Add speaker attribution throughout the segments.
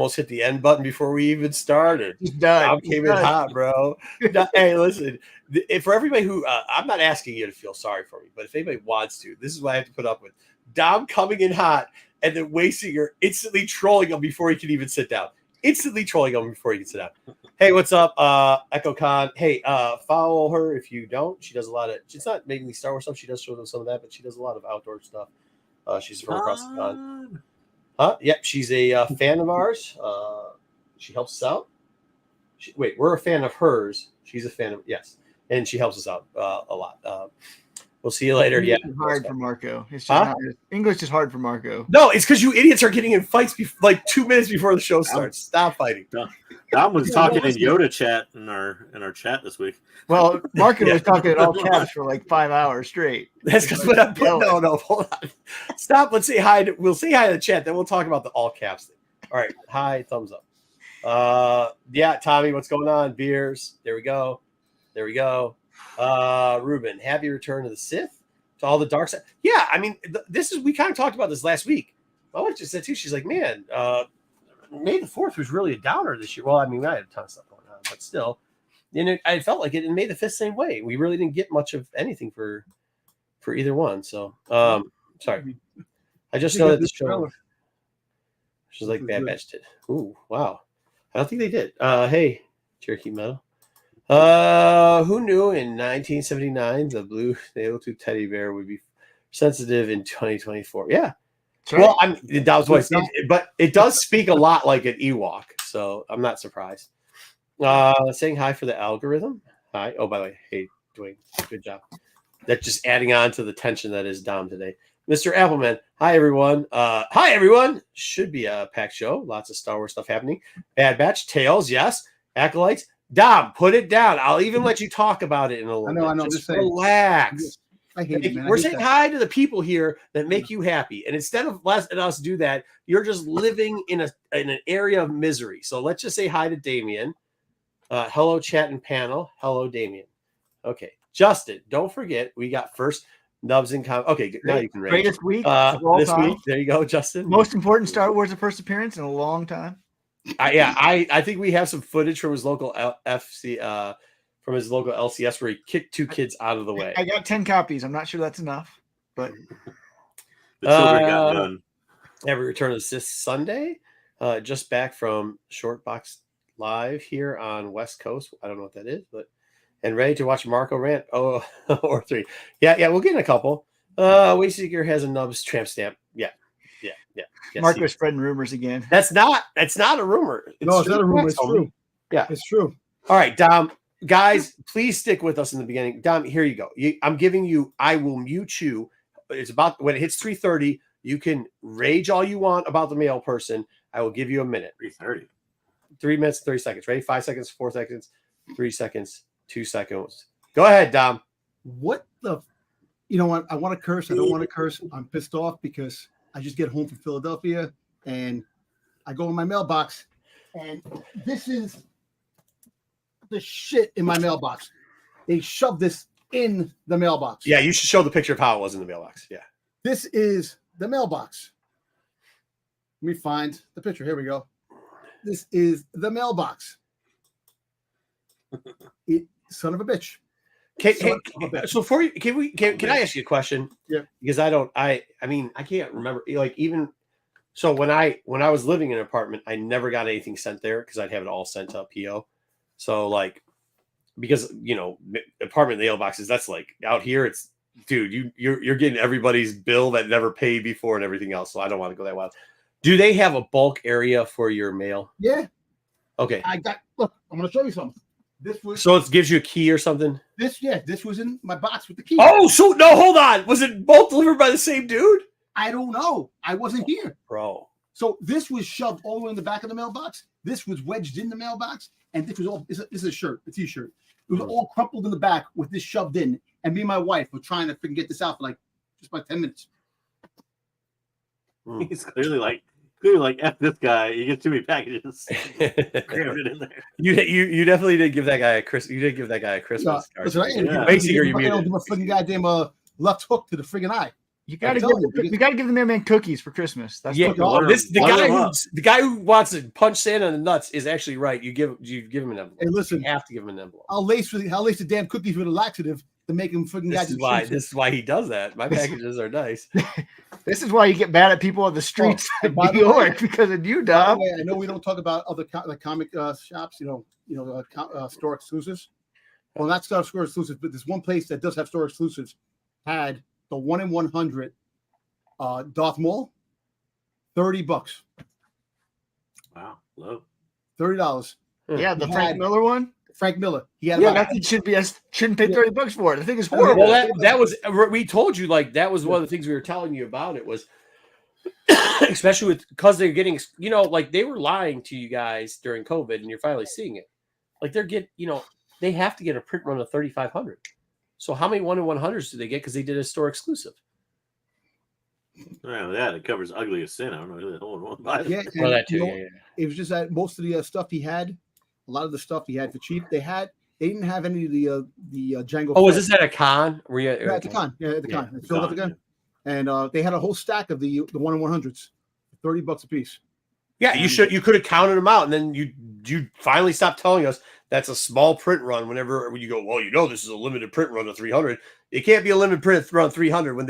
Speaker 1: almost hit the end button before we even started.
Speaker 2: He's done.
Speaker 1: Dom came in hot, bro. Hey, listen, for everybody who I'm not asking you to feel sorry for me, but if anybody wants to, this is what I have to put up with. Dom coming in hot and then Waysinger instantly trolling him before he can even sit down. Instantly trolling him before he can sit down. Hey, what's up, Echo Con? Hey, follow her if you don't. She does a lot of. She's not mainly Star Wars stuff. She does show them some of that, but she does a lot of outdoor stuff. She's from across the pond. Yep, she's a fan of ours. She helps us out. We're a fan of hers. She's a fan of and she helps us out a lot. We'll see you later.
Speaker 2: English is hard for Marco. It's just English is hard for Marco.
Speaker 1: No, it's because you idiots are getting in fights like 2 minutes before the show starts. Stop fighting.
Speaker 3: Dom was talking in Yoda chat in our chat this week.
Speaker 2: Well, Marco was talking in all caps for like 5 hours straight.
Speaker 1: That's because when I put no, hold on. Stop. Let's say hi. We'll say hi to the chat. Then we'll talk about the all caps thing. All right. Hi. Thumbs up. Yeah, Tommy, what's going on? Beers. There we go. Ruben, happy return to the Sith, to all the dark side. Yeah, I mean, we kind of talked about this last week. My wife just said too. She's like, man, May the 4th was really a downer this year. Well, I mean, I had a ton of stuff going on, but still, I felt like it. And May the 5th same way. We really didn't get much of anything for either one. So, sorry. I just know that this show. She's like Bad Batch did. Ooh, wow. I don't think they did. Hey, Cherokee Metal. Who knew in 1979 the blue nail-tooth teddy bear would be sensitive in 2024? Yeah. Right. Well, that was what but it does speak a lot like an Ewok, so I'm not surprised. Saying hi for the algorithm. Hi. Oh, by the way, hey, Dwayne, good job. That's just adding on to the tension that is Dom today. Mr. Appleman, hi everyone. Should be a packed show. Lots of Star Wars stuff happening. Bad Batch, Tales, yes. Acolytes. Dom, put it down. I'll even let you talk about it in a little bit. I know. Just relax.
Speaker 4: I hate it, man.
Speaker 1: We're saying hi to the people here that make you happy. And instead of letting us do that, you're just living in an area of misery. So let's just say hi to Damien. Hello, chat and panel. Hello, Damien. Okay. Justin, don't forget, we got first Nubs and comment. Okay, now you can rate.
Speaker 2: Greatest week
Speaker 1: this week. There you go, Justin.
Speaker 2: Most important Star Wars first appearance in a long time.
Speaker 1: I think we have some footage from his local FC from his local LCS where he kicked 2 kids out of the way.
Speaker 2: I got 10 copies. I'm not sure that's enough, but
Speaker 3: the children got done.
Speaker 1: Every return of this Sunday. Just back from Short Box Live here on West Coast. I don't know what that is, but and ready to watch Marco rant. Oh, or 3. Yeah, we'll get in a couple. Wayseeker has a Nubs tramp stamp. Yeah.
Speaker 2: Marco's spreading rumors again.
Speaker 1: That's not a rumor.
Speaker 4: It's not a rumor. It's true.
Speaker 1: Yeah,
Speaker 4: it's true.
Speaker 1: All right, Dom. Guys, please stick with us in the beginning. Dom, here you go. I'm giving you. I will mute you. It's about when it hits 3:30. You can rage all you want about the male person. I will give you a minute.
Speaker 3: 3:30.
Speaker 1: 3 minutes, 30 seconds. Ready? 5 seconds, 4 seconds, 3 seconds, 2 seconds. Go ahead, Dom.
Speaker 4: What the? You know what? I want to curse. I don't want to curse. I'm pissed off because I just get home from Philadelphia and I go in my mailbox and this is the shit in my mailbox. They shoved this in the mailbox.
Speaker 1: Yeah, you should show the picture of how it was in the mailbox. Yeah.
Speaker 4: This is the mailbox. Let me find the picture. Here we go. This is the mailbox. Son of a bitch.
Speaker 1: So for you, can I ask you a question?
Speaker 4: Yeah.
Speaker 1: Because I mean, I can't remember. Like even so, when I was living in an apartment, I never got anything sent there because I'd have it all sent to PO. So like, because apartment mailboxes, that's like out here, it's dude, you're getting everybody's bill that never paid before and everything else. So I don't want to go that wild. Do they have a bulk area for your mail?
Speaker 4: Yeah.
Speaker 1: Okay.
Speaker 4: Look, I'm going to show you something.
Speaker 1: So it gives you a key or something?
Speaker 4: This was in my box with the key.
Speaker 1: Oh, so no, hold on. Was it both delivered by the same dude?
Speaker 4: I don't know. I wasn't here.
Speaker 1: Bro.
Speaker 4: So this was shoved all the way in the back of the mailbox. This was wedged in the mailbox. And this was all, this is a shirt, a t-shirt. It was all crumpled in the back with this shoved in. And me and my wife were trying to freaking get this out for like just about 10 minutes.
Speaker 3: He's clearly like, F this guy. You get too many packages. Crammed it in there.
Speaker 1: You definitely did give that guy a Christmas. You did give that guy a Christmas card.
Speaker 4: That's right.
Speaker 1: Basically, you
Speaker 4: don't give a freaking goddamn left hook to the friggin' eye.
Speaker 2: You gotta
Speaker 4: tell you,
Speaker 2: we gotta give the mailman cookies for Christmas. That's
Speaker 1: Yeah,
Speaker 2: what
Speaker 3: Water
Speaker 1: the
Speaker 3: them
Speaker 1: guy
Speaker 3: up.
Speaker 1: the guy who wants to punch Santa in the nuts is actually right. You give him an envelope.
Speaker 4: Hey, listen,
Speaker 1: you have to give him an envelope.
Speaker 4: I'll lace the damn cookies with a laxative to make them freaking guys.
Speaker 1: This is why he does that. My packages are nice.
Speaker 2: This is why you get mad at people on the streets in
Speaker 4: by
Speaker 2: New
Speaker 4: the way-
Speaker 2: York because of you,
Speaker 4: By the
Speaker 2: Dom.
Speaker 4: way, I know we don't talk about other like comic shops, store exclusives. Well, not store exclusives, but there's one place that does have store exclusives. Had the 1 in 100 Darth Maul, $30.
Speaker 3: Wow, low.
Speaker 4: $30.
Speaker 2: Yeah, the
Speaker 4: He
Speaker 2: Frank
Speaker 4: had-
Speaker 2: Miller one.
Speaker 4: Frank Miller. He had
Speaker 2: Yeah,
Speaker 4: about
Speaker 2: that thing shouldn't pay $30 for it. I think it's horrible.
Speaker 1: Well, that was we told you like that was one of the things we were telling you about. It was especially because they're getting like they were lying to you guys during COVID, and you're finally seeing it. Like they have to get a print run of 3,500. So how many 1 in 100s do they get because they did a store exclusive?
Speaker 3: Yeah, that it covers ugliest sin. I don't know who the hell would want to buy it.
Speaker 4: Yeah,
Speaker 1: Well,
Speaker 4: and,
Speaker 1: that too. Yeah.
Speaker 4: it was just that most of the stuff he had, a lot of the stuff he had for cheap. They didn't have any of the Django.
Speaker 1: Oh, was
Speaker 4: Fett.
Speaker 1: this at a con? Were you
Speaker 4: Yeah, at the con? Yeah, at the con. At Philadelphia.
Speaker 3: Con,
Speaker 4: And they had a whole stack of the 1 in 100s, $30 a piece.
Speaker 1: Yeah, you could have counted them out, and then you finally stopped telling us that's a small print run. Whenever you go, well, this is a limited print run of 300. It can't be a limited print run 300 when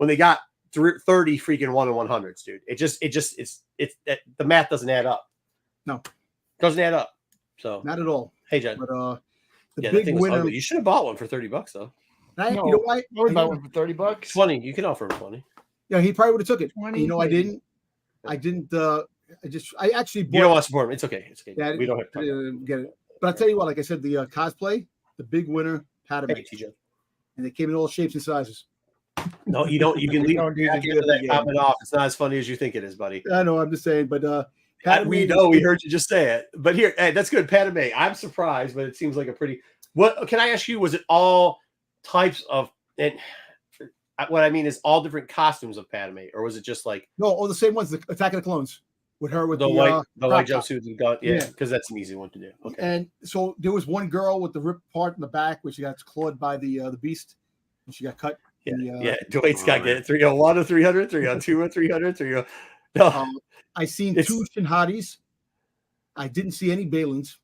Speaker 1: they got 30 freaking 1 in 100s, dude. The math doesn't add up.
Speaker 4: No,
Speaker 1: doesn't add up. So
Speaker 4: not at all.
Speaker 1: hey, Jen.
Speaker 4: But the
Speaker 1: That
Speaker 4: big
Speaker 1: thing was
Speaker 4: winner.
Speaker 1: ugly. You should have bought one for $30 though.
Speaker 2: No,
Speaker 4: You know what?
Speaker 2: I would buy one for $30.
Speaker 1: 20. You can offer him 20.
Speaker 4: Yeah, he probably would have took it.
Speaker 2: 20,
Speaker 4: You know, I didn't. I actually
Speaker 1: You
Speaker 4: bought.
Speaker 1: don't want to support him. It's okay. It's okay.
Speaker 4: Yeah,
Speaker 1: we don't have to.
Speaker 4: get it. But I'll tell you what, like I said, the cosplay, the big winner, Padme.
Speaker 1: Hey, TJ.
Speaker 4: And they came in all shapes and sizes.
Speaker 1: No, you don't. You can leave
Speaker 2: Don't do
Speaker 1: back
Speaker 2: the
Speaker 1: into that
Speaker 2: good
Speaker 1: comment off. It's not as funny as you think it is, buddy.
Speaker 4: I know, I'm just saying, but
Speaker 1: We know. We heard you just say it. But here, hey, that's good. Padme. I'm surprised, but it seems like a pretty. What can I ask you? Was it all types of? And what I mean is all different costumes of Padme, or was it just like
Speaker 4: No, all the same ones. The Attack of the Clones with her with
Speaker 1: the
Speaker 4: the
Speaker 1: white
Speaker 4: crop top.
Speaker 1: jumpsuit and gun? Yeah,
Speaker 4: Yeah.
Speaker 1: because that's an easy one to do. Okay.
Speaker 4: And so there was one girl with the ripped part in the back, which she got clawed by the beast, and she got cut.
Speaker 1: Yeah,
Speaker 4: in the,
Speaker 1: yeah. Dwight's got to get it. 301 to 300, 302 to 300, 30. No,
Speaker 4: I seen
Speaker 1: It's-
Speaker 4: 2 Shinharis. I didn't see any Balins.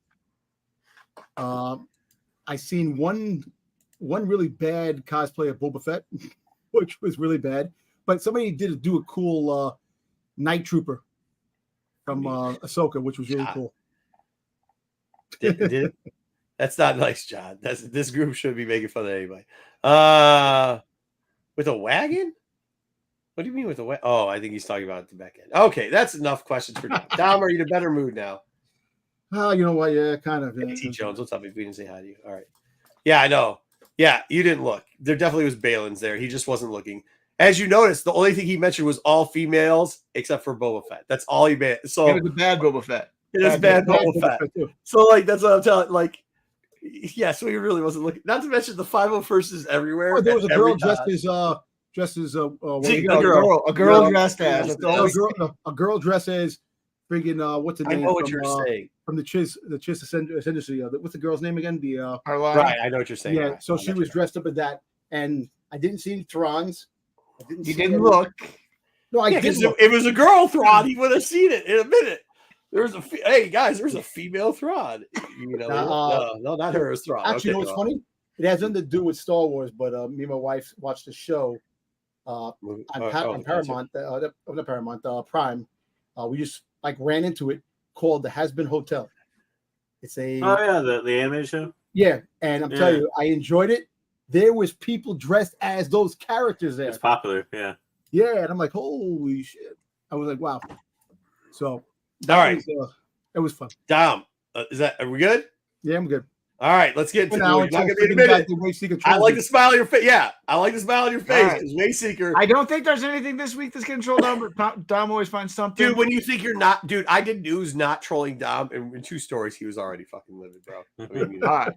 Speaker 4: I seen one really bad cosplay of Boba Fett, which was really bad. But somebody did do a cool Night Trooper from Ahsoka, which was really
Speaker 1: John.
Speaker 4: cool.
Speaker 1: did- that's not nice, John. This group shouldn't be making fun of anybody. With a wagon? What do you mean with a wagon? Oh, I think he's talking about the back end. Okay, that's enough questions for Dom. Dom, are you in a better mood now?
Speaker 4: Oh, you know what? Yeah, kind of.
Speaker 1: Hey, T. Jones, what's up? If we didn't say hi to you. All right. Yeah, I know. Yeah, you didn't look. There definitely was Balin's there. He just wasn't looking. As you noticed, the only thing he mentioned was all females except for Boba Fett. That's all he meant. So
Speaker 2: It was a bad Boba Fett.
Speaker 1: it is bad Boba Fett.
Speaker 4: too.
Speaker 1: So like that's what I'm telling. Like, yeah, so he really wasn't looking. Not to mention the 501st is everywhere.
Speaker 4: Oh, there was a
Speaker 1: at
Speaker 4: girl
Speaker 1: every time.
Speaker 4: dressed as what
Speaker 1: See,
Speaker 4: do you
Speaker 1: a
Speaker 4: call it?
Speaker 1: girl.
Speaker 2: A girl
Speaker 4: Girl.
Speaker 2: dressed as.
Speaker 4: A girl dressed as friggin' what's the
Speaker 1: I
Speaker 4: name
Speaker 1: know what
Speaker 4: from,
Speaker 1: you're saying.
Speaker 4: from the Chiz Ascendancy. What's the girl's name again? The
Speaker 2: Harlan.
Speaker 1: Right, I know what you're saying.
Speaker 4: yeah.
Speaker 1: Right.
Speaker 4: So
Speaker 1: I
Speaker 4: she
Speaker 1: got
Speaker 4: was
Speaker 1: you.
Speaker 4: dressed up in that, and I didn't see any Throns. I didn't.
Speaker 2: You
Speaker 4: see
Speaker 2: didn't
Speaker 4: any-
Speaker 2: look.
Speaker 4: No, I
Speaker 1: Yeah,
Speaker 4: didn't.
Speaker 1: because
Speaker 4: Look.
Speaker 1: it was a girl Thrawn. He would have seen it in a minute. There was hey guys, there's a female Thrawn. You know, no, not her. It was Thrawn.
Speaker 4: Actually, you know
Speaker 1: Okay,
Speaker 4: what's
Speaker 1: well,
Speaker 4: funny? It has nothing to do with Star Wars, but me and my wife watched a show
Speaker 1: movie-
Speaker 4: on,
Speaker 1: oh,
Speaker 4: on Paramount, not Paramount, Prime. We just like ran into it, called the Has Been Hotel. It's a
Speaker 3: Oh yeah, the anime show.
Speaker 4: yeah, and I'm telling you, I enjoyed it. There was people dressed as those characters there.
Speaker 3: It's popular. Yeah.
Speaker 4: Yeah, and I'm like, holy shit! I was like, wow. So,
Speaker 1: All right,
Speaker 4: it was fun.
Speaker 1: Dom, are we good?
Speaker 4: Yeah, I'm good.
Speaker 1: All right, let's get
Speaker 4: For
Speaker 1: into
Speaker 4: now,
Speaker 1: it. Not
Speaker 4: until
Speaker 1: gonna be in a
Speaker 4: freaking
Speaker 1: minute.
Speaker 4: got the Wayseeker
Speaker 1: I like
Speaker 4: trilogy.
Speaker 1: the smile on your face. Yeah, I like the smile on your face
Speaker 2: All right.
Speaker 1: because Wayseeker.
Speaker 2: I don't think there's anything this week that's going to troll Dom, but Dom always finds something.
Speaker 1: Dude, when you think you're not, dude, I did news not trolling Dom, and in 2 stories, he was already fucking livid, bro. I mean, you know.
Speaker 2: All right.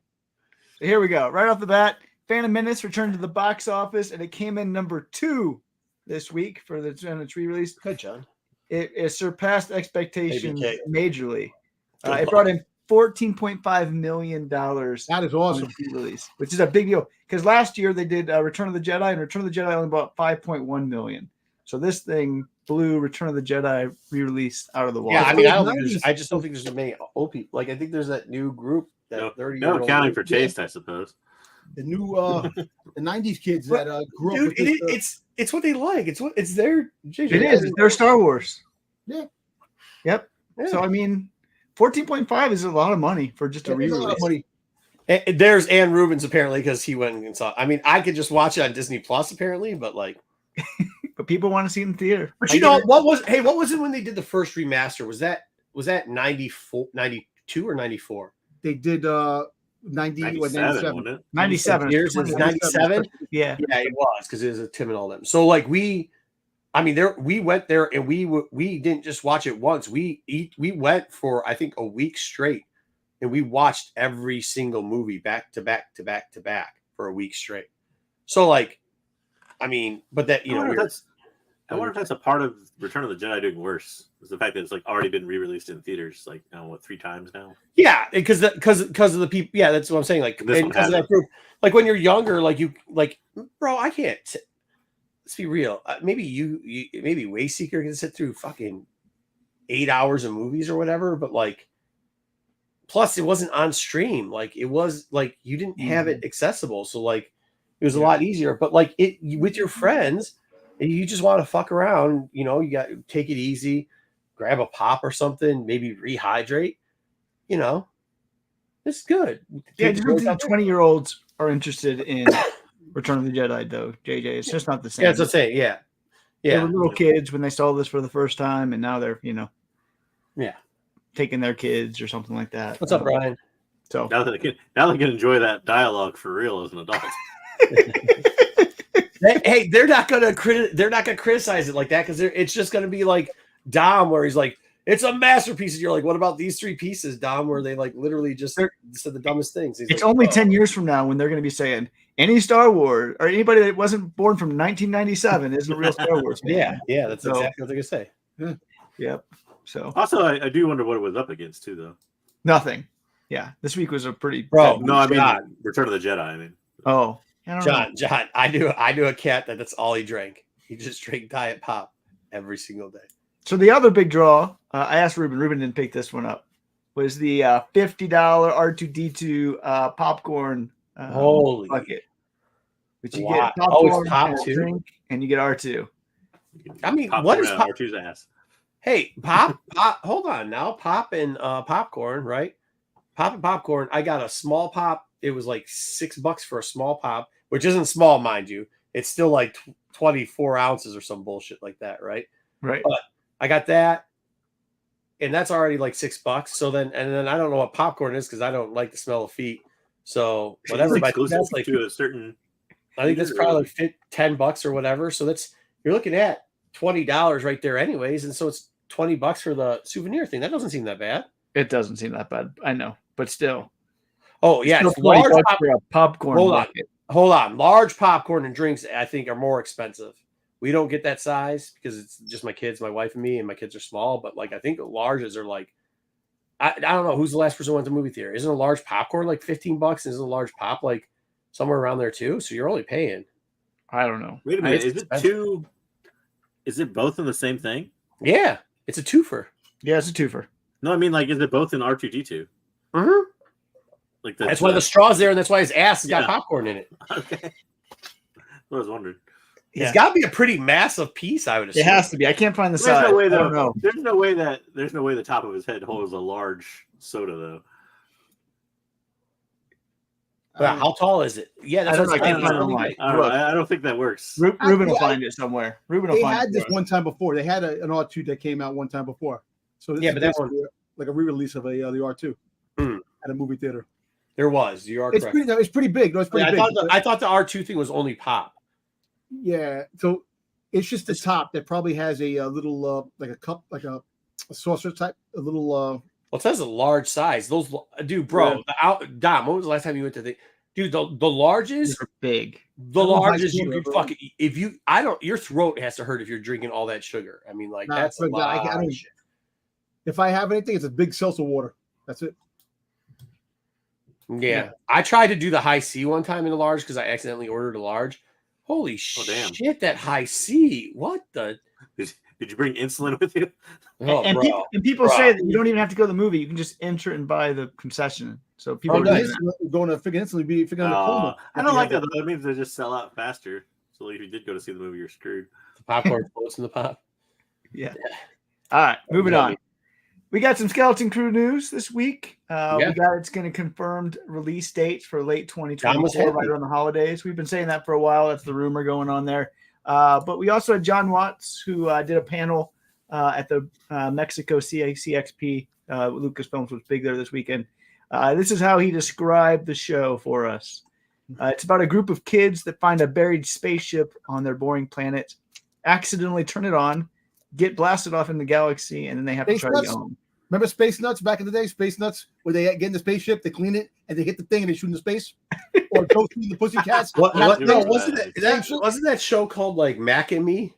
Speaker 2: So here we go. Right off the bat, Phantom Menace returned to the box office, and it came in number 2 this week for the re-release.
Speaker 1: Good, John.
Speaker 2: It surpassed expectations
Speaker 1: ABK.
Speaker 2: majorly.
Speaker 1: Good
Speaker 2: It brought in $14.5 million.
Speaker 4: That is awesome.
Speaker 2: Release, which is a big deal because last year they did Return of the Jedi, and Return of the Jedi only bought 5.1 million. So this thing blew Return of the Jedi re-release out of the water.
Speaker 1: Yeah, I mean,
Speaker 4: Those
Speaker 1: I
Speaker 4: 90s
Speaker 1: just don't think there's many old people. Like, I think there's that new group that
Speaker 3: No,
Speaker 1: 30-year-old.
Speaker 3: accounting for taste, I suppose.
Speaker 4: the new the 90s kids that grew up
Speaker 1: Dude,
Speaker 4: with this,
Speaker 1: it's what they like. It's their. JJ,
Speaker 2: It is. It's their Star Wars.
Speaker 4: Yeah.
Speaker 2: Yep.
Speaker 1: Yeah.
Speaker 2: So I mean, 14.5 is a lot of money for just a
Speaker 4: It is a lot of
Speaker 2: re-release.
Speaker 4: money.
Speaker 1: There's Ann Rubens apparently because he went and saw. I mean, I could just watch it on Disney Plus apparently, but like.
Speaker 2: But people want to see it in theater.
Speaker 1: But you know what was? Hey, what was it when they did the first remaster? Was that 94, 92 or 94?
Speaker 4: They did 97.
Speaker 3: wasn't it?
Speaker 2: 97
Speaker 1: years. It's 97.
Speaker 2: Yeah.
Speaker 1: Yeah, it was because it was a Tim and all them. So like we went there and we didn't just watch it once. We went for I think a week straight, and we watched every single movie back to back for a week straight. So like, I mean, but that
Speaker 3: I wonder if that's a part of Return of the Jedi doing worse. Is the fact that it's like already been re-released in theaters, like 3 times now.
Speaker 1: Yeah, because of the people. Yeah, that's what I'm saying. Like
Speaker 3: This one
Speaker 1: because of that
Speaker 3: hasn't.
Speaker 1: group. Like when you're younger, like you like, bro, I can't. Let's be real. Maybe you maybe Wayseeker can sit through fucking 8 hours of movies or whatever, but like, plus it wasn't on stream. Like it was like you didn't have it accessible, so like it was a lot easier. But like with your friends, and you just want to fuck around. You know, you got to take it easy, grab a pop or something, maybe rehydrate. You know, it's good.
Speaker 2: Yeah, I just don't think 20-year-olds are interested in Return of the Jedi, though, JJ. It's just not the same.
Speaker 1: Yeah, that's what I'm saying. Yeah.
Speaker 2: They were little kids when they saw this for the first time, and now they're, taking their kids or something like that.
Speaker 1: What's up, Brian?
Speaker 2: So
Speaker 3: Now they can enjoy that dialogue for real as an adult.
Speaker 1: Hey, they're not gonna criticize it like that because it's just gonna be like Dom, where he's like, it's a masterpiece, and you're like, what about these 3 pieces, Dom, where they like literally just said the dumbest things. He's
Speaker 2: it's
Speaker 1: like,
Speaker 2: only 10 years from now when they're going to be saying any Star Wars or anybody that wasn't born from 1997 isn't a real Star Wars fan.
Speaker 1: Yeah, that's
Speaker 2: So-
Speaker 1: exactly what they're gonna say.
Speaker 2: Yep. So
Speaker 3: Also, I do wonder what it was up against too, though.
Speaker 2: nothing. Yeah, this week was a pretty
Speaker 1: Bro,
Speaker 3: No, I mean
Speaker 1: John.
Speaker 3: Return of the Jedi. I mean,
Speaker 2: Oh, I don't know.
Speaker 1: John, I knew a cat that's all he drank. He just drank Diet Pop every single day.
Speaker 2: So the other big draw, I asked Ruben. Ruben didn't pick this one up. Was the $50 R2D2 popcorn
Speaker 1: Holy
Speaker 2: bucket, which you
Speaker 1: wow.
Speaker 2: get popcorn,
Speaker 1: It's pop
Speaker 2: and a
Speaker 1: too?
Speaker 2: drink, and you get R2.
Speaker 1: I mean,
Speaker 3: pop
Speaker 1: what is
Speaker 3: around
Speaker 1: pop?
Speaker 3: R2's ass?
Speaker 1: Hey, pop, hold on now. Pop and popcorn, right? Pop and popcorn. I got a small pop. It was like $6 for a small pop, which isn't small, mind you. It's still like 24 ounces or some bullshit like that, right?
Speaker 2: Right.
Speaker 1: But I got that, and that's already like $6. So then I don't know what popcorn is because I don't like the smell of feet. So whatever.
Speaker 3: It's
Speaker 1: But I think
Speaker 3: exclusive
Speaker 1: that's like
Speaker 3: to a certain.
Speaker 1: I think that's probably like $10 or whatever. So you're looking at $20 right there, anyways, and so it's $20 for the souvenir thing. That doesn't seem that bad.
Speaker 2: It doesn't seem that bad. I know, but still.
Speaker 1: Oh yeah,
Speaker 2: Still
Speaker 1: it's large
Speaker 2: $20 for a popcorn
Speaker 1: Hold on.
Speaker 2: bucket.
Speaker 1: Hold on. Large popcorn and drinks, I think, are more expensive. We don't get that size because it's just my kids, my wife, and me, and my kids are small. But like, I think the larges are like, I don't know who's the last person who went to the movie theater. Isn't a large popcorn like $15? Isn't a large pop like somewhere around there too? So you're only paying.
Speaker 2: I don't know.
Speaker 3: Wait a minute,
Speaker 1: It's
Speaker 3: is it
Speaker 1: expensive.
Speaker 3: two? Is it both in the same thing?
Speaker 1: Yeah, it's a twofer.
Speaker 2: Yeah, it's a twofer.
Speaker 3: No, I mean like, is it both in R2D2?
Speaker 1: Mm-hmm.
Speaker 3: Like
Speaker 1: That's why the straw's there, and that's why his ass has got
Speaker 3: Yeah.
Speaker 1: popcorn in it.
Speaker 3: Okay. I was wondering.
Speaker 2: Yeah.
Speaker 1: It's got to be a pretty massive piece, I would assume.
Speaker 2: It has to be. I can't find the
Speaker 3: There's
Speaker 2: size.
Speaker 3: no way
Speaker 2: I don't know.
Speaker 3: There's no way the top of his head holds a large soda though.
Speaker 1: But how tall is it? Yeah, that's
Speaker 2: I don't
Speaker 1: what
Speaker 2: know. I
Speaker 1: I'm
Speaker 2: can't
Speaker 1: saying.
Speaker 2: find it
Speaker 1: It's
Speaker 2: online.
Speaker 1: really
Speaker 3: I don't know. I don't think that works.
Speaker 2: Ruben will
Speaker 4: I-
Speaker 2: find it somewhere. Ruben will
Speaker 4: They
Speaker 2: find
Speaker 4: had
Speaker 2: it.
Speaker 4: this one time before. They had an R2 that came out one time before. So this
Speaker 1: Yeah,
Speaker 4: is
Speaker 1: but that
Speaker 4: basically like a re-release of the R2
Speaker 1: Hmm.
Speaker 4: at a movie theater.
Speaker 1: There was. You are
Speaker 4: It's
Speaker 1: correct.
Speaker 4: pretty big. No, it's pretty
Speaker 1: I
Speaker 4: big.
Speaker 1: thought the R2 thing was only pop.
Speaker 4: Yeah. So it's just the top that probably has a little like a cup, like a saucer type, a little.
Speaker 1: Well, it says a large size. Those, dude, bro. Dom, when was the last time you went to the? Dude, the larges,
Speaker 2: These are big.
Speaker 1: the
Speaker 4: I don't know if I
Speaker 1: larges. You
Speaker 4: can,
Speaker 1: could
Speaker 4: bro.
Speaker 1: fucking if you. I don't. Your throat has to hurt if you're drinking all that sugar. I mean, like
Speaker 4: Nah,
Speaker 1: that's a
Speaker 4: but I
Speaker 1: lot.
Speaker 4: don't-
Speaker 1: of shit.
Speaker 4: If I have anything, it's a big seltzer water. That's it.
Speaker 1: Yeah. I tried to do the high C one time in a large because I accidentally ordered a large. Holy
Speaker 3: damn.
Speaker 1: shit, that high C. What the?
Speaker 3: Did you bring insulin with you?
Speaker 1: Oh,
Speaker 2: and
Speaker 1: bro.
Speaker 2: people
Speaker 1: Bro.
Speaker 2: say that you don't even have to go to the movie. You can just enter and buy the concession. So people are doing
Speaker 1: nice.
Speaker 2: that.
Speaker 4: Going to figure instantly be figuring the coma.
Speaker 3: I don't like that. That means they just sell out faster. So if you did go to see the movie, you're screwed.
Speaker 1: The popcorn floats in the pop.
Speaker 2: Yeah. All right, moving on. We got some Skeleton Crew news this week. We got it's going to confirmed release dates for late 2024, right around the holidays. We've been saying that for a while. That's the rumor going on there. But we also had John Watts, who did a panel at the Mexico CXP. Lucasfilms was big there this weekend. This is how he described the show for us. It's about a group of kids that find a buried spaceship on their boring planet, accidentally turn it on, get blasted off in the galaxy, and then they have to try to get home.
Speaker 4: Remember Space Nuts back in the day? Space Nuts, where they get in the spaceship, they clean it, and they hit the thing and they shoot into space? Or go through the Pussycats?
Speaker 1: No, wasn't that show called like Mac and Me?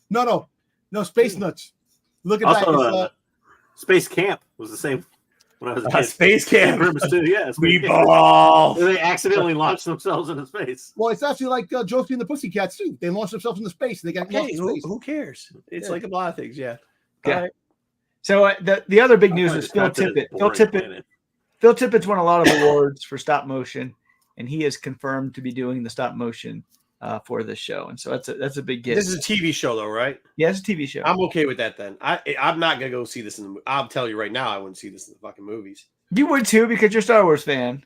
Speaker 4: No, Space Nuts. Look at
Speaker 3: also,
Speaker 4: that.
Speaker 3: Space Camp was the same when I was a kid.
Speaker 1: Space Camp.
Speaker 3: Yeah,
Speaker 1: We ball.
Speaker 3: They accidentally launched themselves into space.
Speaker 4: Well, it's actually like Josie and the Pussycats too. They launched themselves into space. And they got lost in space.
Speaker 1: Who cares? It's like a lot of things. Yeah.
Speaker 2: Yeah. Right. So the other big news is Phil Tippett. Phil Tippett's won a lot of awards for stop motion, and he is confirmed to be doing the stop motion for this show. And so that's a big get.
Speaker 1: This is a TV show, though, right?
Speaker 2: Yeah, it's a TV show.
Speaker 1: I'm okay with that then. I'm not gonna go see this in the. I'll tell you right now, I wouldn't see this in the fucking movies.
Speaker 2: You would too, because you're a Star Wars fan.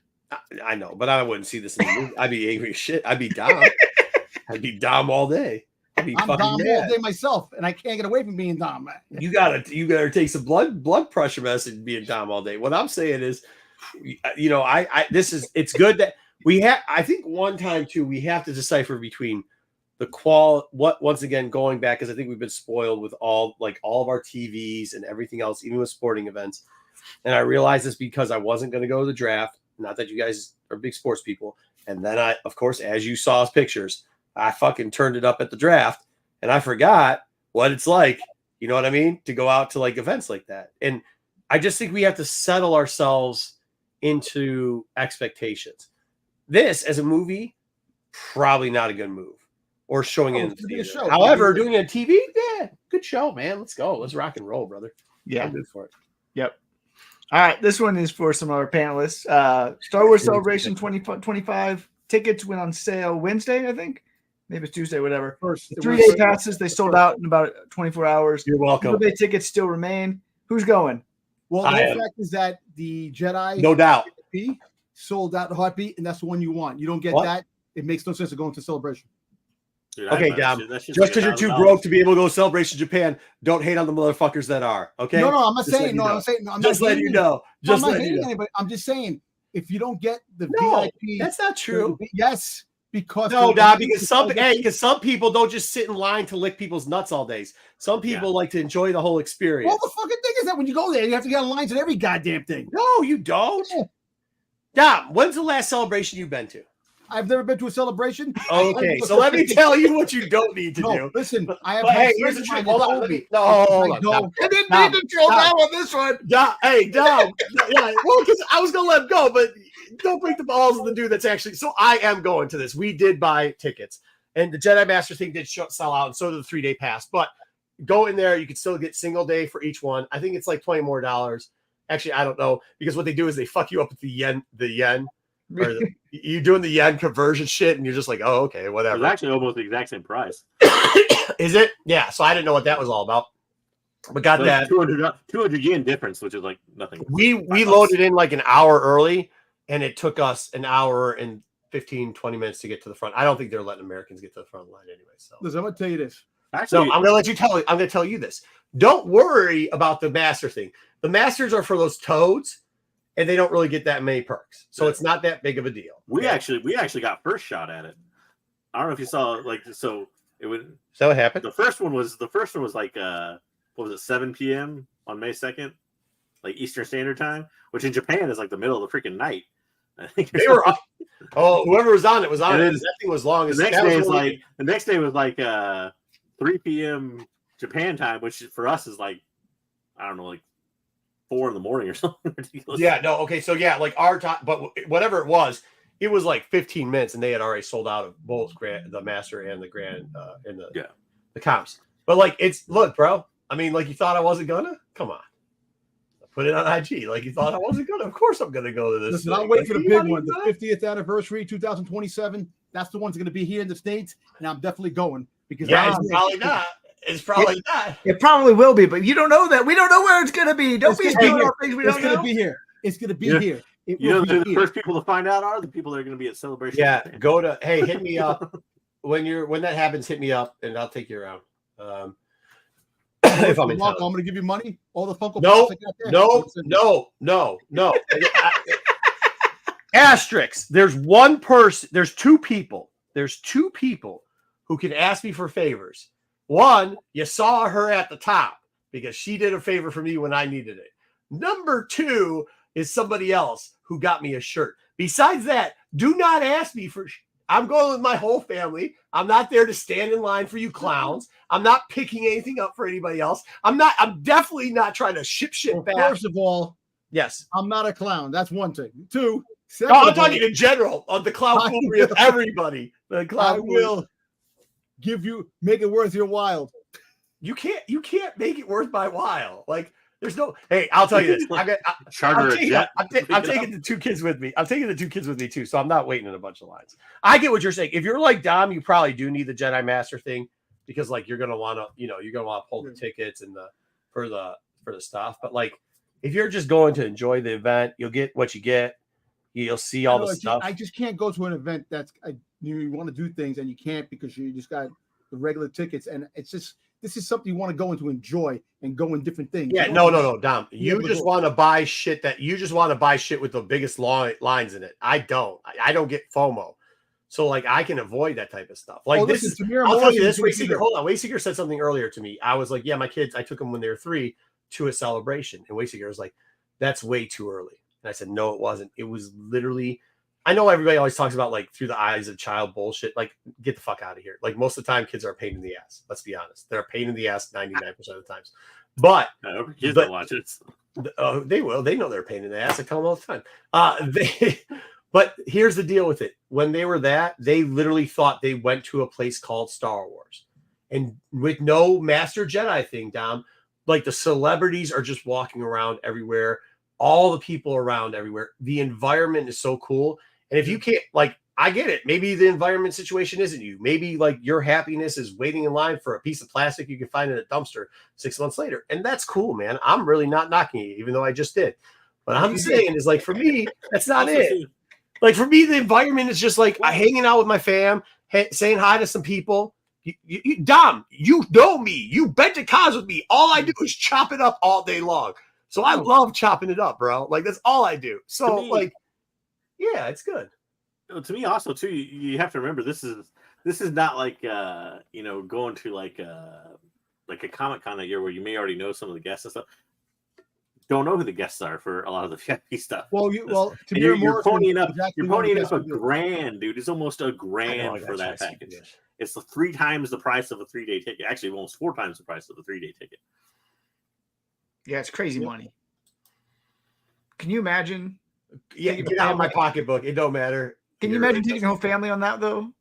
Speaker 1: I know, but I wouldn't see this in the movie. I'd be angry as shit. I'd be Dom. I'd be Dom all day. I'm Dom
Speaker 4: all day myself, and I can't get away from being Dom.
Speaker 1: You gotta take some blood pressure medicine being Dom all day. What I'm saying is, it's good that we have. I think one time too, we have to decipher between the once again going back, because I think we've been spoiled with all of our TVs and everything else, even with sporting events. And I realized this because I wasn't going to go to the draft. Not that you guys are big sports people. And then I, of course, as you saw as pictures, I fucking turned it up at the draft, and I forgot what it's like. You know what I mean? To go out to like events like that. And I just think we have to settle ourselves into expectations. This as a movie, probably not a good move. Or showing it in the theater. However, doing it on TV, yeah, good show, man. Let's go. Let's rock and roll, brother.
Speaker 2: Yeah,
Speaker 1: I'm good for it.
Speaker 2: Yep. All right, this one is for some of our panelists. Star Wars Celebration 2025 tickets went on sale Wednesday, I think. Maybe it's Tuesday, whatever. 3-day passes, they sold out in about 24 hours.
Speaker 1: You're welcome.
Speaker 2: 2-day tickets still remain. Who's going?
Speaker 4: Well, the fact is that the Jedi,
Speaker 1: no doubt,
Speaker 4: sold out the heartbeat, and that's the one you want. You don't get that, it makes no sense to go into Celebration.
Speaker 3: Dude,
Speaker 1: okay, Dom. Just because you're too broke to be able to go to Celebration Japan, don't hate on the motherfuckers that are. Okay.
Speaker 4: No, I'm not saying. No, I'm saying. I'm
Speaker 1: just letting you know. Just letting you know.
Speaker 4: Anybody. I'm just saying, if you don't get the VIP,
Speaker 1: that's not true.
Speaker 4: Yes, because
Speaker 1: because some people don't just sit in line to lick people's nuts all day. Some people like to enjoy the whole experience.
Speaker 4: Well, the fucking thing is that when you go there, you have to get on lines at every goddamn thing.
Speaker 1: No, you don't. Dom, when's the last celebration you've been to?
Speaker 4: I've never been to a celebration.
Speaker 1: Okay, so let me tell you what you don't need to do.
Speaker 4: Listen, I have.
Speaker 1: Hey, here's the trick. Hold on. Hold on.
Speaker 4: I didn't need to drill down on this one.
Speaker 1: Dom, yeah, well, because I was gonna let him go, but don't break the balls of the dude that's actually. So I am going to this. We did buy tickets, and the Jedi Master thing did sell out, and so did the 3-day pass. But go in there, you can still get single day for each one. I think it's like $20 more. Actually, I don't know, because what they do is they fuck you up with the yen. Or you doing the yen conversion shit, and you're just like, oh, okay, whatever.
Speaker 3: It's actually almost the exact same price.
Speaker 1: Is it? Yeah. So I didn't know what that was all about. But got that
Speaker 3: 200 yen difference, which is like nothing.
Speaker 1: We loaded in like an hour early, and it took us an hour and 15-20 minutes to get to the front. I don't think they're letting Americans get to the front line anyway. So
Speaker 4: listen, I'm gonna tell you this.
Speaker 3: Actually,
Speaker 1: I'm gonna tell you this. Don't worry about the master thing. The masters are for those toads. And they don't really get that many perks, so it's not that big of a deal.
Speaker 3: We actually got first shot at it. I don't know if you saw so it would.
Speaker 1: Is that what happened?
Speaker 3: The first one was like what was it, 7 p.m. on May 2nd, like Eastern Standard Time, which in Japan is like the middle of the freaking night. I think
Speaker 1: they were. Whoever was on it was on it. That thing was long.
Speaker 3: The next day was like 3 p.m. Japan time, which for us is like, I don't know, like 4 in the morning or something ridiculous.
Speaker 1: Yeah, no, okay, so yeah, like our time, but whatever it was like 15 minutes, and they had already sold out of both the master and the grand and the comps. But like, look, bro. I mean, like, you thought I wasn't gonna? Come on. Put it on IG. Like, you thought I wasn't gonna? Of course I'm gonna go to this.
Speaker 4: Listen, I'll wait for the big one, the 50th anniversary, 2027. That's the one's gonna be here in the States, and I'm definitely going because
Speaker 1: it's probably not. It's probably not.
Speaker 2: It probably will be, but you don't know that. We don't know where it's gonna be. Don't be doing all things we don't know.
Speaker 4: It's gonna be here. It's gonna be here.
Speaker 3: You know who the first people to find out are the people that are going to be at Celebration.
Speaker 1: Yeah, hey, hit me up when that happens. Hit me up and I'll take you around. If I'm in town.
Speaker 4: I'm going to give you money. All the Funko
Speaker 1: Pops No. Asterix. There's two people who can ask me for favors. One, you saw her at the top because she did a favor for me when I needed it. Number 2 is somebody else who got me a shirt. Besides that, do not ask me for. I'm going with my whole family. I'm not there to stand in line for you clowns. I'm not picking anything up for anybody else. I'm definitely not trying to ship shit back.
Speaker 4: First of all,
Speaker 1: yes,
Speaker 4: I'm not a clown. That's one thing. 2,
Speaker 1: I'm talking in general of the clown foolery of everybody. The clown
Speaker 4: I will make it worth your while.
Speaker 1: You can't make it worth my while. Like, there's no. Hey, I'll tell you this. I'm taking the 2 kids with me. I'm taking the 2 kids with me too, so I'm not waiting in a bunch of lines. I get what you're saying. If you're like Dom, you probably do need the Jedi Master thing because, like, you're gonna want to, pull the tickets and for the stuff. But like, if you're just going to enjoy the event, you'll get what you get. You'll see all the stuff.
Speaker 4: I just can't go to an event you want to do things and you can't because you just got the regular tickets, and it's just. This is something you want to go into enjoy and go in different things.
Speaker 1: Yeah, no, Dom. You just want to buy shit with the biggest lines in it. I don't get FOMO. So like I can avoid that type of stuff. Like I'll tell you this. Wayseeker said something earlier to me. I was like, yeah, my kids, I took them when they were 3 to a celebration. And Wayseeker was like, that's way too early. And I said, no, it wasn't. It was literally, I know everybody always talks about like through the eyes of child bullshit. Like, get the fuck out of here. Like, most of the time, kids are a pain in the ass. Let's be honest. They're a pain in the ass 99% of the times. But
Speaker 3: kids don't watch it.
Speaker 1: They will. They know they're a pain in the ass. I tell them all the time. But here's the deal with it. When they were they literally thought they went to a place called Star Wars. And with no Master Jedi thing, Dom, like the celebrities are just walking around everywhere. All the people around everywhere. The environment is so cool. And if you can't, like, I get it. Maybe the environment situation isn't you. Maybe like your happiness is waiting in line for a piece of plastic you can find in a dumpster 6 months later. And that's cool, man. I'm really not knocking you, even though I just did. But I'm saying is like, for me, that's not it. Like, for me, the environment is just like hanging out with my fam, saying hi to some people. Dom, you know me. You've been to cons with me. All I do is chop it up all day long. So I love chopping it up, bro. Like, that's all I do. So, like, yeah, it's good.
Speaker 3: To me, also, too, you have to remember this is not like going to like a Comic-Con that year where you may already know some of the guests and stuff. Don't know who the guests are for a lot of the VIP stuff.
Speaker 4: You're
Speaker 3: ponying up $1,000, dude. It's almost $1,000 for that package. It's 3 times the price of a 3-day ticket. Actually, almost 4 times the price of a 3-day ticket.
Speaker 2: Yeah, it's crazy money. Can you imagine?
Speaker 1: Yeah, get out of my pocketbook. It don't matter.
Speaker 2: Can you imagine taking your whole family on that, though?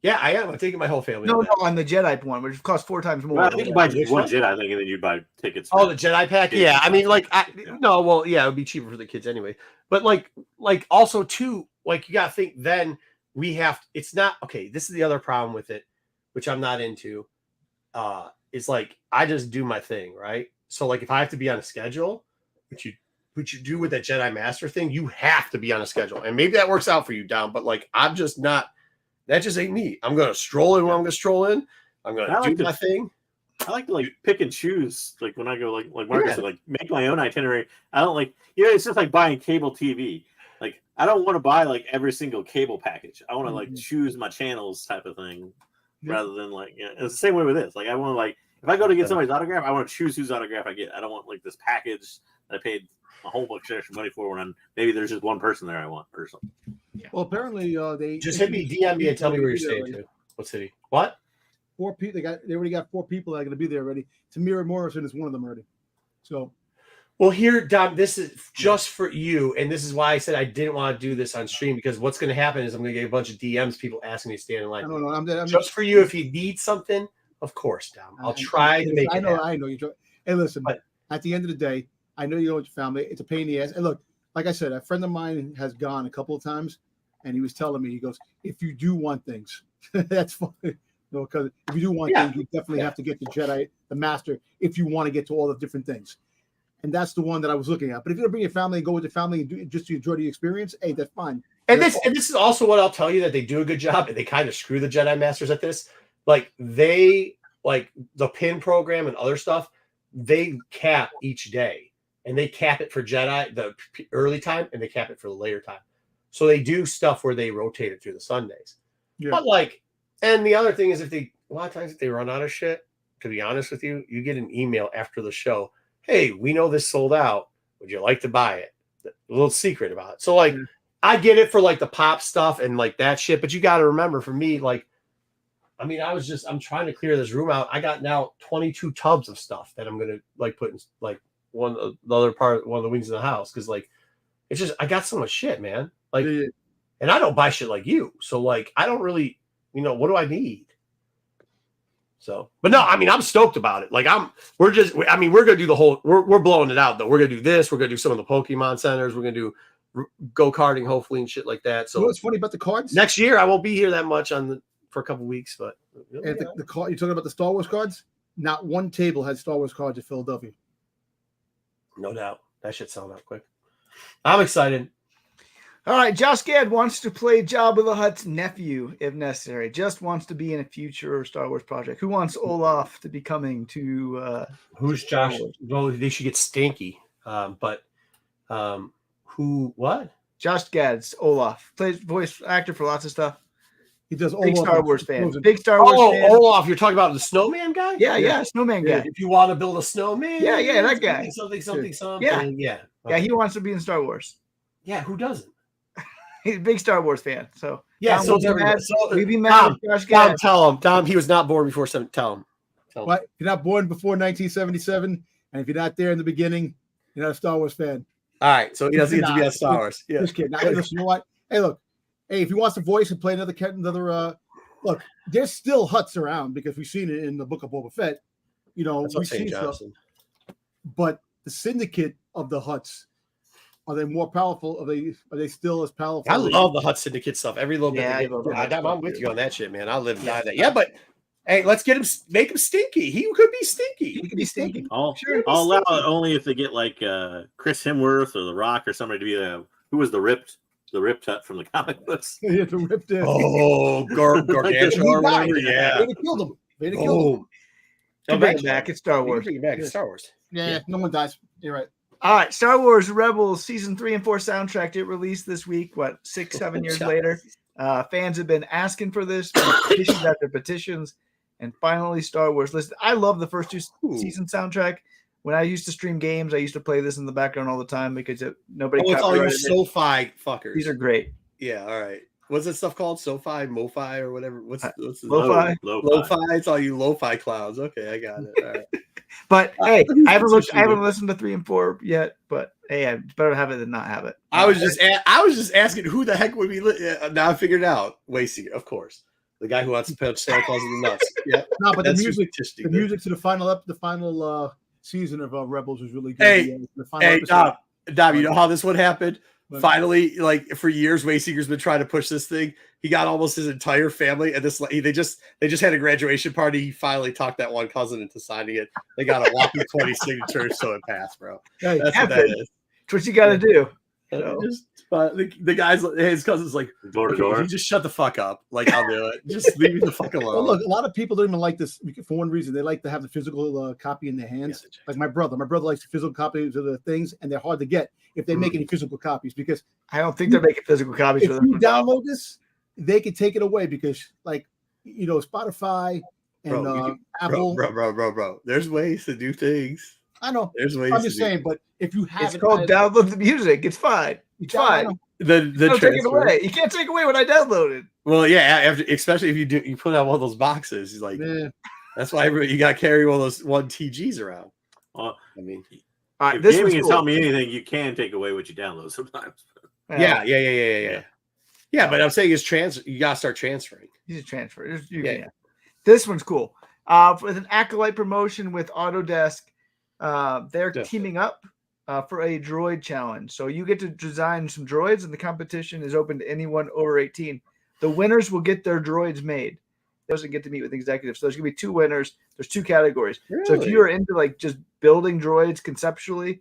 Speaker 1: Yeah, I am. I'm taking my whole family.
Speaker 2: No, on the Jedi one, which costs 4 times more.
Speaker 3: Well, I think you buy one Jedi, I think, and then you buy tickets.
Speaker 1: Oh, the Jedi pack? Yeah, I mean, like, no, well, yeah, it would be cheaper for the kids anyway. But like also too, like, you got to think then it's not, okay, this is the other problem with it, which I'm not into, is like, I just do my thing, right? So like, if I have to be on a schedule, which you do with that Jedi Master thing, you have to be on a schedule. And maybe that works out for you, Dom, but like, I'm just not, that just ain't me. I'm going to stroll in when I'm going to stroll in. I'm going to do my thing.
Speaker 3: I like to like pick and choose. Like when I go, like Marcus said, like make my own itinerary. I don't like, it's just like buying cable TV. Like, I don't want to buy like every single cable package. I want to like choose my channels type of thing rather than like, it's the same way with this. Like, I want to like, if I go to get somebody's autograph, I want to choose whose autograph I get. I don't want like this package that I paid a whole bunch of extra money for when maybe there's just one person there I want or something.
Speaker 4: Yeah. Well, apparently they
Speaker 1: just hit me, DM me, and tell me where you're staying to. What city? What?
Speaker 4: 4 people. They already got 4 people that are going to be there already. Tamira Morrison is one of them already. So,
Speaker 1: Well, here, Dom, this is just for you, and this is why I said I didn't want to do this on stream, because what's going to happen is I'm going to get a bunch of DMs, people asking me to stand in line.
Speaker 4: No, I'm
Speaker 1: just for you. If you need something, of course, Dom. I'll try to make it happen.
Speaker 4: I know you're. Hey, listen, but at the end of the day, I know you know with your family. It's a pain in the ass. And look, like I said, a friend of mine has gone a couple of times, and he was telling me, he goes, if you do want things, that's fine. Because if you do want things, you definitely have to get the Jedi, the Master, if you want to get to all the different things. And that's the one that I was looking at. But if you're gonna bring your family and go with your family and do just to enjoy the experience, hey, that's fine.
Speaker 1: And this is also what I'll tell you, that they do a good job, and they kind of screw the Jedi Masters at this. Like the pin program and other stuff, they cap each day, and they cap it for Jedi the early time, and they cap it for the later time. So they do stuff where they rotate it through the Sundays. Yeah. But and the other thing is, a lot of times if they run out of shit, to be honest with you, you get an email after the show. Hey, we know this sold out. Would you like to buy it? A little secret about it. So I get it for the pop stuff and that shit, but you got to remember, for me, I'm trying to clear this room out. I got now 22 tubs of stuff that I'm gonna put in one of the wings of the house, because it's just, I got so much shit, man. And I don't buy shit like you, so I don't really, what do I need? So, but no, I'm stoked about it. We're gonna do the whole. We're blowing it out though. We're gonna do this. We're gonna do some of the Pokemon centers. We're gonna do go-karting hopefully and shit like that. So,
Speaker 4: what's funny about the cards?
Speaker 1: Next year I won't be here that much for a couple weeks, but
Speaker 4: and the card, you're talking about the Star Wars cards. Not one table had Star Wars cards at Philadelphia.
Speaker 1: No doubt, that shit sold out quick. I'm excited.
Speaker 2: All right, Josh Gad wants to play Jabba the Hutt's nephew if necessary. Just wants to be in a future Star Wars project. Who wants Olaf to be coming to?
Speaker 1: Who's Josh? Well, they should get Stinky. Who? What?
Speaker 2: Josh Gad's Olaf, plays voice actor for lots of stuff.
Speaker 4: He does.
Speaker 2: Big Star Wars fan. Big Star Wars fan.
Speaker 1: Olaf, you're talking about the snowman guy?
Speaker 2: Yeah, snowman guy.
Speaker 1: If you want to build a snowman,
Speaker 2: yeah, that guy.
Speaker 1: Something.
Speaker 2: Yeah,
Speaker 1: okay.
Speaker 2: Yeah, he wants to be in Star Wars.
Speaker 1: Yeah, who doesn't?
Speaker 2: He's a big Star Wars fan. So
Speaker 1: yeah,
Speaker 2: Tom, we'd be mad with Josh Gad.
Speaker 1: Tom, tell him. Tom, he was not born before. Tell him.
Speaker 4: What? If you're not born before 1977, and if you're not there in the beginning, you're not a Star Wars fan.
Speaker 1: All right, so he doesn't get to be a Star Wars. Yeah,
Speaker 4: this kid. Now, listen, you know what? Hey, look. Hey, if he wants to voice and play another. Look, there's still Hutts around because we've seen it in the Book of Boba Fett. We've seen stuff. But the syndicate of the Hutts, are they more powerful? Are they still as powerful?
Speaker 1: I love the Hutt syndicate stuff. Every little bit. I'm with you on that shit, man. I'll live and die that. Yeah, but hey, let's make him stinky. He could be stinky.
Speaker 2: He could be stinky.
Speaker 3: I'll allow it only if they get Chris Hemsworth or The Rock or somebody to be who was the ripped Hut from the comic books.
Speaker 4: Yeah, the ripped.
Speaker 1: Gargantua or whatever. Yeah,
Speaker 4: they killed him. They killed him.
Speaker 2: Come back. It's Star Wars.
Speaker 1: Bring it back. It's Star Wars.
Speaker 4: Yeah, no one dies. You're right.
Speaker 2: All right, Star Wars Rebels Season 3 and 4 soundtrack. It released this week, 6-7 years later. Fans have been asking for this, petitions after petitions, and finally Star Wars listed. I love the first two season soundtrack. When I used to stream games, I used to play this in the background all the time because nobody.
Speaker 1: It's all you SoFi fuckers.
Speaker 2: These are great.
Speaker 1: Yeah, all right. What's that stuff called? SoFi, MoFi, or whatever? What's
Speaker 2: Lo-fi?
Speaker 1: Lo-fi. It's all you lo-fi clowns. Okay, I got it. All right.
Speaker 2: But hey, I haven't listened to 3 and 4 yet. But hey, I better have it than not have it.
Speaker 1: I was just asking who the heck would be. Now I figured it out. Wasting, of course, the guy who wants to punch Santa Claus in the nuts. Yeah,
Speaker 4: no, but the music to the final season of Rebels was really good.
Speaker 1: Hey, Dom, you know how this one happened? Finally, for years, Wayseeker's been trying to push this thing. He got almost his entire family, and they just had a graduation party. He finally talked that one cousin into signing it. They got a whopping 20 signatures, so it passed, bro.
Speaker 2: Hey,
Speaker 1: that's what that is.
Speaker 2: It's what you got to do.
Speaker 1: The guys, his cousin's door to door. You just shut the fuck up. I'll do it. Just leave me the fuck alone.
Speaker 4: Well, look, a lot of people don't even like this for one reason. They like to have the physical copy in their hands. Like my brother. My brother likes the physical copies of the things, and they're hard to get if they make any physical copies because
Speaker 2: I don't think they're making physical copies.
Speaker 4: If you download this, they can take it away because, Spotify and Apple.
Speaker 1: Bro. There's ways to do things.
Speaker 4: I know.
Speaker 1: There's ways.
Speaker 4: I'm just saying, but if you have
Speaker 2: it's called download the music. It's fine. It's fine.
Speaker 1: The
Speaker 2: take it away. You can't take away what I downloaded.
Speaker 1: Well, yeah, especially if you put out one of those boxes. He's like, that's why you got to carry one of those 1 TGs around.
Speaker 2: All right,
Speaker 3: if
Speaker 2: this
Speaker 3: gaming
Speaker 2: was
Speaker 3: has
Speaker 2: cool.
Speaker 3: taught me anything, you can take away what you download sometimes.
Speaker 1: Yeah. Yeah, but I'm saying is you gotta start transferring.
Speaker 2: He's a transfer.
Speaker 1: Yeah.
Speaker 2: This one's cool. With an Acolyte promotion with Autodesk, they're teaming up for a droid challenge. So you get to design some droids, and the competition is open to anyone over 18. The winners will get their droids made. Doesn't get to meet with executives. So there's gonna be 2 winners. There's 2 categories.
Speaker 1: Really?
Speaker 2: So if you're into like just building droids conceptually,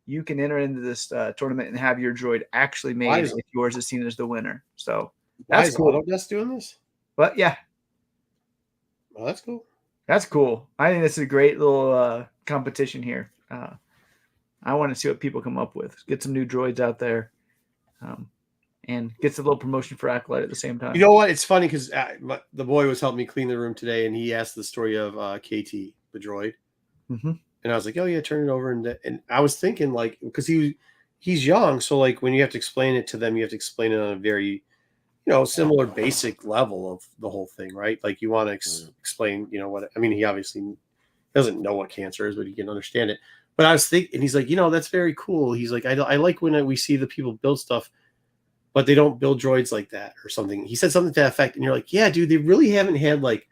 Speaker 2: you can enter into this tournament and have your droid actually made if yours is seen as the winner. So that's cool.
Speaker 1: Autodesk doing this?
Speaker 2: But yeah.
Speaker 1: Oh, that's cool.
Speaker 2: That's cool. I think this is a great little competition here. I want to see what people come up with. Get some new droids out there. And gets a little promotion for Acolyte at the same time.
Speaker 1: You know what? It's funny because the boy was helping me clean the room today, and he asked the story of KT, the droid.
Speaker 2: Mm-hmm.
Speaker 1: And I was like, oh, yeah, turn it over. And I was thinking, like, because he's young. So, like, when you have to explain it to them, you have to explain it on a very, similar basic level of the whole thing, right? Like, you want to explain, what – I mean, he obviously doesn't know what cancer is, but he can understand it. But I was thinking – and he's like, that's very cool. He's like, I like when we see the people build stuff, but they don't build droids like that or something. He said something to that effect. And you're like, yeah, dude, they really haven't had, like,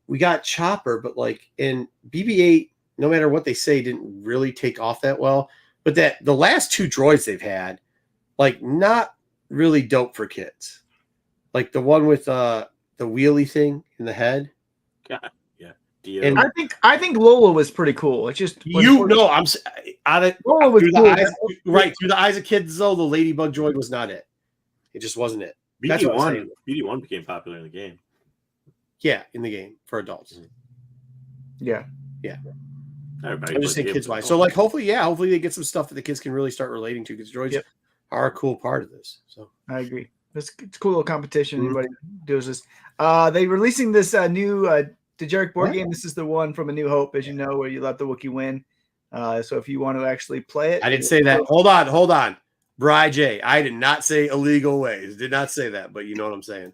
Speaker 1: we got Chopper, but like in BB-8, no matter what they say, didn't really take off that well. But the last 2 droids they've had, like, not really dope for kids. Like the one with the wheelie thing in the head.
Speaker 3: God, yeah.
Speaker 1: And
Speaker 2: I think Lola was pretty cool. It's just
Speaker 1: I'm out of
Speaker 2: Lola was
Speaker 1: through
Speaker 2: cool.
Speaker 1: the eyes, right through the eyes of kids. Though the Ladybug droid was not it. It just wasn't it.
Speaker 3: BD-1 became popular in the game.
Speaker 1: Yeah, in the game for adults.
Speaker 2: Yeah.
Speaker 1: I'm just saying kids wise. So like hopefully they get some stuff that the kids can really start relating to, because droids are a cool part of this. So
Speaker 2: I agree. It's a cool little competition. Anybody does this. They releasing this new Dejarik board game. This is the one from A New Hope, as you know, where you let the Wookiee win. So if you want to actually play it.
Speaker 1: I didn't say that. Hold on. Bri J. I did not say illegal ways. Did not say that, but you know what I'm saying.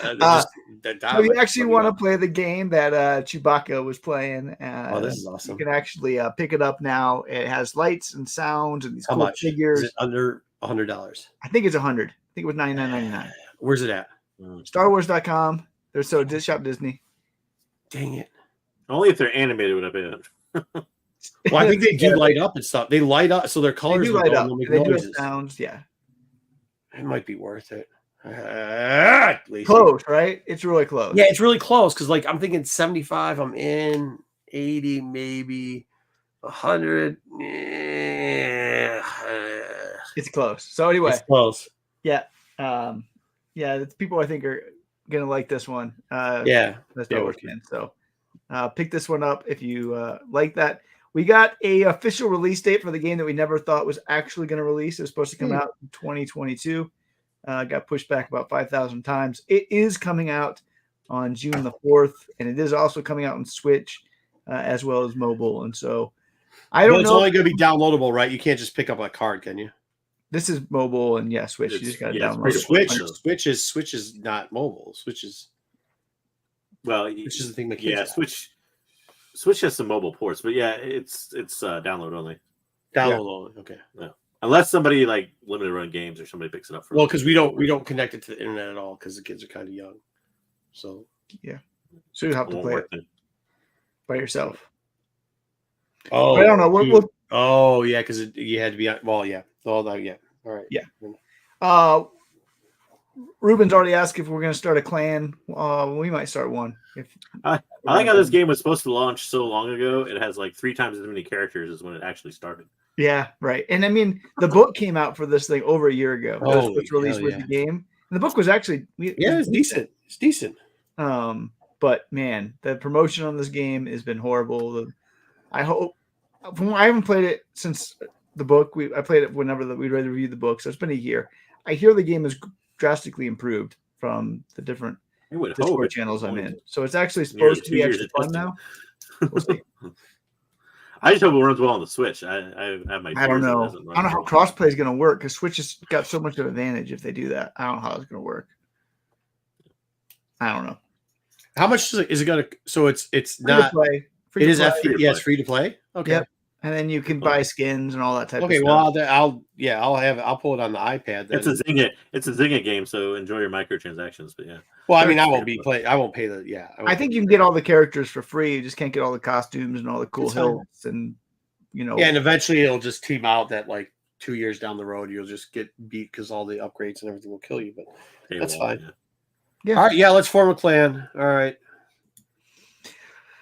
Speaker 2: So you actually want to play the game that Chewbacca was playing.
Speaker 1: This is awesome.
Speaker 2: You can actually pick it up now. It has lights and sounds and these cool figures.
Speaker 1: Is it under $100?
Speaker 2: I think it's 100. I think it was $99.99.
Speaker 1: Where's it at?
Speaker 2: StarWars.com. There's Shop Disney.
Speaker 1: Dang it.
Speaker 3: Only if they're animated would I pay them.
Speaker 1: Well, I think they do light up and stuff. They light up, so their colors
Speaker 2: light up. They do
Speaker 1: noises.
Speaker 2: Sounds. Yeah.
Speaker 1: It might be worth it.
Speaker 2: Close, right? It's really close.
Speaker 1: Yeah, it's really close because, like, I'm thinking 75. I'm in 80, maybe 100.
Speaker 2: It's close. So anyway,
Speaker 1: it's close.
Speaker 2: Yeah, people I think are gonna like this one.
Speaker 1: That's
Speaker 2: So pick this one up if you like that. We got a official release date for the game that we never thought was actually going to release. It was supposed to come out in 2022. Got pushed back about 5,000 times. It is coming out on June the 4th, and it is also coming out on Switch as well as mobile. And so I don't know.
Speaker 1: It's only going to be downloadable, right? You can't just pick up a card, can you?
Speaker 2: This is mobile, and Switch. You just got to download it.
Speaker 1: Switch is not mobile. Switch is the thing that kids have.
Speaker 3: Switch has some mobile ports, but it's download only.
Speaker 1: Only. Okay.
Speaker 3: Yeah. Unless somebody like limited run games or somebody picks it up for.
Speaker 1: Well, because we don't connect it to the internet at all because the kids are kind of young. So
Speaker 2: so you have to play it by yourself.
Speaker 1: Oh,
Speaker 2: I don't know.
Speaker 1: Because you had to be. Well, yeah. All right.
Speaker 2: Yeah. Ruben's already asked if we're going to start a clan. We might start one.
Speaker 3: I like how this game was supposed to launch so long ago. It has like 3 times as many characters as when it actually started.
Speaker 2: Yeah, right. And I mean, the book came out for this thing over a year ago. It was released with the game. And the book was actually
Speaker 1: it's decent. It's decent.
Speaker 2: But man, the promotion on this game has been horrible. I haven't played it since the book. I played it whenever we reviewed the book, so it's been a year. I hear the game is drastically improved from the different Discord channels I'm in. So it's actually supposed to be actually fun now. We'll see.
Speaker 3: I just hope it runs well on the Switch. I have my.
Speaker 2: I don't know. I don't know how crossplay is going to work because Switch has got so much of an advantage if they do that. I don't know how it's going to work. I don't know.
Speaker 1: How much is it going to? So it's not
Speaker 2: play
Speaker 1: It is
Speaker 2: play.
Speaker 1: yeah, it's free to play. Okay.
Speaker 2: Yep. And then you can buy skins and all that type of
Speaker 1: Okay,
Speaker 2: stuff.
Speaker 1: well, I'll pull it on the iPad. Then.
Speaker 3: It's a Zynga game, so enjoy your microtransactions. But yeah,
Speaker 1: well, I mean, I won't pay the
Speaker 2: I think you can get all the characters for free. You just can't get all the costumes and all the cool hills and
Speaker 1: Yeah, and eventually it'll just team out that like 2 years down the road you'll just get beat because all the upgrades and everything will kill you. But that's fine.
Speaker 2: Yeah.
Speaker 1: All right, let's form a clan. All right.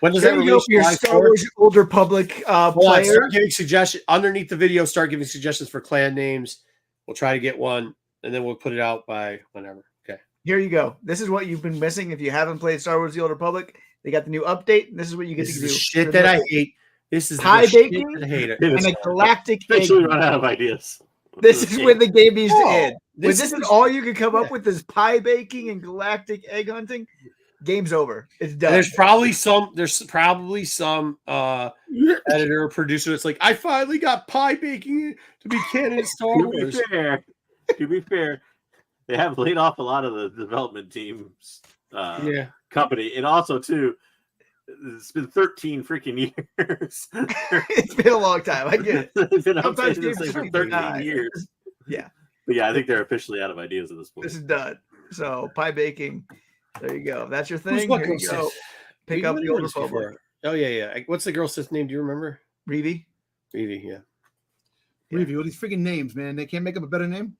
Speaker 1: When does that release?
Speaker 2: Your Star Wars Old Republic players?
Speaker 1: Start giving suggestions underneath the video. Start giving suggestions for clan names. We'll try to get one, and then we'll put it out by whenever. Okay.
Speaker 2: Here you go. This is what you've been missing if you haven't played Star Wars: The Old Republic. They got the new update. This is what you get to do.
Speaker 1: Shit that I hate. This is
Speaker 2: pie baking
Speaker 1: I hate it.
Speaker 2: and a galactic egg.
Speaker 3: Actually, run out of ideas.
Speaker 2: This is when the game needs to end.
Speaker 1: This
Speaker 2: is all you can come up with is pie baking and galactic egg hunting. Game's over. It's done.
Speaker 1: There's probably some editor or producer that's like, I finally got pie baking to be canon in Star Wars.
Speaker 3: To be fair, they have laid off a lot of the development team's company, and also too, it's been 13 freaking years.
Speaker 2: It's been a long time. I get it.
Speaker 3: It's been
Speaker 2: Sometimes
Speaker 3: games for 13 years.
Speaker 2: Yeah.
Speaker 3: But yeah, I think they're officially out of ideas at this point.
Speaker 2: This is done. So pie baking. There you go. If that's your thing. Here you go. Pick up the Old Republic.
Speaker 1: Oh yeah. What's the girl's Sith name? Do you remember?
Speaker 2: Reevy,
Speaker 1: yeah.
Speaker 4: Reevy, all these freaking names, man. They can't make up a better name.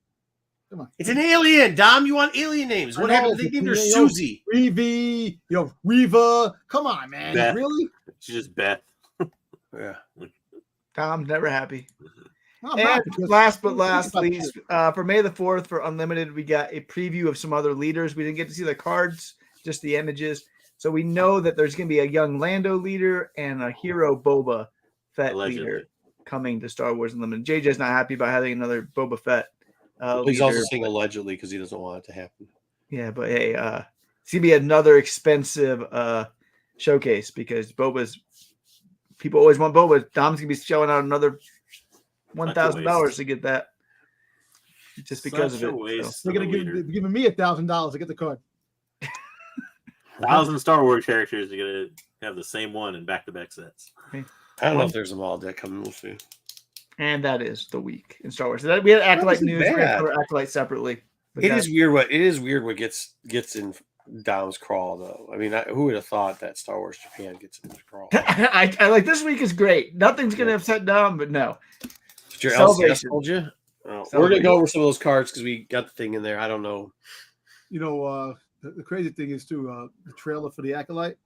Speaker 4: Come on.
Speaker 1: It's an alien, Dom. You want alien names? What happened? They named her Susie.
Speaker 4: Reevy, Reva. Come on, man.
Speaker 3: Beth.
Speaker 4: Really?
Speaker 3: She's just Beth.
Speaker 1: Yeah.
Speaker 2: Tom's never happy.
Speaker 4: No,
Speaker 2: and last but least, for May the 4th for Unlimited, we got a preview of some other leaders. We didn't get to see the cards, just the images. So we know that there's going to be a young Lando leader and a hero Boba Fett leader coming to Star Wars Unlimited. JJ's not happy about having another Boba Fett.
Speaker 1: He's also saying allegedly because he doesn't want it to happen.
Speaker 2: Yeah, but hey, it's going to be another expensive showcase because people always want Boba. Dom's going to be showing out another $1,000 to get that, just because of it.
Speaker 4: So. They're giving me $1,000 to get the card.
Speaker 3: 1,000 Star Wars characters. You're gonna have the same one in back-to-back sets.
Speaker 1: I don't know if there's a all deck coming. We'll see.
Speaker 2: And that is the week in Star Wars. We had Acolyte news. We had Acolyte separately.
Speaker 1: It is weird what gets in Dom's crawl though. I mean, who would have thought that Star Wars Japan gets in this crawl?
Speaker 2: I like this week is great. Nothing's gonna upset Dom, but no.
Speaker 1: Your LCS told you? Oh, we're gonna go over some of those cards because we got the thing in there. I don't know.
Speaker 4: The crazy thing is too, the trailer for the Acolyte.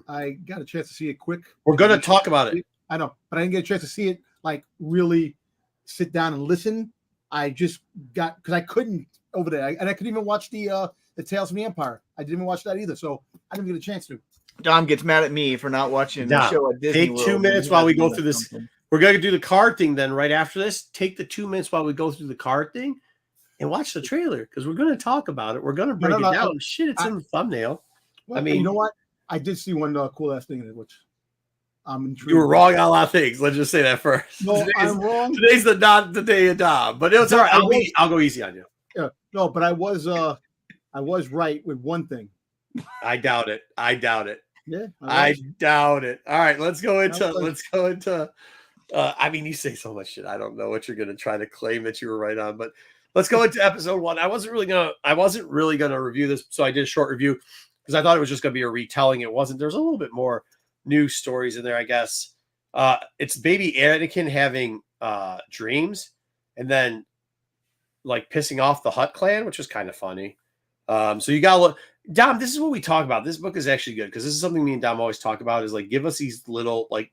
Speaker 4: I got a chance to see it quick.
Speaker 1: We're gonna talk about it.
Speaker 4: I know, but I didn't get a chance to see it like really sit down and listen. I just got because I couldn't over there, and I couldn't even watch the Tales from the Empire. I didn't even watch that either, so I didn't get a chance to.
Speaker 2: Dom gets mad at me for not watching the show at Disney World.
Speaker 1: Take 2 minutes while we go through this. We're going to do the card thing then right after this. Take the 2 minutes while we go through the card thing and watch the trailer because we're going to talk about it. We're going to break it down. It's in the thumbnail.
Speaker 4: Well, I mean, you know what? I did see one cool ass thing in it, which I'm intrigued.
Speaker 1: You were wrong on a lot of things. Let's just say that first.
Speaker 4: No, I'm wrong.
Speaker 1: Today's not the day of Dom, but it's all right. I'll go easy on you.
Speaker 4: Yeah, no, but I was right with one thing.
Speaker 1: I doubt it.
Speaker 4: Yeah,
Speaker 1: I doubt it. All right, let's go into. I mean, you say so much shit. I don't know what you're going to try to claim that you were right on, but let's go into episode 1. I wasn't really gonna review this, so I did a short review because I thought it was just going to be a retelling. It wasn't. There's a little bit more new stories in there, I guess. It's baby Anakin having dreams and then like pissing off the Hutt clan, which was kind of funny. So you gotta look. Dom, this is what we talk about. This book is actually good because this is something me and Dom always talk about is like give us these little like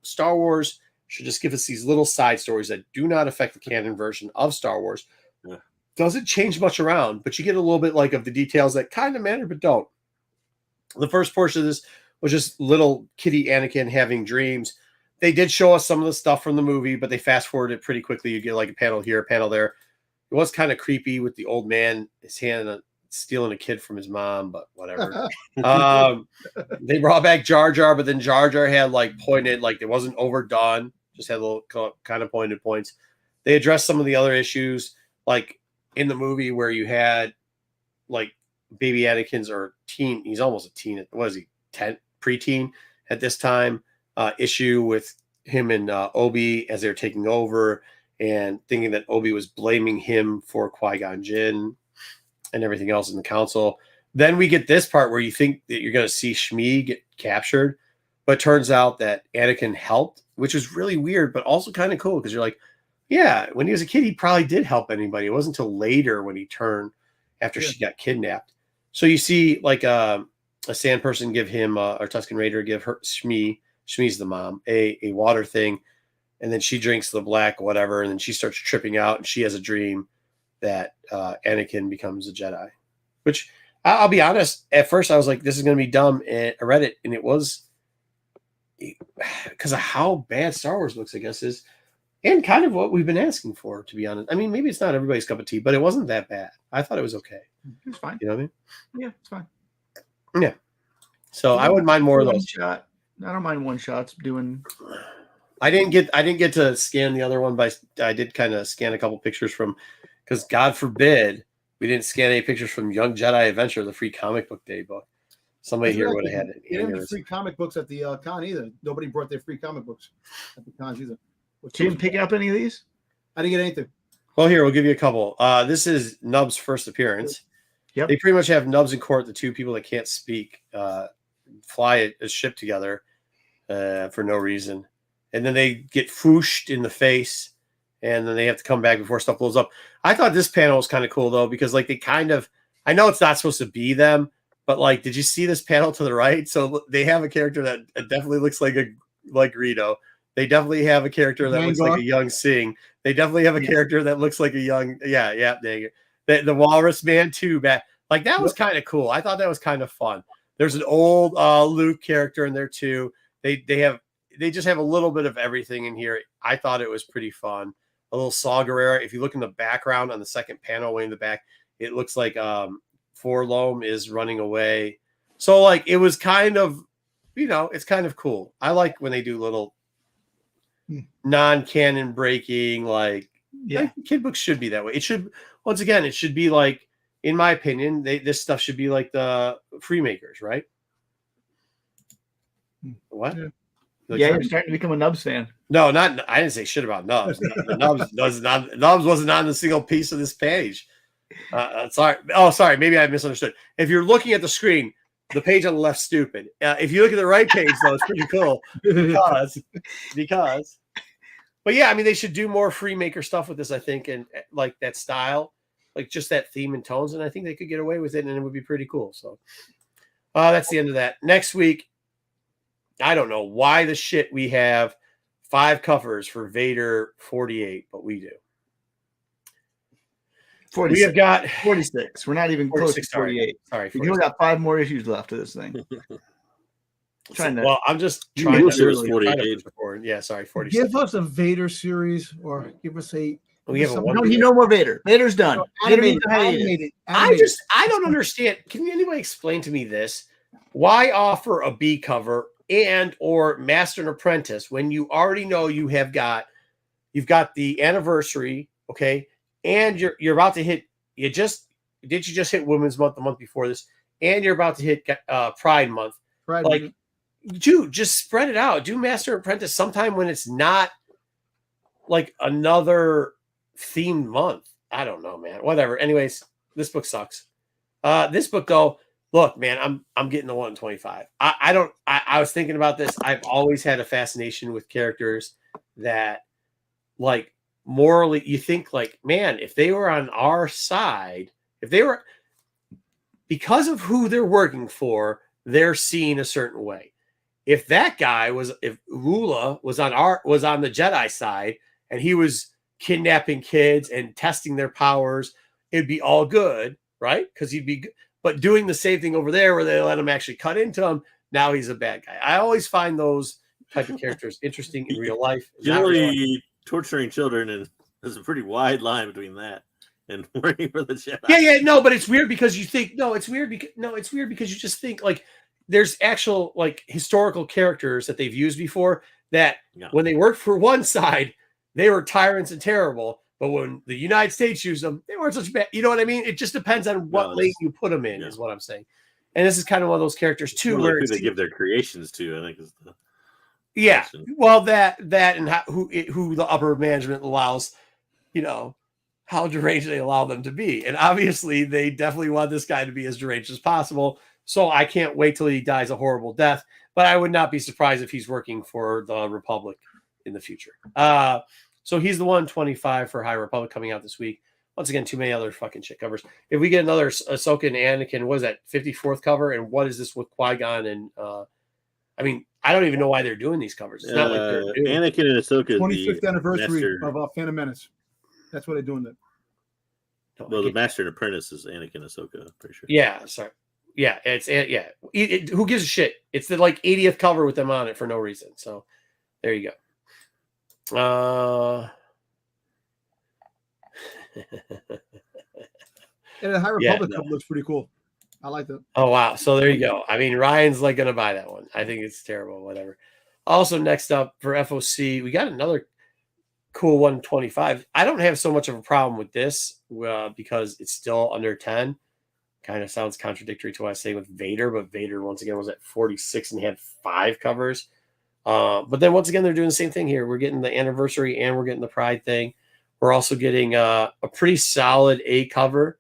Speaker 1: Star Wars should just give us these little side stories that do not affect the canon version of Star Wars. Yeah. Doesn't change much around, but you get a little bit like of the details that kind of matter but don't. The first portion of this was just little kitty Anakin having dreams. They did show us some of the stuff from the movie, but they fast forwarded it pretty quickly. You get like a panel here, a panel there. It was kind of creepy with the old man, his hand stealing a kid from his mom, but whatever. They brought back Jar Jar, but then Jar Jar had like pointed, like it wasn't overdone, just had little kind of pointed points. They addressed some of the other issues, like in the movie where you had like baby Anakin's or teen. He's almost a teen. What is he? 10 preteen. at this time, issue with him and Obi as they're taking over, and thinking that Obi was blaming him for Qui-Gon Jinn and everything else in the council. Then we get this part where you think that you're going to see Shmi get captured, but it turns out that Anakin helped, which is really weird, but also kind of cool because you're like, yeah, when he was a kid, he probably did help anybody. It wasn't until later when he turned after she got kidnapped. So you see like a sand person give him, or Tusken Raider give her Shmi's the mom, a water thing. And then she drinks the black whatever, and then she starts tripping out, and she has a dream that Anakin becomes a Jedi. Which, I'll be honest, at first I was like, this is going to be dumb, and I read it, and it was because of how bad Star Wars looks, I guess, is, and kind of what we've been asking for, to be honest. I mean, maybe it's not everybody's cup of tea, but it wasn't that bad. I thought it was okay.
Speaker 2: It's fine.
Speaker 1: You know what I mean?
Speaker 2: Yeah, it's fine.
Speaker 1: Yeah. So I wouldn't mind more of those.
Speaker 2: I don't mind one shots doing.
Speaker 1: I didn't get to scan the other one, but I did kind of scan a couple pictures from, because God forbid we didn't scan any pictures from Young Jedi Adventure, the free comic book day book. Somebody here would have had it.
Speaker 4: They didn't have free comic books at the con either. Nobody brought their free comic books at the cons either.
Speaker 2: You didn't pick up any of these?
Speaker 4: I didn't get anything.
Speaker 1: Well, here, we'll give you a couple. This is Nub's first appearance.
Speaker 2: Yep.
Speaker 1: They pretty much have Nubs in court, the two people that can't speak, fly a ship together for no reason. And then they get fooshed in the face, and then they have to come back before stuff blows up. I thought this panel was kind of cool, though, because like they kind of, I know it's not supposed to be them, but like, did you see this panel to the right? So they have a character that definitely looks like Greedo. They definitely have a character that looks like a young Sing. They definitely have a character that looks like a young, dang it. The Walrus Man too, like that was kind of cool. I thought that was kind of fun. There's an old Luke character in there too. They just have a little bit of everything in here. I thought it was pretty fun. A little Saw Gerrera. If you look in the background on the second panel way in the back, it looks like Forlome is running away. So like it was kind of, it's kind of cool. I like when they do little non-canon breaking, like kid books should be that way. It should, once again, it should be like, in my opinion, this stuff should be like the Freemakers, right? What?
Speaker 2: Yeah. You're starting to become a Nubs fan.
Speaker 1: No, not. I didn't say shit about Nubs. Nubs wasn't on the single piece of this page. Sorry. Oh, sorry. Maybe I misunderstood. If you're looking at the screen, the page on the left's stupid. If you look at the right page, though, it's pretty cool because. But yeah, I mean, they should do more Freemaker stuff with this, I think, and like that style, like just that theme and tones, and I think they could get away with it, and it would be pretty cool. So that's the end of that. Next week. I don't know why the shit we have 5 covers for Vader 48, but we do.
Speaker 2: 46.
Speaker 1: We have got
Speaker 2: 46. We're not even close to 48.
Speaker 1: Sorry.
Speaker 2: We only got 5 more issues left of this thing.
Speaker 1: I'm just trying to
Speaker 3: 48.
Speaker 1: Yeah, sorry, 46.
Speaker 4: Give us a Vader series, or give us a.
Speaker 1: We have
Speaker 2: no more Vader. Vader's done.
Speaker 4: Animated.
Speaker 1: I don't understand. Can anybody explain to me this? Why offer a B cover and or Master and Apprentice when you already know you've got the anniversary, okay, and you're about to hit, you just hit Women's Month the month before this, and you're about to hit Pride Month. Like, dude, just spread it out. Do Master and Apprentice sometime when it's not like another themed month. I don't know, man. Whatever. Anyways, this book sucks. This book though. Look, man, I'm getting the 125. I was thinking about this. I've always had a fascination with characters that, like, morally, you think, like, man, if they were on our side, if they were, because of who they're working for, they're seen a certain way. If that guy if Lula was on the Jedi side and he was kidnapping kids and testing their powers, it'd be all good, right? Because he'd be good. But doing the same thing over there where they let him actually cut into him, now he's a bad guy. I always find those type of characters interesting in real life.
Speaker 3: Generally, torturing children, and there's a pretty wide line between that and working for the Jedi.
Speaker 1: Yeah, no, but it's weird because you think, it's weird because you just think, like, there's actual, like, historical characters that they've used before that when they worked for one side, they were tyrants and terrible. But when the United States used them, they weren't such bad. You know what I mean? It just depends on what lane you put them in, is what I'm saying. And this is kind of one of those characters too,
Speaker 3: Where
Speaker 1: where
Speaker 3: they give their creations to, I think, is the
Speaker 1: yeah.
Speaker 3: question.
Speaker 1: Well, that and who the upper management allows, how deranged they allow them to be, and obviously they definitely want this guy to be as deranged as possible. So I can't wait till he dies a horrible death. But I would not be surprised if he's working for the Republic in the future. So he's the 125 for High Republic coming out this week. Once again, too many other fucking shit covers. If we get another Ahsoka and Anakin, what is that, 54th cover? And what is this with Qui-Gon? And I mean, I don't even know why they're doing these covers. It's not like they're doing
Speaker 3: Anakin and Ahsoka.
Speaker 4: 25th anniversary
Speaker 3: Master,
Speaker 4: of Phantom Menace. That's what they're doing. That.
Speaker 3: Well, the Master and Apprentice is Anakin and Ahsoka, I'm pretty sure.
Speaker 1: Yeah, sorry. Yeah, who gives a shit? It's the 80th cover with them on it for no reason. So there you go.
Speaker 4: And the High Republic cover looks pretty cool. I like that.
Speaker 1: Oh wow! So there you go. I mean, Ryan's gonna buy that one. I think it's terrible. Whatever. Also, next up for FOC, we got another cool 125. I don't have so much of a problem with this because it's still under 10. Kind of sounds contradictory to what I was saying with Vader, but Vader once again was at 46 and had 5 covers. But then once again, they're doing the same thing here. We're getting the anniversary and we're getting the Pride thing. We're also getting a pretty solid 8 cover.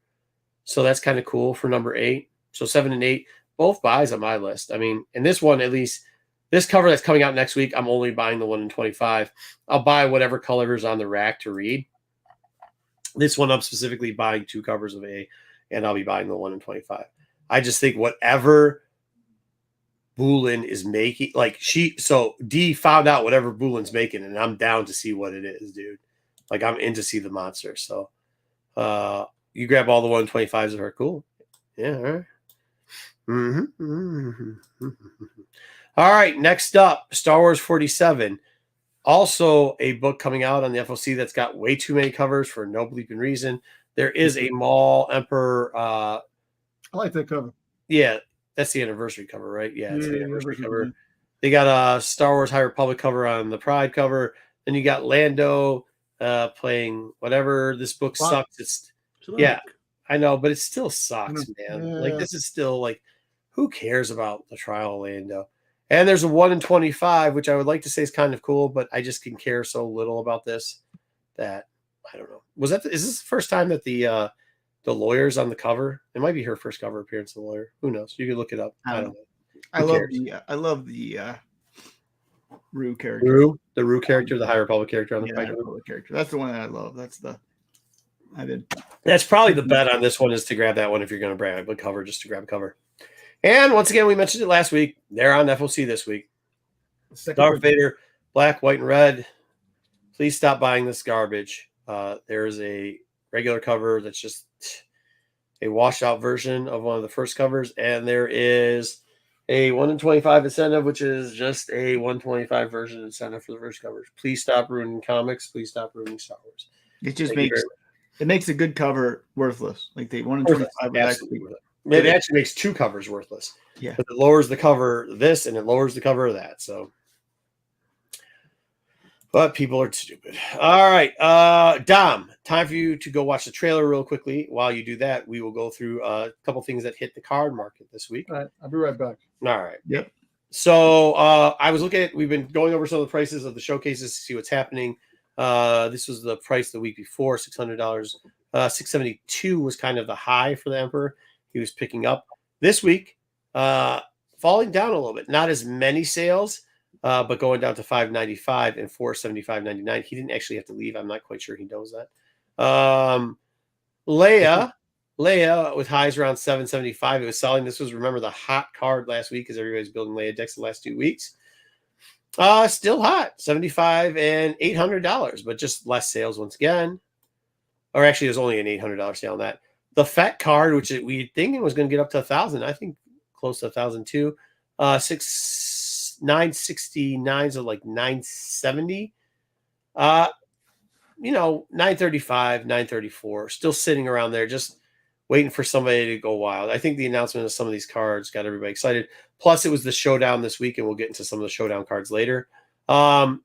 Speaker 1: So that's kind of cool for number 8. So 7 and 8, both buys on my list. I mean, and this one, at least, this cover that's coming out next week, I'm only buying the 1 in 25. I'll buy whatever color is on the rack to read. This one, I'm specifically buying 2 covers of A, and I'll be buying the 1 in 25. I just think whatever Bulin is making, so D found out whatever Bulin's making, and I'm down to see what it is, dude. I'm in to see the monster. So you grab all the 125s of her. Cool. Yeah, all right. All right, next up, Star Wars 47. Also a book coming out on the FOC that's got way too many covers for no bleeping reason. There is a Maul Emperor.
Speaker 4: I like that cover.
Speaker 1: Yeah, that's the anniversary cover, right? Yeah, it's the anniversary cover.
Speaker 4: Yeah.
Speaker 1: They got a Star Wars High Republic cover on the Pride cover. Then you got Lando playing whatever. This book sucks. It's yeah, I know, but it still sucks, man.
Speaker 4: Yeah.
Speaker 1: This is still who cares about the trial of Lando? And there's a 1 in 25, which I would like to say is kind of cool, but I just can care so little about this that I don't know. Is this the first time that the lawyer's on the cover? It might be her first cover appearance of the lawyer. Who knows? You can look it up. I don't know.
Speaker 2: I love the Rue character.
Speaker 1: The Rue character, the High Republic character on the Pride
Speaker 2: Republic character. That's the one that I love.
Speaker 1: That's probably the bet on this one is to grab that one if you're going to grab a cover, just to grab a cover. And once again, we mentioned it last week. They're on FOC this week. Darth Vader, black, white, and red. Please stop buying this garbage. There's a regular cover that's just a washed out version of one of the first covers. And there is a 1 in 25 incentive, which is just a 125 version incentive for the first covers. Please stop ruining comics. Please stop ruining Star Wars.
Speaker 2: It just makes a good cover worthless. The 1 in 25
Speaker 1: actually it actually makes 2 covers worthless.
Speaker 2: Yeah.
Speaker 1: But it lowers the cover this and it lowers the cover of that. So but people are stupid. All right. Dom, time for you to go watch the trailer real quickly. While you do that, we will go through a couple things that hit the card market this week.
Speaker 4: All right. I'll be right back.
Speaker 1: All right.
Speaker 2: Yep.
Speaker 1: So I was looking at, we've been going over some of the prices of the showcases to see what's happening. This was the price the week before, $600. $672 was kind of the high for the Emperor. He was picking up this week, falling down a little bit. Not as many sales, but going down to $595 and $475.99. He didn't actually have to leave. I'm not quite sure he knows that. Leia with highs around $775. It was selling. This was, remember, the hot card last week because everybody's building Leia decks the last 2 weeks. Still hot, $75 and $800, but just less sales once again. Or actually, there's only an $800 sale on that. The Fett card, which we thinking was going to get up to 1,000, I think close to 1,000 too. 969, so $970. 935, 934, still sitting around there, just waiting for somebody to go wild. I think the announcement of some of these cards got everybody excited. Plus, it was the showdown this week, and we'll get into some of the showdown cards later. Han.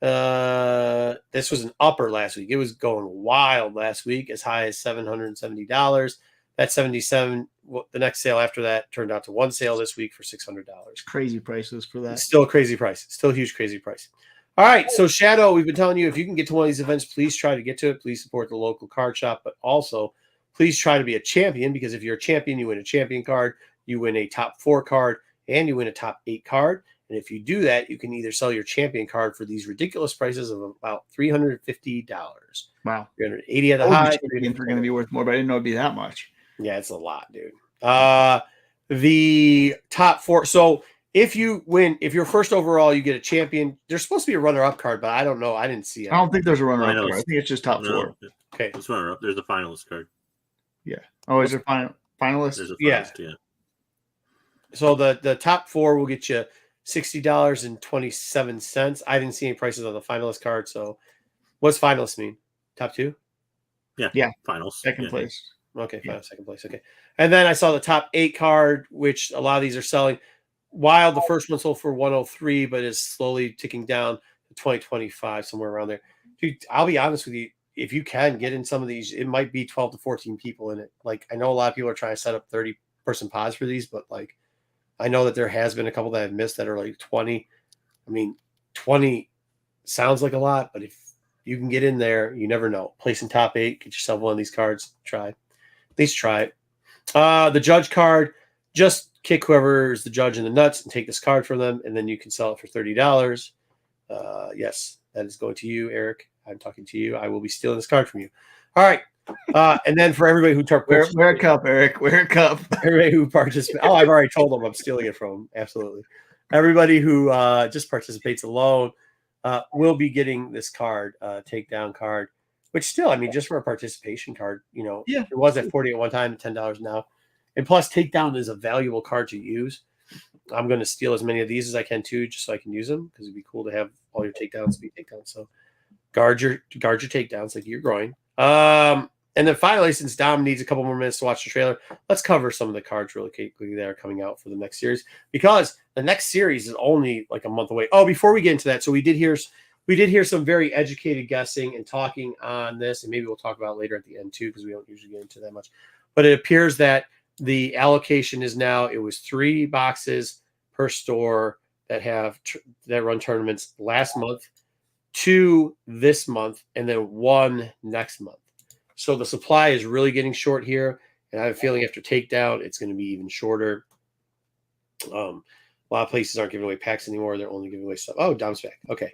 Speaker 1: This was an upper last week. It was going wild last week, as high as $770. That 77 the next sale after that turned out to one sale this week for $600.
Speaker 2: Crazy prices for that.
Speaker 1: It's still a crazy price. Still a huge, crazy price. All right. So Shadow, we've been telling you, if you can get to one of these events, please try to get to it. Please support the local card shop, but also please try to be a champion, because if you're a champion, you win a champion card, you win a top 4 card, and you win a top 8 card. And if you do that, you can either sell your champion card for these ridiculous prices of about $350.
Speaker 2: Wow.
Speaker 1: 380 at the high.
Speaker 2: Champions are going to be worth more, but I didn't know it'd be that much.
Speaker 1: Yeah, it's a lot, dude. The top 4. So if you win, if you're first overall, you get a champion. There's supposed to be a runner-up card, but I don't know. I didn't see it.
Speaker 2: I don't think there's a runner-up card. I think it's just top 4.
Speaker 1: Okay.
Speaker 3: It's runner-up. There's a finalist card.
Speaker 2: Yeah. Oh, is there finalist?
Speaker 3: There's a finalist, yeah.
Speaker 1: So the top 4 will get you $60.27. I didn't see any prices on the finalist card. So what's finalist mean? Top 2?
Speaker 2: Yeah.
Speaker 3: Finals.
Speaker 2: Second place.
Speaker 1: Okay, second place. Okay. And then I saw the top 8 card, which a lot of these are selling. Wild, the first one sold for 103, but is slowly ticking down to 2025, somewhere around there. Dude, I'll be honest with you. If you can get in some of these, it might be 12 to 14 people in it. Like, I know a lot of people are trying to set up 30-person pods for these, but like, I know that there has been a couple that I've missed that are like 20. I mean, 20 sounds like a lot, but if you can get in there, you never know. Place in top 8, get yourself one of these cards. Try. At least try it. The judge card, just kick whoever is the judge in the nuts and take this card from them, and then you can sell it for $30. Yes, that is going to you, Eric. I'm talking to you. I will be stealing this card from you. All right. And then for everybody who
Speaker 2: wear a cup, Eric. Wear a cup.
Speaker 1: Everybody who participates. Oh, I've already told them I'm stealing it from them. Absolutely. Everybody who just participates alone will be getting this card, takedown card, which still, I mean, just for a participation card, you know, it was at $40 at one time, $10 now. And plus, takedown is a valuable card to use. I'm going to steal as many of these as I can too, just so I can use them, because it'd be cool to have all your takedowns be takedowns. So guard your takedowns like you're growing. And then finally, since Dom needs a couple more minutes to watch the trailer, let's cover some of the cards really quickly that are coming out for the next series, because the next series is only like a month away. Oh, before we get into that, so we did hear some very educated guessing and talking on this, and maybe we'll talk about it later at the end too, because we don't usually get into that much. But it appears that the allocation is now, it was 3 boxes per store that have that run tournaments last month, 2 this month, and then 1 next month. So the supply is really getting short here, and I have a feeling after takedown, it's going to be even shorter. A lot of places aren't giving away packs anymore. They're only giving away stuff. Oh, Dom's back. Okay.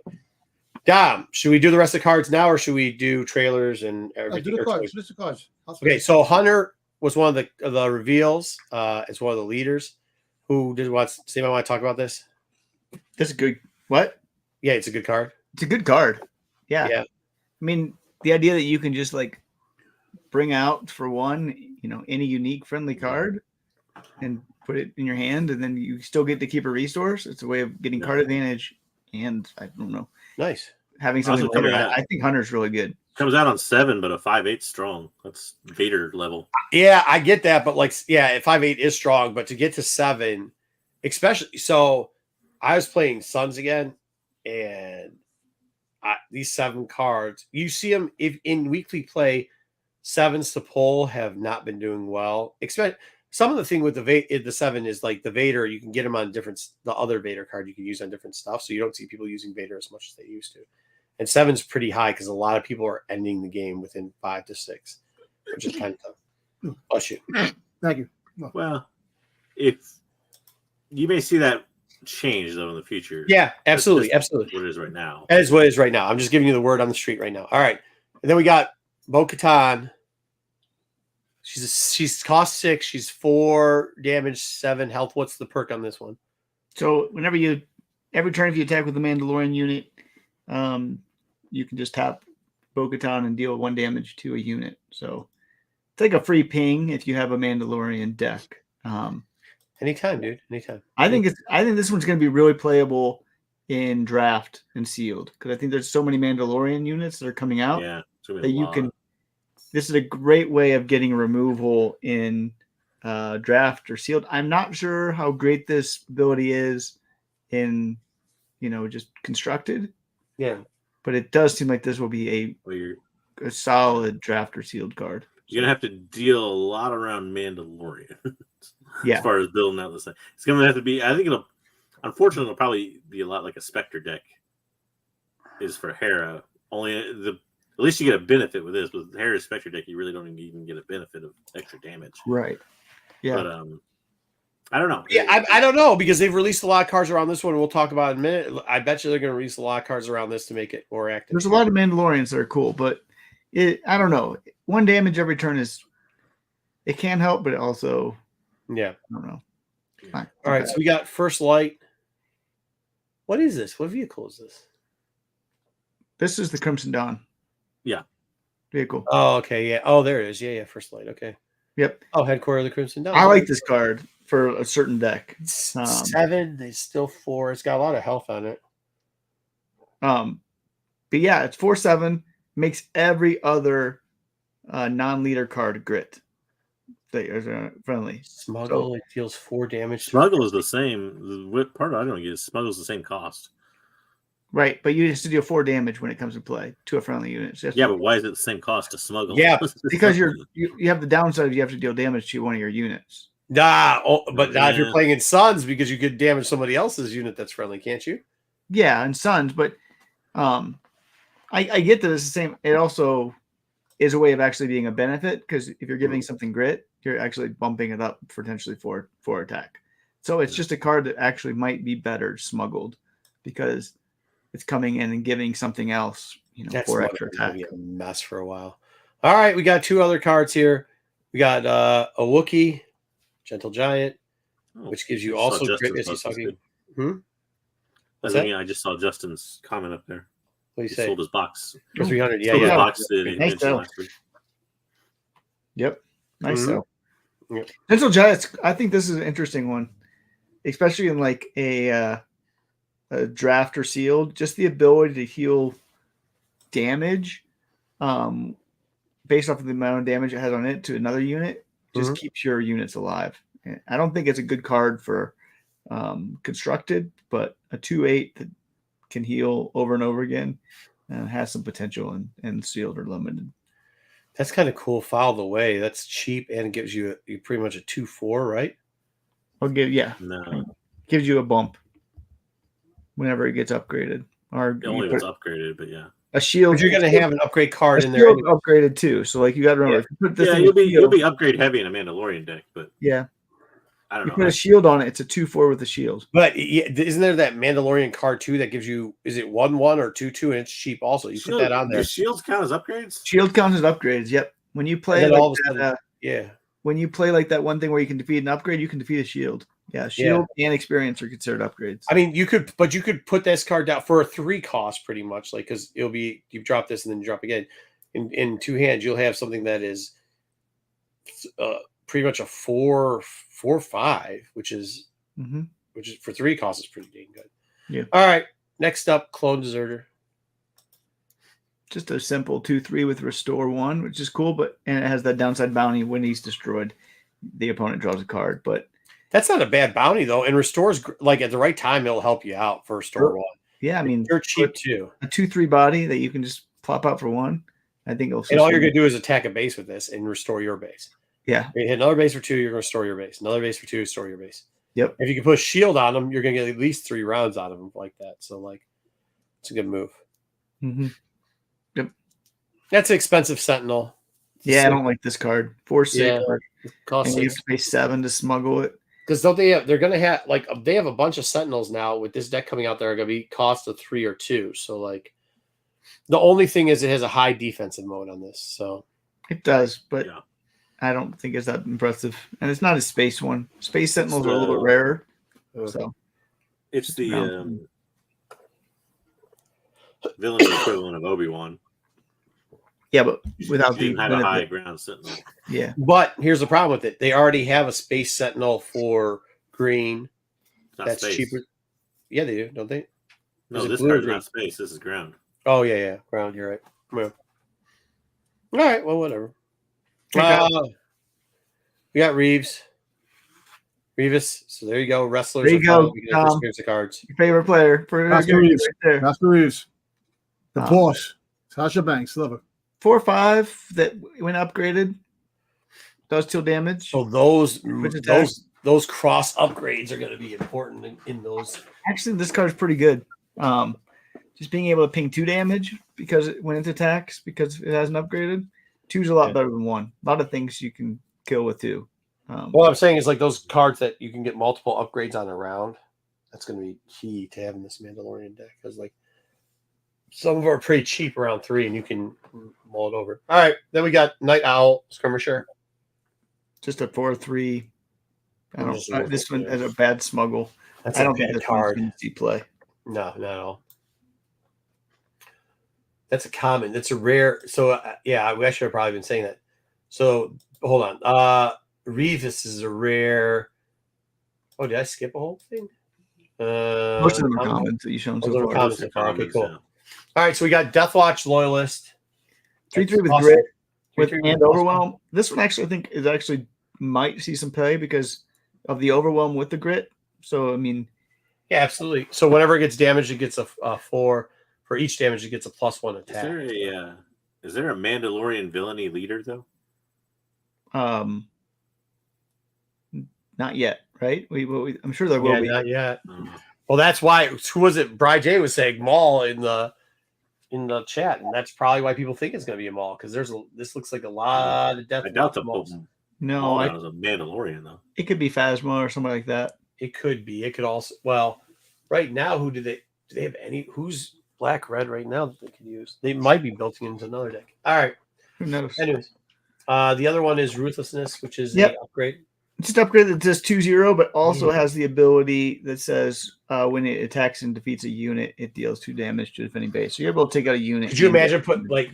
Speaker 1: Dom, should we do the rest of the cards now, or should we do trailers and everything?
Speaker 4: Do the cards. Just the cards.
Speaker 1: Okay, so Hunter was one of the reveals. It's one of the leaders. Who did what? Does anybody want to talk about this?
Speaker 2: This is good. What?
Speaker 1: Yeah, it's a good card.
Speaker 2: It's a good card. Yeah.
Speaker 1: Yeah.
Speaker 2: I mean, the idea that you can just like bring out for one, you know, any unique friendly card and put it in your hand, and then you still get to keep a resource. It's a way of getting card advantage, and I don't know.
Speaker 1: Nice.
Speaker 2: Having something later, I think Hunter's really good.
Speaker 3: Comes out on 7, but a 5/8 strong. That's Vader level.
Speaker 1: Yeah, I get that, but like, yeah, 5/8 is strong, but to get to 7, especially, so I was playing Suns again, and these 7 cards, you see them if in weekly play. 7s to pull have not been doing well. Expect some of the thing with the 7 is like the Vader, you can get them on the other Vader card you can use on different stuff. So you don't see people using Vader as much as they used to. And 7's pretty high because a lot of people are ending the game within 5 to 6, which is kind of tough. Bless you.
Speaker 4: Thank you.
Speaker 3: Well, if you may see that change though in the future.
Speaker 1: Yeah, absolutely. Absolutely.
Speaker 3: What it is right now.
Speaker 1: That is what it is right now. I'm just giving you the word on the street right now. All right. And then we got Bo-Katan. She's cost 6. She's 4 damage, 7 health. What's the perk on this one?
Speaker 2: So every turn if you attack with the Mandalorian unit, you can just tap Bo-Katan and deal 1 damage to a unit. So it's like a free ping if you have a Mandalorian deck.
Speaker 1: Anytime, dude. Anytime.
Speaker 2: I think this one's going to be really playable in draft and sealed, because I think there's so many Mandalorian units that are coming out that you can. This is a great way of getting removal in draft or sealed. I'm not sure how great this ability is in, just constructed.
Speaker 1: Yeah.
Speaker 2: But it does seem like this will be a solid draft or sealed card.
Speaker 3: You're gonna have to deal a lot around Mandalorian.
Speaker 2: Yeah.
Speaker 3: As far as building out this thing, it's gonna have to be. I think unfortunately, it'll probably be a lot like a Spectre deck is for Hera. Only at least you get a benefit with this. With Hera's Spectre deck, you really don't even get a benefit of extra damage.
Speaker 2: Right. Yeah.
Speaker 3: But I don't know.
Speaker 1: Yeah, I don't know because they've released a lot of cards around this one. We'll talk about it in a minute. I bet you they're going to release a lot of cards around this to make it more active.
Speaker 2: There's a lot of Mandalorians that are cool, but I don't know. 1 damage every turn it can help, but it also I don't know.
Speaker 1: All right, so we got First Light. What is this? What vehicle is this?
Speaker 2: This is the Crimson Dawn.
Speaker 3: Yeah.
Speaker 2: Vehicle.
Speaker 1: Oh, okay, yeah. Oh, there it is. Yeah, First Light. Okay.
Speaker 2: Yep.
Speaker 1: Oh, Headquarter of the Crimson Dawn.
Speaker 2: I like this card for a certain deck.
Speaker 1: 7. There's still 4. It's got a lot of health on it.
Speaker 2: But yeah, it's 4/7. Makes every other non-leader card grit. That are friendly.
Speaker 1: Smuggle, it deals 4 damage.
Speaker 3: Smuggle is the same. What part I don't get is Smuggle is the same cost.
Speaker 2: Right, but you have to deal 4 damage when it comes to play to a friendly unit. So
Speaker 3: yeah, but why is it the same cost to Smuggle?
Speaker 1: Yeah,
Speaker 2: because you have the downside of you have to deal damage to one of your units.
Speaker 1: But not if you're playing in Suns because you could damage somebody else's unit that's friendly, can't you?
Speaker 2: Yeah, in Suns, but I get that it's the same. It also is a way of actually being a benefit because if you're giving something grit, you're actually bumping it up potentially for attack. So it's just a card that actually might be better smuggled because it's coming in and giving something else, for extra attack.
Speaker 1: Be a mess for a while. All right, we got 2 other cards here. We got a Wookiee, Gentle Giant, which gives you also grit as he's talking.
Speaker 3: I just saw Justin's comment up there.
Speaker 1: What do you
Speaker 3: he
Speaker 1: say?
Speaker 3: Sold his box.
Speaker 1: For 300.
Speaker 3: Sold his box that he
Speaker 2: mentioned
Speaker 3: last week.
Speaker 2: Yep. Nice though. Yep. Gentle Giants. I think this is an interesting one, especially in like a draft or sealed. Just the ability to heal damage, based off of the amount of damage it has on it to another unit, just keeps your units alive. I don't think it's a good card for constructed, but a 2/8 that can heal over and over again has some potential in sealed or limited.
Speaker 1: That's kind of cool. File the way. That's cheap and gives you pretty much a 2/4, right?
Speaker 2: Gives you a bump whenever it gets upgraded. Or
Speaker 3: only if it's upgraded, but yeah.
Speaker 2: A shield.
Speaker 1: But you're going to have an upgrade card in there.
Speaker 2: Shield upgraded too. So like you got to remember. If you put this
Speaker 3: you'll be upgrade heavy in a Mandalorian deck, but
Speaker 2: yeah.
Speaker 3: I don't know.
Speaker 2: Put a shield on it. It's a 2/4 with a shield.
Speaker 1: But isn't there that Mandalorian card too that gives you? Is it 1/1 or 2/2, and it's cheap also? You put that on there.
Speaker 3: Do shields count as upgrades?
Speaker 2: Shield counts as upgrades. Yep. When you play when you play like that one thing where you can defeat an upgrade, you can defeat a shield. Yeah, shield and experience are considered upgrades.
Speaker 1: I mean, you could put this card down for a 3 cost, pretty much, like because it'll be you drop this and then you drop again. In 2 hands, you'll have something that is pretty much a 4/5, which is for 3 costs is pretty dang good.
Speaker 2: Yeah.
Speaker 1: All right. Next up, Clone Deserter.
Speaker 2: Just a simple 2/3 with restore 1, which is cool, and it has that downside bounty when he's destroyed, the opponent draws a card. But
Speaker 1: that's not a bad bounty though, and restores like at the right time it'll help you out for restore 1.
Speaker 2: Yeah, I mean
Speaker 1: they're cheap too.
Speaker 2: A 2/3 body that you can just plop out for 1. I think it'll.
Speaker 1: And all you're gonna do is attack a base with this and restore your base.
Speaker 2: Yeah.
Speaker 1: You hit another base for 2, you're going to store your base. Another base for 2, store your base.
Speaker 2: Yep.
Speaker 1: If you can put shield on them, you're going to get at least 3 rounds out of them like that. So, like, it's a good move.
Speaker 2: Yep.
Speaker 1: That's an expensive Sentinel.
Speaker 2: I don't like this card. 4/6.
Speaker 1: Yeah.
Speaker 2: And you have to pay 7 to smuggle it.
Speaker 1: Because they're going to have, like, they have a bunch of Sentinels now with this deck coming out there are going to be cost of 3 or 2. So, like, the only thing is it has a high defensive mode on this. So
Speaker 2: it does, but I don't think it's that impressive. And it's not a space one. Space Sentinels are a little bit rarer. So
Speaker 3: it's the villain equivalent of Obi-Wan.
Speaker 2: Yeah, but without
Speaker 3: the high ground Sentinel.
Speaker 2: Yeah.
Speaker 1: But here's the problem with it. They already have a Space Sentinel for green. That's
Speaker 3: space.
Speaker 1: Cheaper. Yeah, they do, don't they?
Speaker 3: No, this card's not space. This is ground.
Speaker 1: Oh, yeah. Ground, you're right. Yeah. All right, well, whatever. We got Reeves. So there you go. Wrestlers.
Speaker 2: There you go.
Speaker 1: Experience the cards.
Speaker 2: Your favorite player.
Speaker 4: Master Reeves. Right there. Master Reeves. The boss. Sasha Banks. Love her.
Speaker 2: 4/5 that when upgraded. does 2 damage.
Speaker 1: So those cross upgrades are going to be important in those.
Speaker 2: Actually, this card's pretty good. Just being able to ping 2 damage because when it attacks, because it hasn't upgraded, 2's a lot better than 1. A lot of things you can kill with 2.
Speaker 1: What I'm saying is like those cards that you can get multiple upgrades on a round. That's going to be key to having this Mandalorian deck because like some of them are pretty cheap around 3, and you can mull it over. All right, then we got Night Owl Skirmisher.
Speaker 2: Just a 4/3. I don't. This one has a
Speaker 1: bad
Speaker 2: bad smuggle.
Speaker 1: That's
Speaker 2: I don't
Speaker 1: a
Speaker 2: think
Speaker 1: bad
Speaker 2: this
Speaker 1: card.
Speaker 2: one's see play.
Speaker 1: No, not at all. That's a common. That's a rare. So yeah, I should have probably been saying that. So hold on. Revis is a rare. Oh, did I skip a whole thing?
Speaker 2: Most of them are common that you shown so far.
Speaker 1: Common so far. Okay, cool. All right, so we got Deathwatch Loyalist.
Speaker 2: 3/3 with
Speaker 1: awesome.
Speaker 2: grit with
Speaker 1: 3/3
Speaker 2: and overwhelm. This one actually I think is actually might see some play because of the overwhelm with the grit. So I mean,
Speaker 1: yeah, absolutely. So whenever it gets damaged, it gets a 4. For each damage, it gets a +1 attack.
Speaker 3: Is there a Mandalorian villainy leader though?
Speaker 2: not yet, right? I'm sure there will be.
Speaker 1: Not yet. Well, that's why. Who was it? Bri J was saying Maul in the chat, and that's probably why people think it's going to be a Maul because this looks like a lot of death.
Speaker 3: I doubt the
Speaker 2: No,
Speaker 3: I was a Mandalorian though.
Speaker 2: It could be Phasma or something like that.
Speaker 1: It could be. It could also. Well, right now, do they have any? Who's black red right now that they could use? They might be building into another deck. All right.
Speaker 2: Who knows?
Speaker 1: Anyways, the other one is Ruthlessness, which is an upgrade.
Speaker 2: It's just upgrade that does 2/0, but also has the ability that says when it attacks and defeats a unit, it deals 2 damage to defending base. So you're able to take out a unit.
Speaker 1: Could you imagine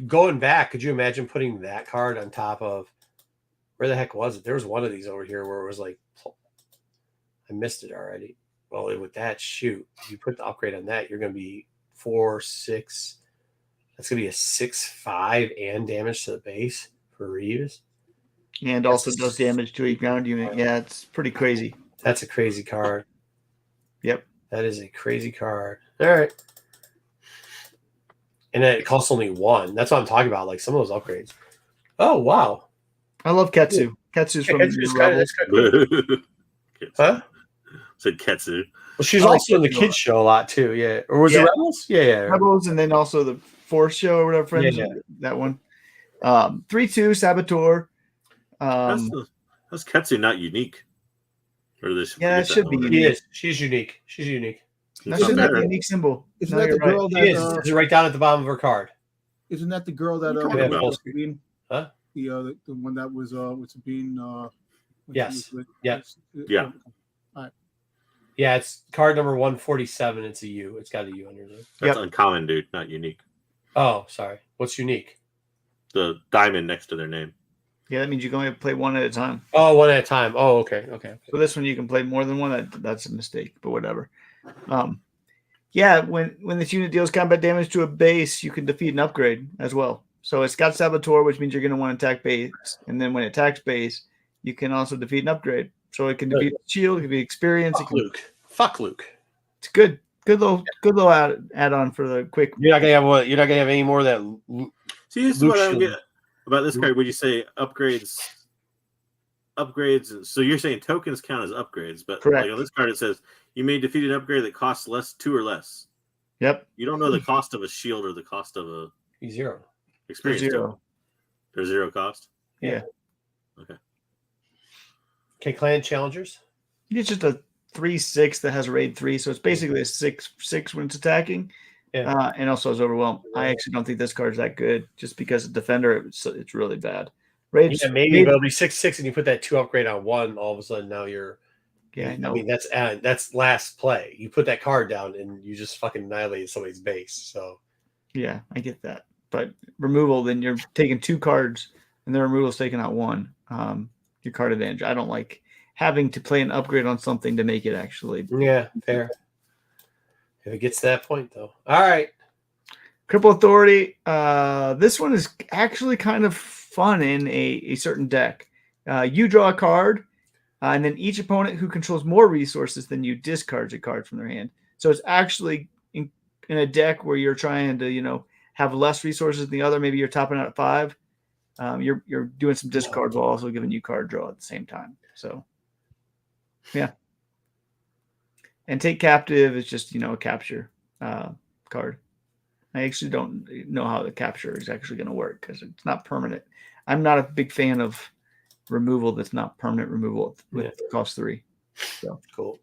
Speaker 1: going back? Could you imagine putting that card on top of where the heck was it? There was one of these over here where it was like I missed it already. Well, with that if you put the upgrade on that, you're going to be 4/6. That's going to be a 6/5 and damage to the base for Reeves.
Speaker 2: And also does damage to a ground unit. Yeah, it's pretty crazy.
Speaker 1: That's a crazy card.
Speaker 2: Yep.
Speaker 1: That is a crazy card. All right. And then it costs only 1. That's what I'm talking about. Like some of those upgrades. Oh, wow.
Speaker 2: I love Ketsu. Ketsu's from
Speaker 1: the Rebels. Huh?
Speaker 3: Said Ketsu.
Speaker 1: Well, she's also in the kids show a lot too. Yeah. Or was it Rebels? Yeah.
Speaker 2: Rebels, and then also the Force show or whatever. Friends, that one. 3/2 Saboteur.
Speaker 3: That's Ketsu not unique? Or this?
Speaker 2: Yeah, it should be.
Speaker 1: She's unique. She's unique.
Speaker 2: That should be a unique symbol.
Speaker 4: Isn't that the girl that
Speaker 1: is right down at the bottom of her card?
Speaker 4: Isn't that the girl that
Speaker 1: huh?
Speaker 4: The one that was with Sabine?
Speaker 1: Yes.
Speaker 3: Yeah.
Speaker 4: All right.
Speaker 1: Yeah, it's card number 147. It's a U. It's got a U under there.
Speaker 3: That's uncommon, dude, not unique.
Speaker 1: Oh, sorry. What's unique?
Speaker 3: The diamond next to their name.
Speaker 2: Yeah, that means you can only play one at a time.
Speaker 1: Oh, one at a time. Oh, okay.
Speaker 2: So this one you can play more than one. That's a mistake, but whatever. Yeah, when this unit deals combat damage to a base, you can defeat an upgrade as well. So it's got Saboteur, which means you're going to want to attack base, and then when it attacks base, you can also defeat an upgrade. So it can defeat shield, it can be experience.
Speaker 1: Fuck Luke.
Speaker 2: It's good little add-on for the quick.
Speaker 1: You're not gonna have any more of that.
Speaker 3: See, this is what I don't get about this card. When you say upgrades, so you're saying tokens count as upgrades, but like on this card it says you may defeat an upgrade that costs 2 or less.
Speaker 2: Yep.
Speaker 3: You don't know the cost of a shield or the cost of a
Speaker 1: 0
Speaker 3: experience. There's 0 cost.
Speaker 2: Yeah.
Speaker 1: Okay, clan challengers.
Speaker 2: It's just a 3/6 that has a raid 3, so it's basically a 6/6 when it's attacking. Yeah. And also is overwhelmed. I actually don't think this card is that good, just because the defender it's really bad.
Speaker 1: Maybe it'll be 6/6, and you put that 2 upgrade on 1. All of a sudden, now you're.
Speaker 2: Yeah,
Speaker 1: I mean that's last play. You put that card down, and you just fucking annihilated somebody's base. So.
Speaker 2: Yeah, I get that, but removal, then you're taking 2 cards, and the removal's taking out 1. Your card advantage. I don't like having to play an upgrade on something to make it actually.
Speaker 1: Yeah, fair. If it gets to that point, though. All right.
Speaker 2: Cripple Authority. This one is actually kind of fun in a certain deck. You draw a card, and then each opponent who controls more resources than you discards a card from their hand. So it's actually in a deck where you're trying to, have less resources than the other. Maybe you're topping out at 5. you're doing some discards while also giving you card draw at the same time. So, yeah. And take captive is just a capture card. I actually don't know how the capture is actually going to work because it's not permanent. I'm not a big fan of removal that's not permanent removal with cost 3. So
Speaker 1: cool.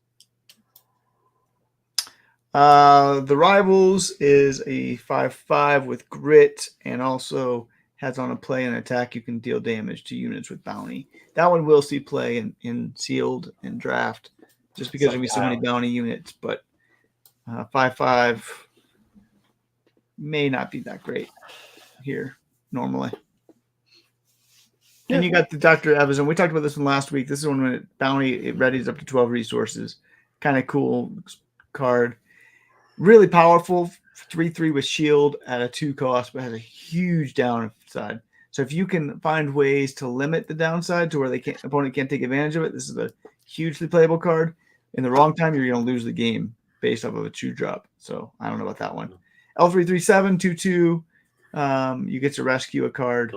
Speaker 2: The Rivals is a 5/5 with grit and also has on a play and attack. You can deal damage to units with bounty. That one will see play in sealed and draft just because there'll be so many bounty units. But 5/5 may not be that great here normally. And you got the Dr. Evans, and we talked about this one last week. This is one when bounty it readies up to 12 resources. Kind of cool card. Really powerful. 3/3 with shield at a 2 cost, but has a huge downside. So if you can find ways to limit the downside to where opponent can't take advantage of it, this is a hugely playable card. In the wrong time, you're going to lose the game based off of a 2 drop. So I don't know about that one. L337 2/2. You get to rescue a card.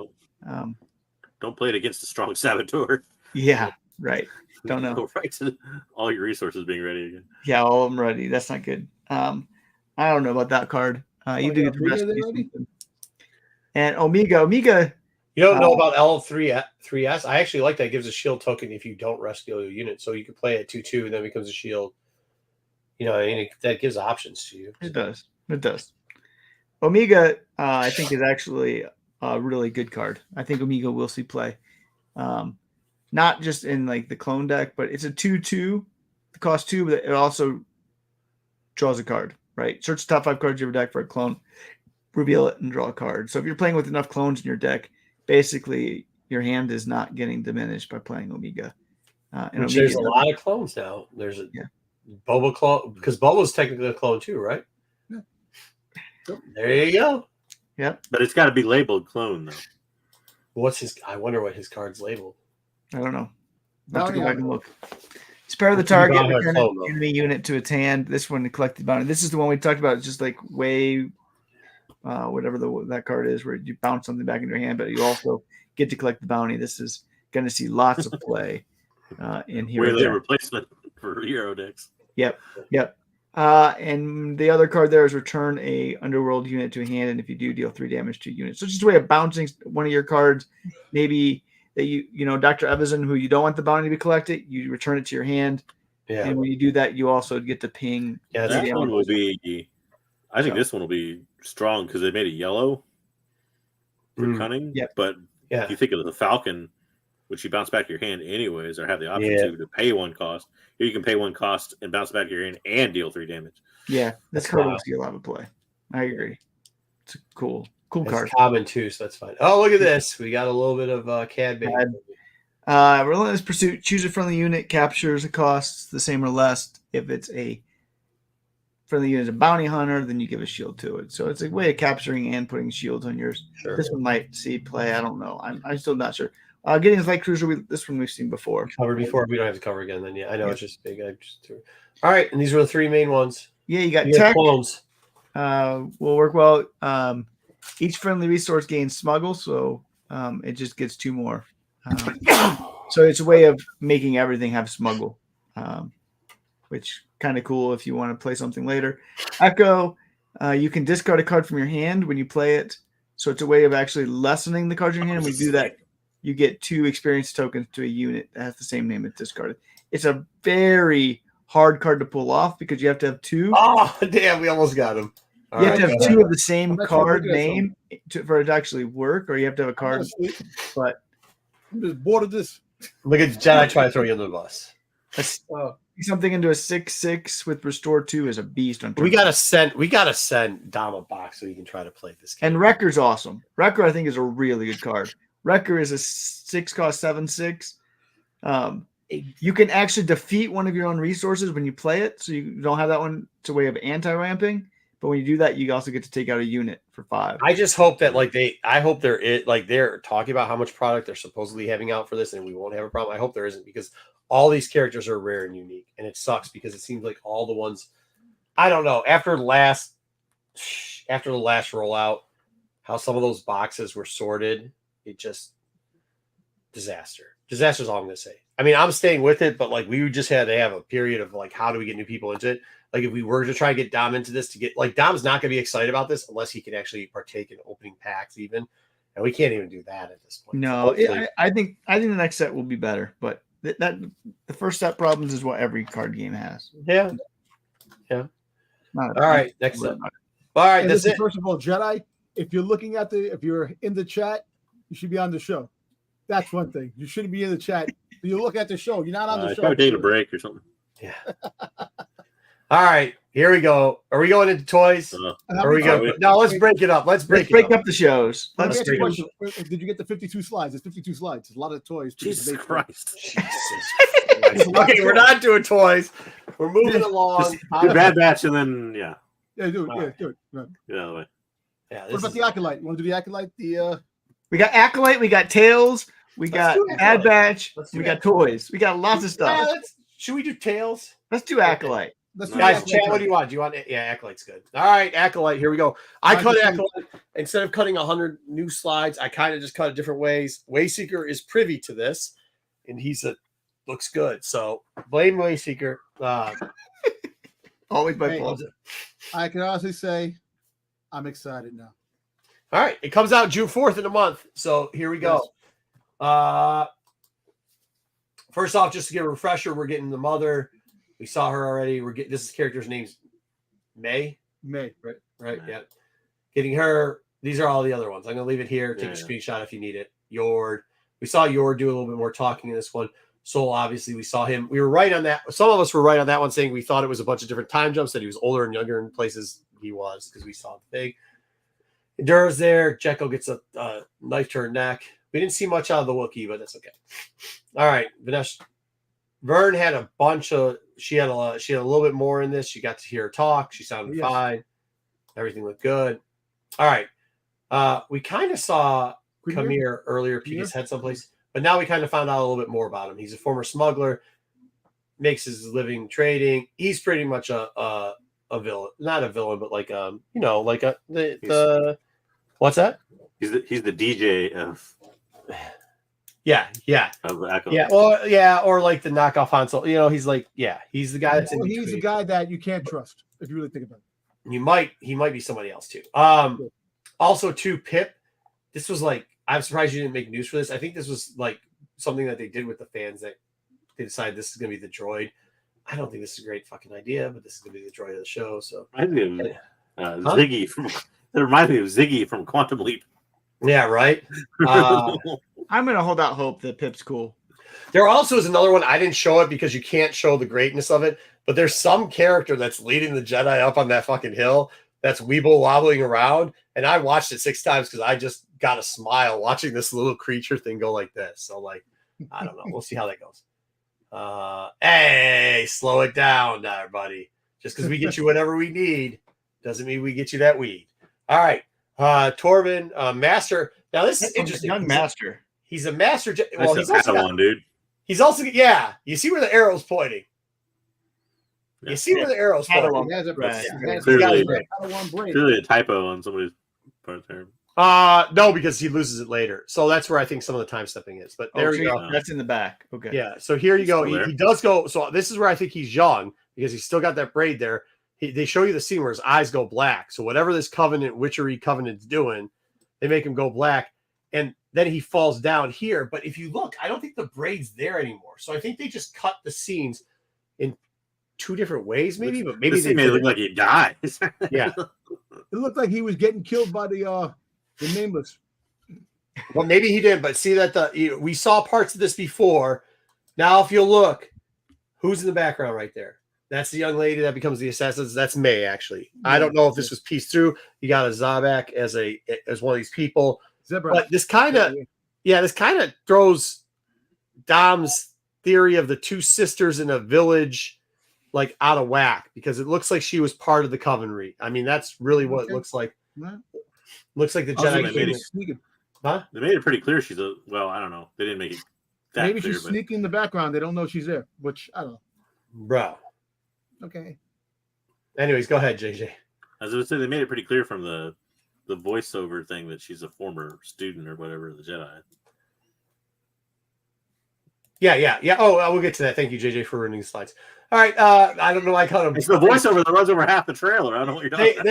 Speaker 3: Don't play it against a strong saboteur.
Speaker 2: Yeah, right. Don't know.
Speaker 3: Go right to all your resources being ready again.
Speaker 2: Yeah, all of them ready. That's not good. I don't know about that card. You do get to rescue something. And Omega.
Speaker 1: You don't know about L3S? I actually like that. It gives a shield token if you don't rescue a unit. So you can play it 2/2 and then it becomes a shield. That gives options to you.
Speaker 2: It does. Omega, I think, is actually a really good card. I think Omega will see play. Not just in like the clone deck, but it's a 2/2. It costs 2, but it also draws a card, right? Search the top 5 cards of your deck for a clone, reveal it, and draw a card. So if you're playing with enough clones in your deck, basically your hand is not getting diminished by playing Omega.
Speaker 1: There's a lot of clones now. There's a Boba clone, because Boba's technically a clone too, right?
Speaker 4: Yeah.
Speaker 1: There you go.
Speaker 2: Yep.
Speaker 3: But it's got to be labeled clone, though.
Speaker 1: I wonder what his card's labeled.
Speaker 2: I don't know. I'll have to go back and look. Spare the target, return an enemy unit to its hand. This one, to collect the bounty. This is the one we talked about. It's just like whatever that card is, where you bounce something back into your hand, but you also get to collect the bounty. This is going to see lots of play in here.
Speaker 3: Weirdly replacement for hero decks.
Speaker 2: Yep. And the other card there is return a underworld unit to a hand, and if you do, deal 3 damage to units. So it's just a way of bouncing one of your cards. Maybe that Dr. Evazan, who you don't want the bounty to be collected, you return it to your hand. Yeah. And when you do that, you also get to ping.
Speaker 3: Yeah, this one will be. I think this one will be strong because they made it yellow for cunning.
Speaker 2: Yep.
Speaker 3: But if you think of the Falcon, which you bounce back your hand anyways, or have the option to pay 1 cost. Here you can pay 1 cost and bounce back your hand and deal 3 damage.
Speaker 2: Yeah, this card will see a lot of play. I agree. It's a cool card.
Speaker 1: It's common too, so that's fine. Oh, look at this. We got a little bit of CAD bait.
Speaker 2: Relentless Pursuit. Choose a friendly unit. Captures a cost the same or less. If it's a friendly unit, a bounty hunter, then you give a shield to it. So it's a way of capturing and putting shields on yours.
Speaker 1: Sure.
Speaker 2: This one might see play. I don't know. I'm still not sure. Getting Light Cruiser. This one we've seen before.
Speaker 1: Covered before. We don't have to cover again. Then I know it's just big. All right, and these were the 3 main ones.
Speaker 2: Yeah, you got tech.
Speaker 1: Clones.
Speaker 2: Will work well. Each friendly resource gains smuggle, so it just gets 2 more. So it's a way of making everything have smuggle, which kind of cool if you want to play something later. Echo, you can discard a card from your hand when you play it, so it's a way of actually lessening the cards in your hand. When you do that, you get 2 experience tokens to a unit that has the same name as discarded. It's a very hard card to pull off because you have to have 2.
Speaker 1: Oh, damn, we almost got him.
Speaker 2: You have to have 2 of the same card name for it to actually work, or you have to have a card. But
Speaker 4: I'm just bored of this.
Speaker 1: Look at Jedi try to throw you under the bus.
Speaker 2: Something into a 6/6 with restore 2 is a beast. On
Speaker 1: we gotta send Dom a box so he can try to play this game.
Speaker 2: And Wrecker's awesome. Wrecker, I think, is a really good card. Wrecker is a 6 cost 7/6. You can actually defeat one of your own resources when you play it, so you don't have that one. It's a way of anti-ramping. But when you do that, you also get to take out a unit for 5.
Speaker 1: I just hope that they're talking about how much product they're supposedly having out for this, and we won't have a problem. I hope there isn't, because all these characters are rare and unique, and it sucks because it seems like all the ones, I don't know, after the last rollout, how some of those boxes were sorted, it just disaster. Disaster is all I'm gonna say. I mean, I'm staying with it, but like we just had to have a period of like, how do we get new people into it? Like if we were to try to get Dom into this, to get like Dom's not gonna be excited about this unless he can actually partake in opening packs, even, and we can't even do that at this point.
Speaker 2: No, I think the next set will be better, but that the first set problems is what every card game has.
Speaker 1: Yeah. All right, next up. All right, that's it.
Speaker 4: First of all, Jedi, if you're in the chat, you should be on the show. That's one thing. You shouldn't be in the chat. You look at the show. You're not on the show.
Speaker 3: Probably taking a break or something.
Speaker 1: Yeah. All right, here we go. Are we going into toys? Are we going? No, let's break it up. Let's break up
Speaker 2: the shows.
Speaker 4: Did you get the 52 slides? It's 52 slides. It's a lot of toys.
Speaker 3: Jesus Christ.
Speaker 1: Okay, we're not doing toys. We're moving along.
Speaker 3: Do Bad Batch and then
Speaker 4: Yeah, do it. Yeah, do it. Right.
Speaker 3: get out of the way.
Speaker 1: Yeah,
Speaker 4: What about the Acolyte? You want to do the Acolyte?
Speaker 2: We got Acolyte, we got Tails, we got
Speaker 1: do
Speaker 2: Bad Batch,
Speaker 1: Let's do
Speaker 2: we got
Speaker 1: Acolyte.
Speaker 2: toys. We got lots of stuff.
Speaker 1: Should we do Tails?
Speaker 2: Let's do Acolyte.
Speaker 4: Let's do
Speaker 1: Guys,
Speaker 4: Acolyte
Speaker 1: chat, what
Speaker 4: first.
Speaker 1: do you want? Do you want Acolyte's good. All right, Acolyte, here we go. I cut Acolyte. Instead of cutting 100 new slides, I kind of just cut it different ways. Wayseeker is privy to this, and looks good. So blame Wayseeker.
Speaker 2: Always by fault.
Speaker 4: I can honestly say I'm excited now.
Speaker 1: All right, it comes out June 4th in a month. So here we go. First off, just to give a refresher, we're getting the mother. We saw her already. This is character's name's May.
Speaker 4: May.
Speaker 1: Right. Yeah. Getting her. These are all the other ones. I'm gonna leave it here. Take a screenshot if you need it. Yord. We saw Yord do a little bit more talking in this one. Soul, obviously, we saw him. We were right on that. Some of us were right on that one, saying we thought it was a bunch of different time jumps, that he was older and younger in places he was, because we saw the thing. Endura's there. Jekyll gets a knife to her neck. We didn't see much out of the Wookiee, but that's okay. All right, Vanessa. Vern had a bunch of. She had a little bit more in this. She got to hear her talk. She sounded fine. Everything looked good. All right. We kind of saw Kamir earlier peek his head someplace, but now we kind of found out a little bit more about him. He's a former smuggler, makes his living trading. He's pretty much a villain, not a villain, but like like the what's that?
Speaker 3: He's the DJ of
Speaker 1: or like the knockoff Han Solo. He's like he's the guy that's in
Speaker 4: he's the guy that you can't trust if you really think about it.
Speaker 1: He might be somebody else too. Also too, Pip. This was like, I'm surprised you didn't make news for this. I think this was like something that they did with the fans, that they decided this is going to be the droid. I don't think this is a great fucking idea, but this is going to be the droid of the show. So
Speaker 3: Ziggy from. That reminds me of Ziggy from Quantum Leap.
Speaker 1: Yeah, right.
Speaker 2: I'm going to hold out hope that Pip's cool.
Speaker 1: There also is another one. I didn't show it because you can't show the greatness of it, but there's some character that's leading the Jedi up on that fucking hill that's weeble wobbling around, and I watched it 6 times because I just got a smile watching this little creature thing go like this. So, like, I don't know. We'll see how that goes. Hey, slow it down there, buddy. Just because we get you whatever we need doesn't mean we get you that weed. All right. Torvin, Master. Now, this is interesting.
Speaker 2: Young Master.
Speaker 1: He's a Master.
Speaker 3: Well, he's also got, dude.
Speaker 1: He's also, you see where the arrow's pointing. You see where the arrow's pointing.
Speaker 3: Clearly a typo on somebody's part there.
Speaker 1: No, because he loses it later. So that's where I think some of the time stepping is. But there we go.
Speaker 2: That's in the back. Okay.
Speaker 1: Yeah. So here you go. He does go. So this is where I think he's young, because he's still got that braid there. They show you the scene where his eyes go black. So whatever this witchery covenant's doing, they make him go black. And then he falls down here. But if you look, I don't think the braid's there anymore. So I think they just cut the scenes in 2 different ways, maybe. But maybe
Speaker 3: they made it look like he died.
Speaker 1: Yeah.
Speaker 4: It looked like he was getting killed by the nameless.
Speaker 1: Well, maybe he did, but see that we saw parts of this before. Now, if you look, who's in the background right there? That's the young lady that becomes the assassin. That's May, actually. I don't know if this was pieced through. You got a Zabak as one of these people.
Speaker 4: Zebra.
Speaker 1: But this kind of throws Dom's theory of the 2 sisters in a village like out of whack, because it looks like she was part of the Covenry. I mean, that's really what it looks like. Looks like the Jedi.
Speaker 3: They made it pretty clear she's I don't know. They didn't make it that
Speaker 4: maybe
Speaker 3: clear.
Speaker 4: She's sneaking in the background. They don't know she's there, which I don't know.
Speaker 1: Bro.
Speaker 4: Okay.
Speaker 1: Anyways, go ahead, JJ.
Speaker 3: As I would say, they made it pretty clear from the voiceover thing that she's a former student or whatever of the Jedi.
Speaker 1: Yeah. Oh, we'll get to that. Thank you, JJ, for running the slides. All right. I don't know why I called him.
Speaker 3: It's the voiceover that runs over half the trailer. I don't know what you're talking about.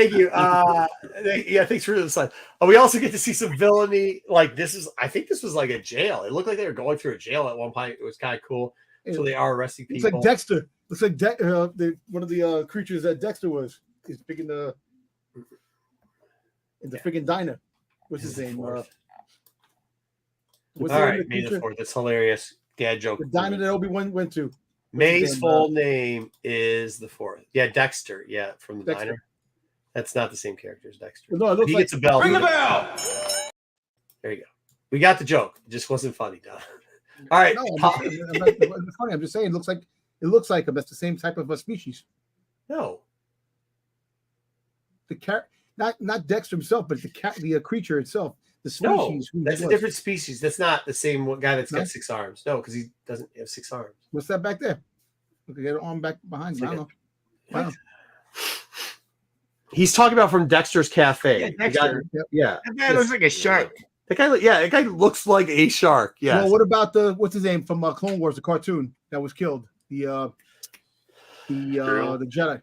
Speaker 1: Thank you. Thanks for the slide. We also get to see some villainy. Like I think this was like a jail. It looked like they were going through a jail at one point. It was kind of cool. So they are arresting people.
Speaker 4: It's like Dexter. Looks like one of the creatures that Dexter was. He's big in the freaking diner. What's his name?
Speaker 1: All right, May the 4th. That's hilarious. Dad joke.
Speaker 4: The diner that Obi-Wan went to.
Speaker 1: May's full name is the 4th. Yeah, Dexter. Yeah, from the
Speaker 4: Dexter.
Speaker 1: diner. That's not the same character as Dexter.
Speaker 4: No, it looks
Speaker 1: he
Speaker 4: like
Speaker 1: gets a bell.
Speaker 5: Ring the bell.
Speaker 1: There you go. We got the joke. It just wasn't funny, Don. All right.
Speaker 4: No, it's funny. I'm just saying. It looks like him. That's the same type of a species.
Speaker 1: No.
Speaker 4: Not Dexter himself, but the creature itself. The
Speaker 1: No,
Speaker 4: species.
Speaker 1: that's a different species. That's not the same guy that's got 6 arms. No, because he doesn't have 6 arms.
Speaker 4: What's that back there? Look, I got an arm back behind you. I don't know. Wow.
Speaker 1: He's talking about from Dexter's Cafe.
Speaker 2: Yeah, Dexter.
Speaker 1: Yeah.
Speaker 2: That guy looks like a shark.
Speaker 1: That guy looks like a shark. Yeah.
Speaker 4: Well, what about what's his name from Clone Wars, the cartoon that was killed? The Jedi.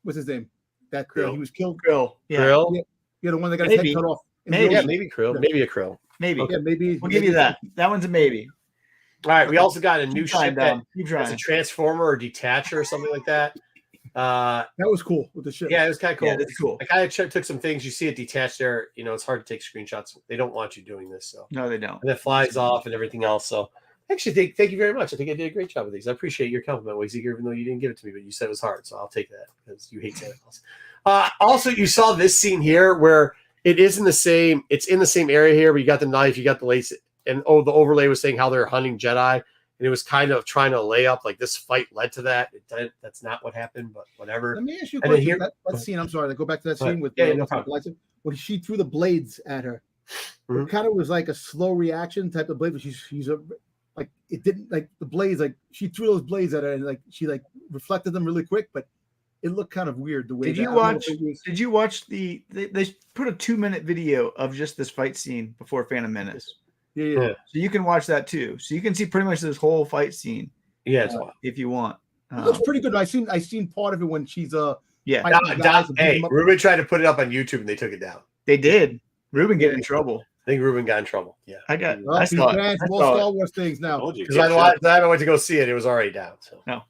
Speaker 4: What's his name? That he was killed.
Speaker 2: Krill. Yeah.
Speaker 1: Krill?
Speaker 4: Yeah, the one that got his head cut off.
Speaker 2: Maybe.
Speaker 1: Yeah, maybe Krill. Maybe a Krill.
Speaker 2: Maybe.
Speaker 4: Yeah, maybe.
Speaker 2: We'll give you that. That one's a maybe.
Speaker 1: All right. We also got a new ship that's
Speaker 2: a
Speaker 1: a transformer or detacher or something like that.
Speaker 4: That was cool with the ship.
Speaker 1: Yeah, it was kind of cool.
Speaker 2: Yeah, that's cool.
Speaker 1: I kind of took some things. You see it detached there. You know, it's hard to take screenshots. They don't want you doing this. So
Speaker 2: no, they don't.
Speaker 1: And it flies off and everything else. So actually, thank you very much. I think I did a great job with these. I appreciate your compliment, Wazig, even though you didn't give it to me, but you said it was hard. So I'll take that because you hate Santa Claus. Also, you saw this scene here where it's in the same area here, but you got the knife, you got the lace, and the overlay was saying how they're hunting Jedi, and it was kind of trying to lay up like this fight led to that. That's not what happened, but whatever.
Speaker 4: Let me ask you a question. That scene, I'm sorry, to go back to that scene with
Speaker 1: no problem.
Speaker 4: When she threw the blades at her. It kind of was like a slow reaction type of blade, but she's like it didn't like the blades, like she threw those blades at her and like she like reflected them really quick, but it looked kind of weird the way.
Speaker 2: Did you watch they put a 2-minute video of just this fight scene before Phantom Menace?
Speaker 4: Yeah.
Speaker 2: So you can watch that too. So you can see pretty much this whole fight scene.
Speaker 1: Yeah, it's
Speaker 2: if you want.
Speaker 4: It looks pretty good. I seen part of it when she's
Speaker 1: Hey, Ruben tried to put it up on YouTube and they took it down.
Speaker 2: They did. Ruben get in trouble.
Speaker 1: I think Ruben got in trouble. Yeah,
Speaker 2: I
Speaker 4: saw Star Wars things now.
Speaker 1: Because I went to go see it. It was already down. So
Speaker 2: no.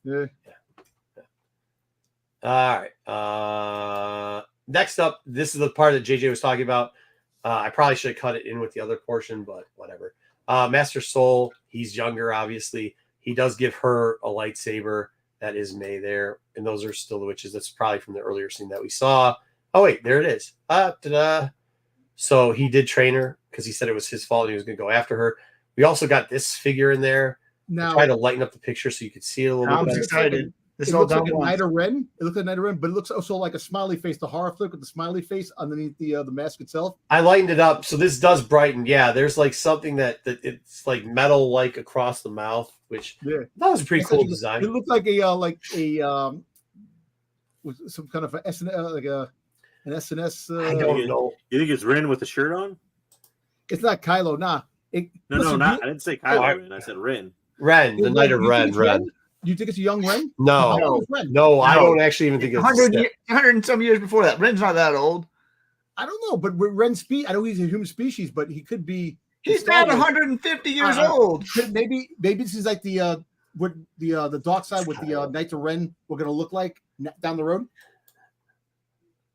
Speaker 4: Yeah.
Speaker 1: All right. Next up, this is the part that JJ was talking about. I probably should have cut it in with the other portion, but whatever. Master Soul, he's younger, obviously. He does give her a lightsaber. That is May there. And those are still the witches. That's probably from the earlier scene that we saw. Oh, wait, there it is. So he did train her because he said it was his fault and he was going to go after her. We also got this figure in there. Now, try to lighten up the picture so you could see it a little bit better.
Speaker 2: I'm excited.
Speaker 4: It looks like a Knight of Ren. It looks like Knight of Ren, but it looks also like a smiley face, the horror flick with the smiley face underneath the mask itself.
Speaker 1: I lightened it up, so this does brighten. Yeah, there's like something that it's like metal like across the mouth, which that was a pretty cool design.
Speaker 4: It looked like with some kind of an SNS.
Speaker 1: I don't know.
Speaker 3: You think it's Ren with the shirt on?
Speaker 4: It's not Kylo, nah.
Speaker 3: No, I didn't say Kylo. I said Ren.
Speaker 1: Ren, the Knight of Ren.
Speaker 4: Do you think it's a young Ren?
Speaker 1: No, I don't actually even think it's
Speaker 2: 100 and some years before that. Ren's not that old.
Speaker 4: I don't know, but Ren's I know he's a human species, but he could be.
Speaker 2: He's not 150 years old.
Speaker 4: Maybe this is like the dark side with the Knights of Ren. We're gonna look like down the road.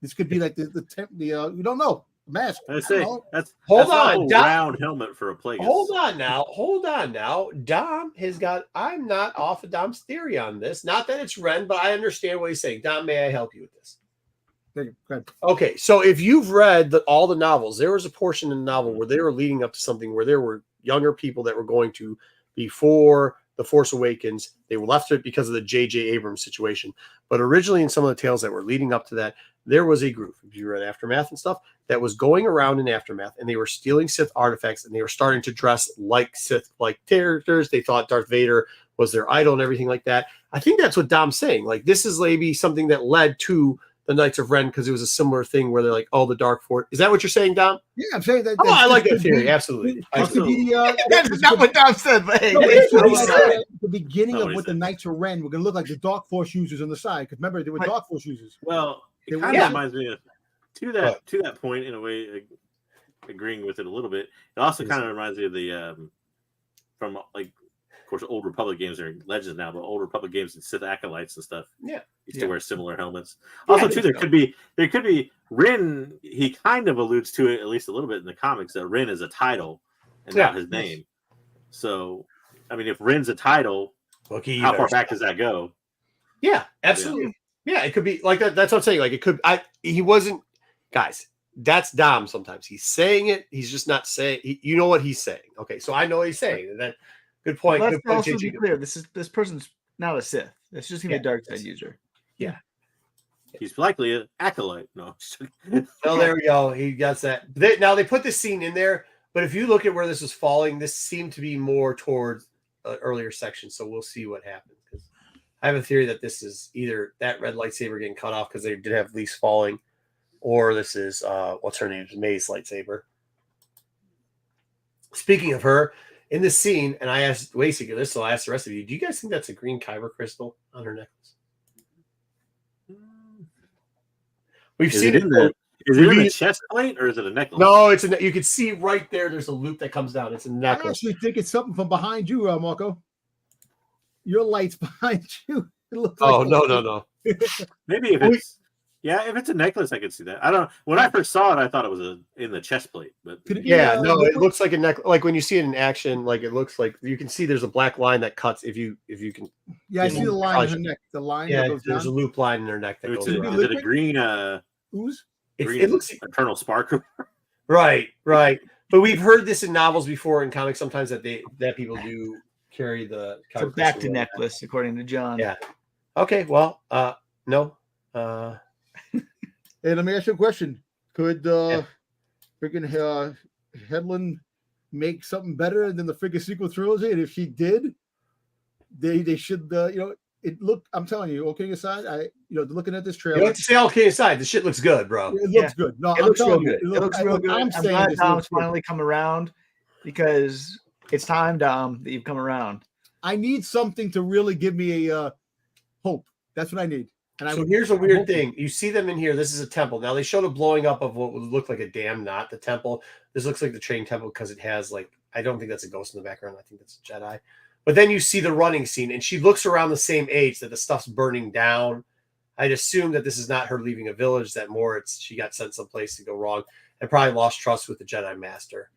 Speaker 4: This could be like the we don't know. Mask.
Speaker 3: That's
Speaker 1: hold on,
Speaker 3: a round helmet for a Plagueis.
Speaker 1: Hold on now. Dom has got. I'm not off of Dom's theory on this. Not that it's Ren, but I understand what he's saying. Dom, may I help you with this?
Speaker 4: Go ahead.
Speaker 1: Okay, so if you've read all the novels, there was a portion in the novel where they were leading up to something where there were younger people that were going to, before The Force Awakens, they left it because of the J.J. Abrams situation. But originally in some of the tales that were leading up to that, there was a group, if you read Aftermath and stuff, that was going around in Aftermath, and they were stealing Sith artifacts, and they were starting to dress like Sith-like characters. They thought Darth Vader was their idol and everything like that. I think that's what Dom's saying. Like, this is maybe something that led to the Knights of Ren because it was a similar thing where they're like, oh, the Dark Force. Is that what you're saying, Dom?
Speaker 4: Yeah, I'm saying that.
Speaker 1: Oh, I like that theory. Absolutely.
Speaker 4: This could be
Speaker 2: That's not what Dom said, but hey,
Speaker 4: no,
Speaker 2: it's
Speaker 4: it's
Speaker 2: what he
Speaker 4: like,
Speaker 2: said.
Speaker 4: the beginning
Speaker 3: Not
Speaker 4: of
Speaker 3: what he
Speaker 4: what the
Speaker 3: said.
Speaker 4: Knights of Ren were going to look like the Dark Force users on the side. Because remember, they were
Speaker 2: Right.
Speaker 4: Dark Force users.
Speaker 3: Well,
Speaker 4: They
Speaker 3: it
Speaker 4: were-
Speaker 3: kind of
Speaker 1: yeah.
Speaker 3: reminds me of to that point in a way, agreeing with it a little bit. It also kind of reminds me of the from like, of course, Old Republic games are legends now, but Old Republic games and Sith acolytes and stuff.
Speaker 1: Yeah.
Speaker 3: Used to wear similar helmets.
Speaker 1: Yeah,
Speaker 3: Also,
Speaker 1: I
Speaker 3: too,
Speaker 1: think
Speaker 3: there could be Rin. He kind of alludes to it at least a little bit in the comics that Rin is a title and not his name. So, I mean, if Rin's a title, how far back does that go?
Speaker 1: Yeah, absolutely. Yeah, it could be like that. That's what I'm saying. Like it could. He wasn't. Guys, that's Dom. Sometimes he's saying it. He's just not saying. You know what he's saying. Okay, so I know what he's saying. And that. Good point.
Speaker 2: Let's
Speaker 1: Good point,
Speaker 2: also
Speaker 1: JJ.
Speaker 2: be clear. This person's not a Sith. It's just gonna be a dark side user.
Speaker 1: Yeah.
Speaker 3: He's likely an acolyte. No.
Speaker 1: Oh, there we go. He got that. Now they put this scene in there, but if you look at where this was falling, this seemed to be more towards an earlier section. So we'll see what happens. Because I have a theory that this is either that red lightsaber getting cut off because they did have leaves falling, or this is what's her name? May's lightsaber. Speaking of her, in this scene, and I asked Wayseeker this, so I'll ask the rest of you. Do you guys think that's a green kyber crystal on her necklace? We've seen it.
Speaker 3: Is it in the chest plate or is it a necklace?
Speaker 1: No, it's a. You can see right there. There's a loop that comes down. It's a
Speaker 4: I
Speaker 1: necklace.
Speaker 4: actually think it's something from behind you, Marco. Your light's behind you. It looks
Speaker 1: Oh
Speaker 4: like
Speaker 1: no.
Speaker 3: Maybe if it's a necklace, I could see that. I don't know. When I first saw it, I thought it was in the chest plate, but
Speaker 4: Could it be,
Speaker 1: Yeah, no, it
Speaker 4: liquid?
Speaker 1: looks like a necklace. Like when you see it in action, like it looks like you can see there's a black line that cuts. If you can,
Speaker 4: Yeah, I see the line in her neck. The line that
Speaker 1: yeah,
Speaker 4: goes
Speaker 1: there's a
Speaker 4: down.
Speaker 1: loop line in her neck that
Speaker 3: is
Speaker 1: goes
Speaker 3: it
Speaker 1: around.
Speaker 3: a green
Speaker 4: Ooze?
Speaker 3: green
Speaker 1: It looks
Speaker 3: eternal spark?
Speaker 1: right. But we've heard this in novels before in comics sometimes that people do carry the
Speaker 2: It's a back to necklace, according to John.
Speaker 1: Yeah. Okay. Well, no.
Speaker 4: Hey, let me ask you a question. Could freaking Hedlund make something better than the freaking sequel trilogy? And if she did, they should it look. I'm telling you, okay, aside, looking at this
Speaker 1: You
Speaker 4: trailer,
Speaker 1: don't have to say okay aside. The shit looks good, bro.
Speaker 4: it looks good. No,
Speaker 2: It
Speaker 4: I'm
Speaker 2: looks real
Speaker 4: telling you,
Speaker 2: good. It looks real good.
Speaker 4: I'm
Speaker 2: I'm
Speaker 4: saying
Speaker 2: glad
Speaker 4: this
Speaker 2: Dom's
Speaker 4: looks good.
Speaker 2: finally come around because it's time, Dom, that you've come around.
Speaker 4: I need something to really give me a hope. That's what I need. And
Speaker 1: So here's a weird thing. You see them in here. This is a temple. Now they showed a blowing up of what would look like a dam, not the temple. This looks like the train temple because it has I don't think that's a ghost in the background. I think that's a Jedi. But then you see the running scene, and she looks around the same age that the stuff's burning down. I'd assume that this is not her leaving a village. That more she got sent someplace to go wrong and probably lost trust with the Jedi Master.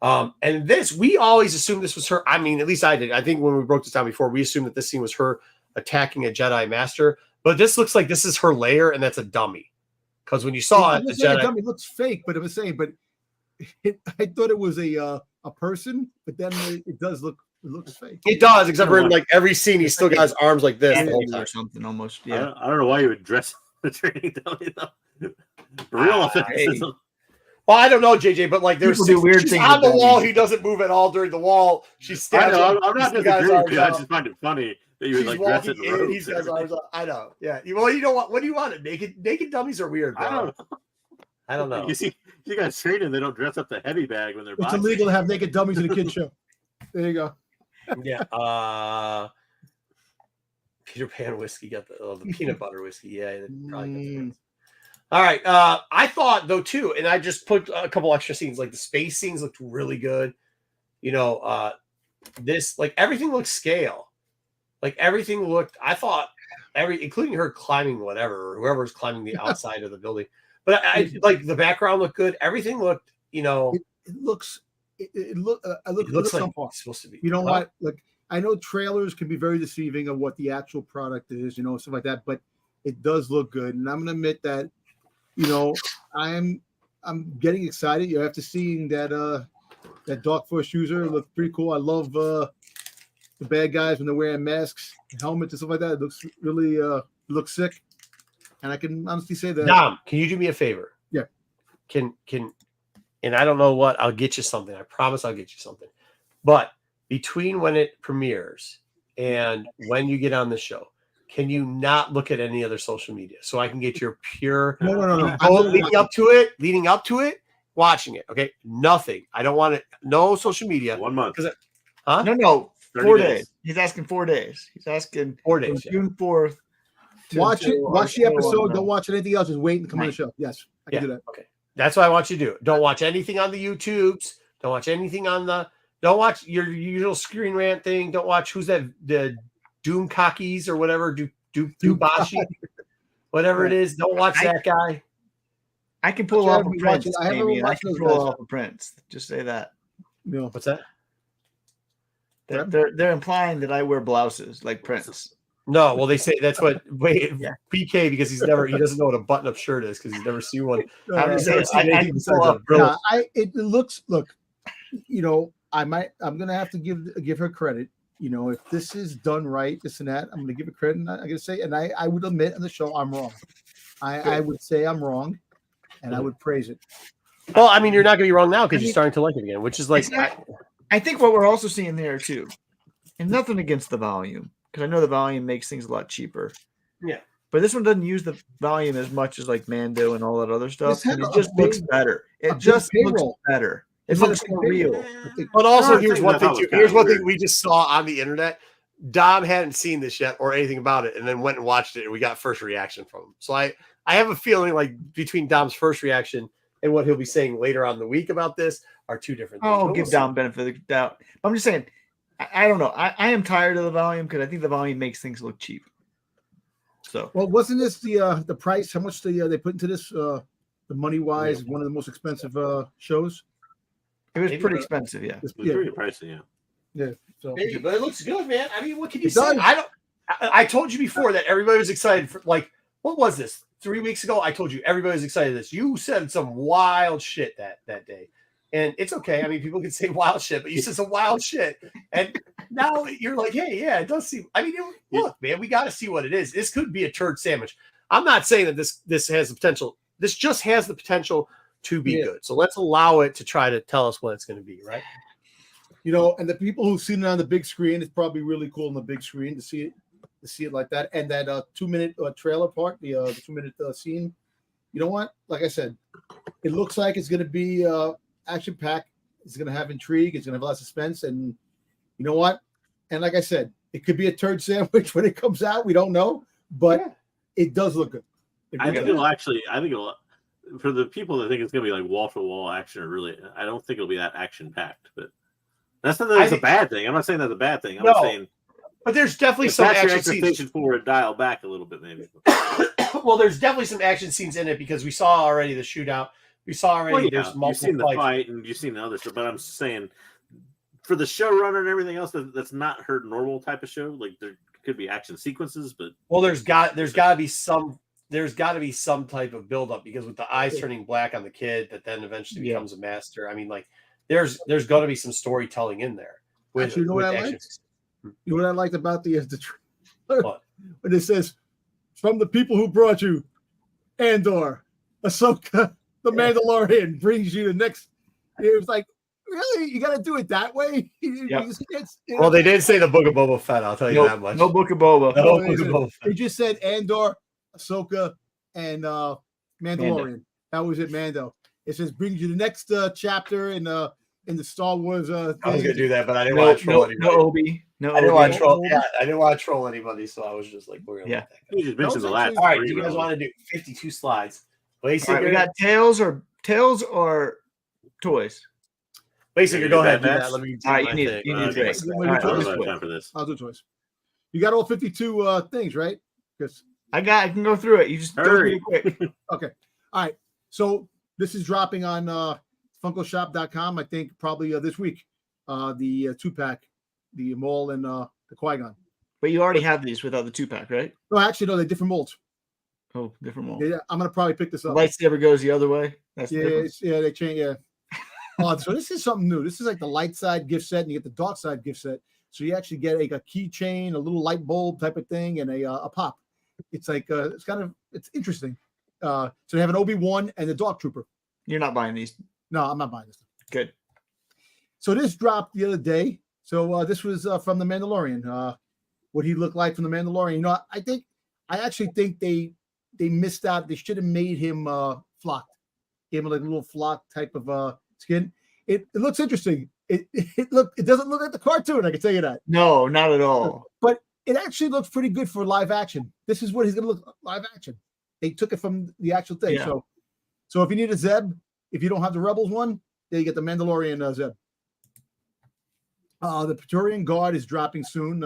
Speaker 1: And we always assumed this was her. I mean, at least I did. I think when we broke this down before, we assumed that this scene was her attacking a Jedi Master. But this looks like this is her lair, and that's a dummy. Because when you saw it, the Jedi
Speaker 4: dummy looks fake, but I was saying, I thought it was a person, but then it does look. It looks fake.
Speaker 1: It does, except for in every scene, he's still got his arms like this the whole time.
Speaker 2: Or something almost. Yeah.
Speaker 3: I don't know why you would dress the training dummy though. Real offensive.
Speaker 1: Well, I don't know, JJ, but there's
Speaker 2: weird
Speaker 1: she's
Speaker 2: things
Speaker 1: on the
Speaker 2: with
Speaker 1: wall.
Speaker 2: dummies.
Speaker 1: He doesn't move at all during the wall. She
Speaker 3: I
Speaker 1: stands
Speaker 3: know.
Speaker 1: up.
Speaker 3: I'm not
Speaker 1: He's got his
Speaker 3: disagreeing
Speaker 1: arms
Speaker 3: with you. I
Speaker 1: out.
Speaker 3: just find it funny that you would
Speaker 1: She's
Speaker 3: dress it
Speaker 1: walking
Speaker 3: in
Speaker 1: in.
Speaker 3: robes.
Speaker 1: He's got his arms up. I know. Yeah. Well, you know what? What do you want? Naked dummies are weird, bro. I don't know.
Speaker 3: You see, you guys training, they don't dress up the heavy bag when they're
Speaker 4: It's
Speaker 3: boxing.
Speaker 4: illegal to have naked dummies in a kid show. There you go.
Speaker 1: Yeah. Peter Pan whiskey got the peanut butter whiskey. Yeah. That probably got the all right. I thought though too, and I just put a couple extra scenes. Like the space scenes looked really good. This everything looked scale. Everything looked. I thought including her climbing whatever or whoever's climbing the outside of the building. But I the background looked good. Everything looked.
Speaker 4: It looks. It looks
Speaker 1: like
Speaker 4: like
Speaker 1: it's supposed to be.
Speaker 4: You know what? I know trailers can be very deceiving of what the actual product is, stuff like that. But it does look good, and I'm going to admit that. I'm getting excited. After seeing that Dark Force user looked pretty cool. I love the bad guys when they're wearing masks, helmets, and stuff like that. It looks really looks sick. And I can honestly say that.
Speaker 1: Dom, can you do me a favor?
Speaker 4: Yeah.
Speaker 1: Can and I don't know what, I'll get you something. I promise I'll get you something. But between when it premieres and when you get on the show, can you not look at any other social media so I can get your pure
Speaker 4: No.
Speaker 1: leading up to it, watching it. Okay, nothing. I don't want it. No social media.
Speaker 3: 1 month.
Speaker 1: Huh?
Speaker 2: No.
Speaker 3: 30
Speaker 2: 4
Speaker 3: days.
Speaker 2: days. He's asking 4 days. He's asking
Speaker 1: 4 days.
Speaker 2: from June 4th.
Speaker 4: Watch the episode. Don't watch anything else. Just wait and come on the show. Yes, I can do that.
Speaker 1: Okay, that's what I want you to do. Don't watch anything on the YouTubes. Don't watch anything on the. Don't watch your usual Screen Rant thing. Don't watch the Doom Cockies or whatever. Dubashi, whatever it is. Don't watch that guy.
Speaker 2: I can pull off a Prince.
Speaker 4: I haven't watched those
Speaker 2: pull off a Prince. Just say that.
Speaker 4: No.
Speaker 1: What's that?
Speaker 2: They're implying that I wear blouses like Prince.
Speaker 1: No, well, they say that's what PK because he doesn't know what a button-up shirt is because he's never seen one.
Speaker 4: It looks. Look, I'm gonna have to give her credit. If this is done right, this and that, I'm gonna give it credit. And I'm gonna say, and I would admit on the show I'm wrong. I would say I'm wrong, and I would praise it.
Speaker 1: Well, I mean, you're not gonna be wrong now because you're starting to like it again, which is like.
Speaker 2: I think what we're also seeing there too, and nothing against the volume, because I know the volume makes things a lot cheaper.
Speaker 1: Yeah.
Speaker 2: But this one doesn't use the volume as much as like Mando and all that other stuff. And it just looks better. It just looks better. It looks more real.
Speaker 1: But also, here's one thing too. Here's one thing we just saw on the internet. Dom hadn't seen this yet or anything about it, and then went and watched it, and we got first reaction from him. So I have a feeling like between Dom's first reaction and what he'll be saying later on in the week about this are two different things.
Speaker 2: Oh, give Dom benefit of the doubt. But I'm just saying, I don't know. I am tired of the volume because I think the volume makes things look cheap. So,
Speaker 4: well, wasn't this the price? How much they put into this? The money wise, one of the most expensive shows.
Speaker 2: It was pretty expensive, yeah.
Speaker 3: It was pretty pricey,
Speaker 4: yeah. So,
Speaker 1: maybe, but it looks good, man. I mean, what can you say? I told you before that everybody was excited for what was this? 3 weeks ago, I told you everybody was excited. This you said some wild shit that day, and it's okay. I mean, people can say wild shit, but you said some wild shit, and now you're like, hey, yeah, it does seem. I mean, look, man, we got to see what it is. This could be a turd sandwich. I'm not saying that this has the potential. This just has the potential to be good. So let's allow it to try to tell us what it's going to be, right?
Speaker 4: And the people who've seen it on the big screen, it's probably really cool on the big screen to see it like that. And that 2-minute trailer part, the 2-minute scene. You know what? Like I said, it looks like it's going to be action packed. It's going to have intrigue. It's going to have a lot of suspense. And you know what? And like I said, it could be a turd sandwich when it comes out. We don't know, but it does look good.
Speaker 3: I think it'll. For the people that think it's going to be like wall-to-wall action, I don't think it'll be that action-packed. But that's not a bad thing. I'm not saying that's a bad thing. I'm saying,
Speaker 1: but there's definitely some action
Speaker 3: scenes for it dial back a little bit, maybe.
Speaker 1: Well, there's definitely some action scenes in it because we saw already the shootout. We saw already there's multiple.
Speaker 3: You've seen
Speaker 1: fights.
Speaker 3: The fight and you've seen the other stuff, but I'm saying for the showrunner and everything else, that's not her normal type of show. Like there could be action sequences, but
Speaker 1: there's got to be some type of buildup because with the eyes turning black on the kid that then eventually becomes a master. I mean, like there's going to be some storytelling in there.
Speaker 4: Actually, you know what I liked? You know what I liked about the trailer? When it says, "From the people who brought you, Andor, Ahsoka, the Mandalorian brings you the next." It was like, really? You got to do it that way?
Speaker 1: Well, they did say the Book of Boba Fett. I'll tell you that much.
Speaker 2: No Book of Boba.
Speaker 1: No Book of Boba Fett.
Speaker 4: They just said Andor, Ahsoka, and Mandalorian. That was it, Mando. It says brings you the next chapter in the Star Wars. I was
Speaker 1: gonna do that, but I didn't want to troll anybody.
Speaker 2: No Obi. No,
Speaker 1: I didn't want to troll. Yeah, I didn't want to troll anybody, so I was just like, we're gonna let that go.
Speaker 3: You just mentioned the last.
Speaker 1: All right, do you guys want to do 52 slides?
Speaker 2: Basically, we got tails or toys.
Speaker 1: Basically, go ahead. Let me.
Speaker 2: All right, you need toys.
Speaker 4: I'll do toys. You got all 52 things, right? Because
Speaker 2: I can go through it. You just hurry quick.
Speaker 4: Okay. All right. So this is dropping on funkoshop.com, I think probably this week. The 2-pack, the Maul and the Qui-Gon.
Speaker 2: But you already have these without the 2-pack, right?
Speaker 4: No, actually, no, they're different molds.
Speaker 2: Oh, different mold.
Speaker 4: Yeah, I'm gonna probably pick this up.
Speaker 2: The lightsaber goes the other way.
Speaker 4: That's they change. Yeah. So this is something new. This is like the light side gift set, and you get the dark side gift set. So you actually get a keychain, a little light bulb type of thing, and a pop. It's like it's interesting. So they have an Obi-Wan and the Dark Trooper.
Speaker 2: You're not buying these?
Speaker 4: No, I'm not buying this.
Speaker 2: Good.
Speaker 4: So this dropped the other day. So this was from the Mandalorian. what he looked like from the Mandalorian. You know, I actually think they missed out. They should have made him flocked. Gave him like a little flock type of skin. It looks interesting. It doesn't look like the cartoon, I can tell you that.
Speaker 2: No, not at all.
Speaker 4: But it actually looks pretty good for live action. This is what he's gonna look live action. They took it from the actual thing.
Speaker 2: Yeah.
Speaker 4: So if you need a Zeb, if you don't have the Rebels one, then you get the Mandalorian Zeb. The Praetorian Guard is dropping soon.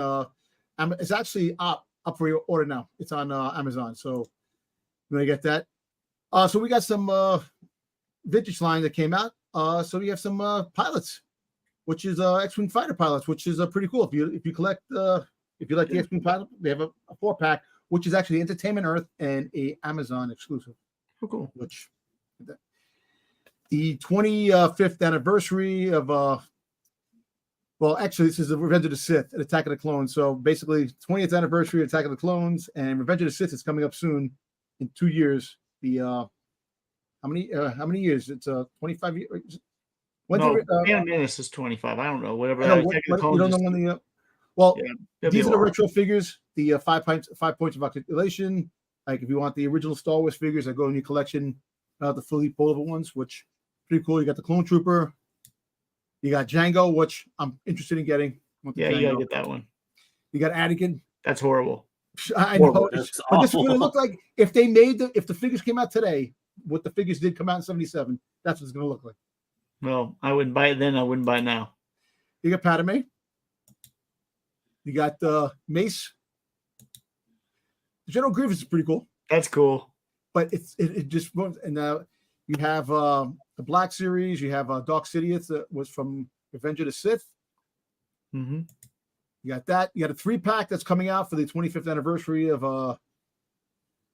Speaker 4: It's actually up for your order now. It's on Amazon. So I'm gonna get that. So we got some vintage line that came out. So we have some pilots, which is X-wing fighter pilots, which is pretty cool. If you collect if you like the X-wing pilot, they have a 4-pack, which is actually Entertainment Earth and a Amazon exclusive.
Speaker 2: Oh, cool.
Speaker 4: Which the 25th anniversary of well, actually, this is the Revenge of the Sith and Attack of the Clones. So basically, 20th anniversary of Attack of the Clones and Revenge of the Sith is coming up soon in 2 years. The how many years? It's 25 years.
Speaker 2: Phantom Menace is 25. I don't know. Whatever.
Speaker 4: You don't know when the well, these are the retro figures. The 5 points of articulation. Like if you want the original Star Wars figures that go in your collection, the fully foldable ones, which pretty cool. You got the Clone Trooper. You got Django, which I'm interested in getting.
Speaker 2: Yeah, you gotta get that one.
Speaker 4: You got Anakin.
Speaker 2: That's horrible.
Speaker 4: I know. But this is what it looked like if they made if the figures came out today. What the figures did come out in 77. That's what it's going to look like.
Speaker 2: Well, I wouldn't buy it then. I wouldn't buy it now.
Speaker 4: You got Padme. You got Mace. General Grievous is pretty cool.
Speaker 2: That's cool.
Speaker 4: But it just won't. And you have the Black Series. You have Dark Sidious that was from Revenge of the Sith.
Speaker 2: Mm-hmm.
Speaker 4: You got that. You got a 3-pack that's coming out for the 25th anniversary of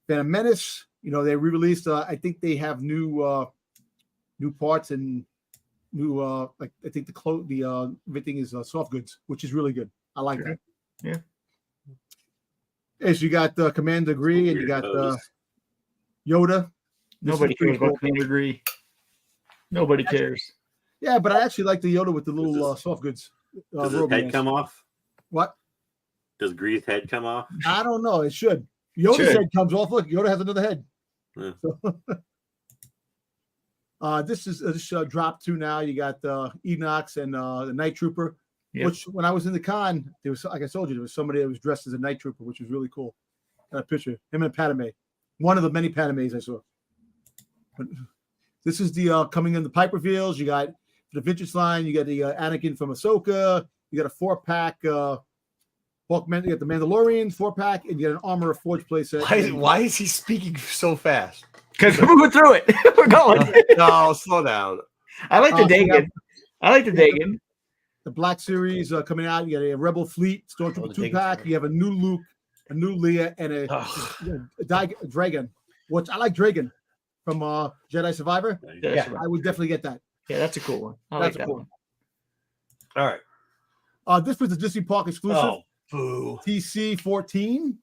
Speaker 4: Phantom Menace. You know, they re-released. I think they have new parts and new like I think the everything is soft goods, which is really good. I like that.
Speaker 2: Yeah.
Speaker 4: Yes, you got Commander Gree and you got Yoda.
Speaker 2: Nobody cares about Commander Gree. Nobody cares.
Speaker 4: Yeah, but I actually like the Yoda with the little soft goods.
Speaker 3: Does his head come off?
Speaker 4: What?
Speaker 3: Does Gree's head come off?
Speaker 4: I don't know. It should. Yoda's head comes off. Look, Yoda has another head.
Speaker 3: Yeah.
Speaker 4: So, this drop 2 now. You got Enox and the Night Trooper. Yep. Which when I was in the con, there was, like I told you, there was somebody that was dressed as a Night Trooper, which was really cool. Got a picture him and Padme. One of the many Padmes I saw. But this is the coming in the pipe reveals. You got the vintage line. You got the Anakin from Ahsoka. You got a 4-pack. You got the Mandalorian 4-pack, and you get an Armor of Forge playset.
Speaker 1: Why is he speaking so fast?
Speaker 2: Because we're moving through it. We're going.
Speaker 1: No, slow down.
Speaker 2: I like the Dagon. I like the Dagon.
Speaker 4: The Black Series coming out. You got a Rebel Fleet Stormtrooper 2-pack. You have a new Luke, a new Leia, and a Dragon. Which I like Dragon from Jedi Survivor.
Speaker 2: Yeah,
Speaker 4: I would definitely get that.
Speaker 2: Yeah, that's a cool one.
Speaker 4: That's a cool one.
Speaker 1: All right.
Speaker 4: This was the Disney Park exclusive.
Speaker 1: Oh, boo.
Speaker 4: TC-14.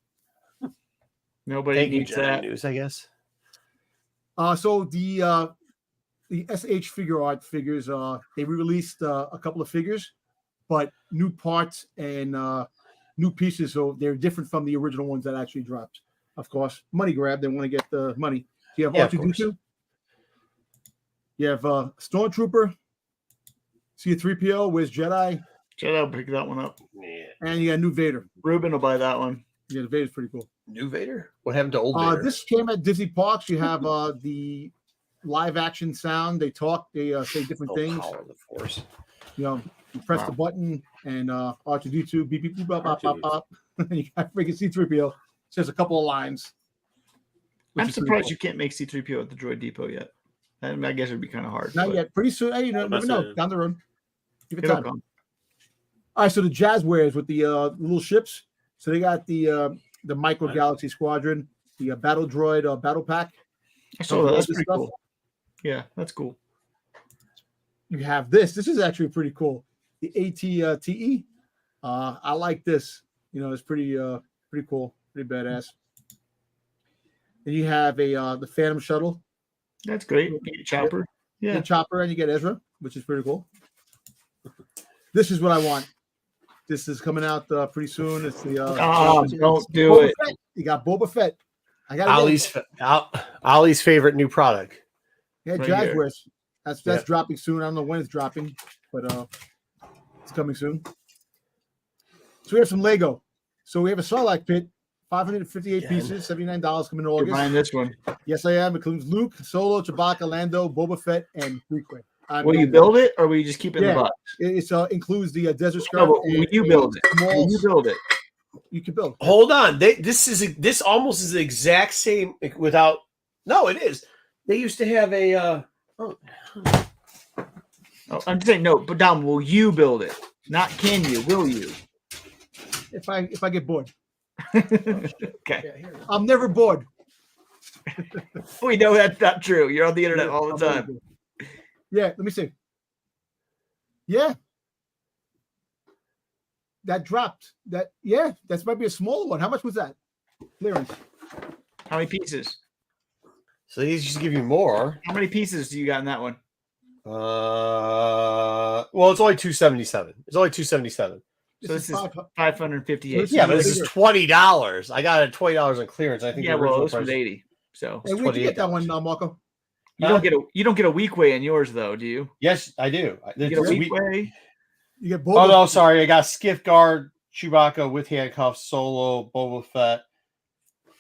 Speaker 2: Nobody needs that
Speaker 1: news, I guess.
Speaker 4: So the SH Figure Art figures, they re-released a couple of figures, but new parts and new pieces, so they're different from the original ones that actually dropped. Of course, money grab. They want to get the money. So you have R2-D2. You have Stormtrooper. C-3PO. Where's Jedi?
Speaker 2: Jedi will pick that one up.
Speaker 1: Yeah.
Speaker 4: And you got new Vader.
Speaker 2: Ruben will buy that one.
Speaker 4: Yeah, the Vader's pretty cool.
Speaker 1: New Vader? What happened to old Vader?
Speaker 4: This came at Disney Parks. You have the live action sound. They talk. They say different things.
Speaker 1: Power of the Force.
Speaker 4: You know, you press the button and R2-D2 beep beep beep bop bop bop bop. You got freaking C-3PO. Says a couple of lines.
Speaker 2: I'm surprised you can't make C-3PO at the Droid Depot yet. I guess it'd be kind of hard.
Speaker 4: Not yet. Pretty soon. Hey, you never know. Down the road. Give it time.
Speaker 2: Come.
Speaker 4: All right. So the Jazzwares with the little ships. So they got the Micro Galaxy Squadron, the Battle Droid Battle Pack.
Speaker 2: I saw that. That's pretty cool. Yeah, that's cool.
Speaker 4: You have this. This is actually pretty cool. The AT-TE. I like this. You know, it's pretty cool, pretty badass. Then you have the Phantom Shuttle.
Speaker 2: That's great. You get Chopper.
Speaker 4: Yeah, Chopper, and you get Ezra, which is pretty cool. This is what I want. This is coming out pretty soon. It's the
Speaker 2: don't do it.
Speaker 4: Fett. You got Boba Fett. I got
Speaker 1: Ollie's favorite new product.
Speaker 4: Yeah,
Speaker 2: Right
Speaker 4: Jaguars. That's dropping soon. I don't know when it's dropping, but it's coming soon. So we have some Lego. So we have a Sarlacc pit, 558 pieces, $79 coming in August.
Speaker 2: You're buying this one.
Speaker 4: Yes, I am. It includes Luke, Solo, Chewbacca, Lando, Boba Fett, and Frequent.
Speaker 2: Will you build it, or will you just keep it in the box?
Speaker 4: It includes the Desert
Speaker 2: No,
Speaker 4: Scarf.
Speaker 2: but will you build it? Will you build it?
Speaker 4: You can build.
Speaker 1: Hold on. This almost is the exact same without. No, it is. They used to have a.
Speaker 2: I'm saying no, but Dom, will you build it? Not can you? Will you?
Speaker 4: If I get bored.
Speaker 2: Okay.
Speaker 4: I'm never bored.
Speaker 2: We know that's not true. You're on the internet all the time.
Speaker 4: Yeah, let me see. Yeah. That dropped. That might be a smaller one. How much was that? Clearance.
Speaker 2: How many pieces?
Speaker 1: So these used to give you more.
Speaker 2: How many pieces do you got in that one?
Speaker 1: Well, it's only 277. It's only 277.
Speaker 2: So this is 558.
Speaker 1: Yeah, but this is $20. I got it $20 on clearance. I think.
Speaker 2: Yeah, well, this was 80. So
Speaker 4: hey, where'd you get that one, Marco?
Speaker 2: You don't get a week way in yours though, do you?
Speaker 1: Yes, I do.
Speaker 2: You get a week way.
Speaker 4: You get Boba.
Speaker 1: Oh no, sorry. I got Skiff Guard, Chewbacca with handcuffs, Solo, Boba Fett.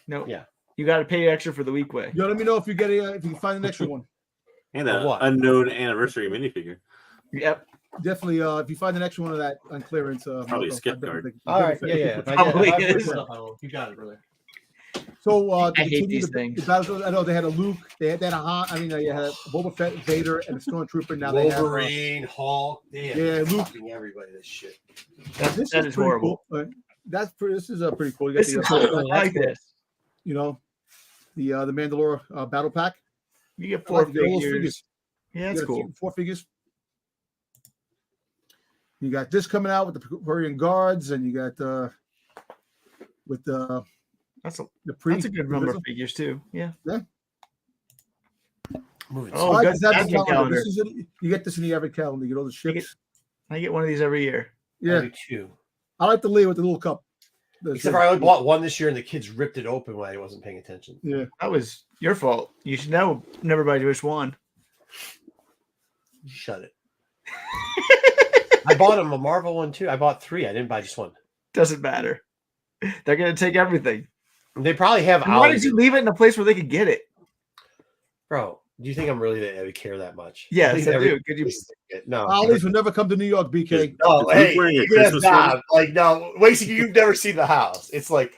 Speaker 2: No,
Speaker 1: yeah,
Speaker 2: you got to pay extra for the week way.
Speaker 4: You let me know if you get if you can find an extra one.
Speaker 3: And an unknown anniversary minifigure.
Speaker 2: Yep.
Speaker 4: Definitely, if you find an extra one of that on clearance,
Speaker 3: probably a Skip Guard.
Speaker 1: All right, yeah.
Speaker 2: Probably is.
Speaker 1: You got it, brother.
Speaker 4: So
Speaker 2: I hate these things.
Speaker 4: I know they had a Luke, they had a Han. I mean, you had a Boba Fett, Vader, and a Stormtrooper. Now
Speaker 1: Wolverine, Hulk.
Speaker 4: Yeah, Luke.
Speaker 1: Everybody this shit.
Speaker 2: That is horrible.
Speaker 4: Cool. This is pretty cool. You
Speaker 2: This is cool. I like this.
Speaker 4: You know, the Mandalore battle pack.
Speaker 2: You get 4 figures. Yeah, that's cool.
Speaker 4: 4 figures. You got this coming out with the Praetorian Guards, and you got with the
Speaker 2: that's a
Speaker 4: that's
Speaker 2: good number of figures too. Yeah.
Speaker 1: Moving.
Speaker 2: Oh, good. Calendar.
Speaker 4: You get this in the Avid calendar. You get all the ships.
Speaker 2: I get one of these every year.
Speaker 4: Yeah.
Speaker 1: I do too.
Speaker 4: I like the lead with the little cup.
Speaker 1: Except for I only bought one this year, and the kids ripped it open when I wasn't paying attention.
Speaker 4: Yeah,
Speaker 2: that was your fault. You should know. Never buy just one.
Speaker 1: Shut it. I bought a Marvel one too. I bought 3. I didn't buy just one.
Speaker 2: Doesn't matter. They're gonna take everything.
Speaker 1: They probably have.
Speaker 2: Why did you leave it in a place where they could get it,
Speaker 1: bro? Do you think I'm really that I care that much?
Speaker 2: Yes, I do. Could you?
Speaker 1: No,
Speaker 4: Ollie's will never come to New York, BK.
Speaker 1: No, hey, like no, Wasting, you've never seen the house. It's like,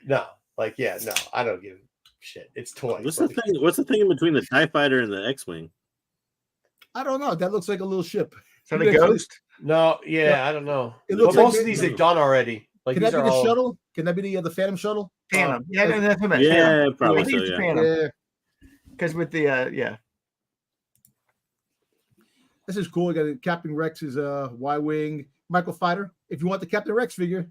Speaker 1: no, like no, I don't give a shit. It's toys.
Speaker 3: What's the thing? What's the thing in between the TIE Fighter and the X-wing?
Speaker 4: I don't know. That looks like a little ship.
Speaker 2: Is that a ghost?
Speaker 1: No, I don't know.
Speaker 4: It looks
Speaker 1: most of these they've done already. Like,
Speaker 4: can that be the shuttle? Can that be the Phantom shuttle?
Speaker 2: Phantom. That's what I meant.
Speaker 3: Yeah, probably so. Yeah.
Speaker 2: Phantom. Because with the
Speaker 4: this is cool. We got Captain Rex's Y-wing microfighter. If you want the Captain Rex figure,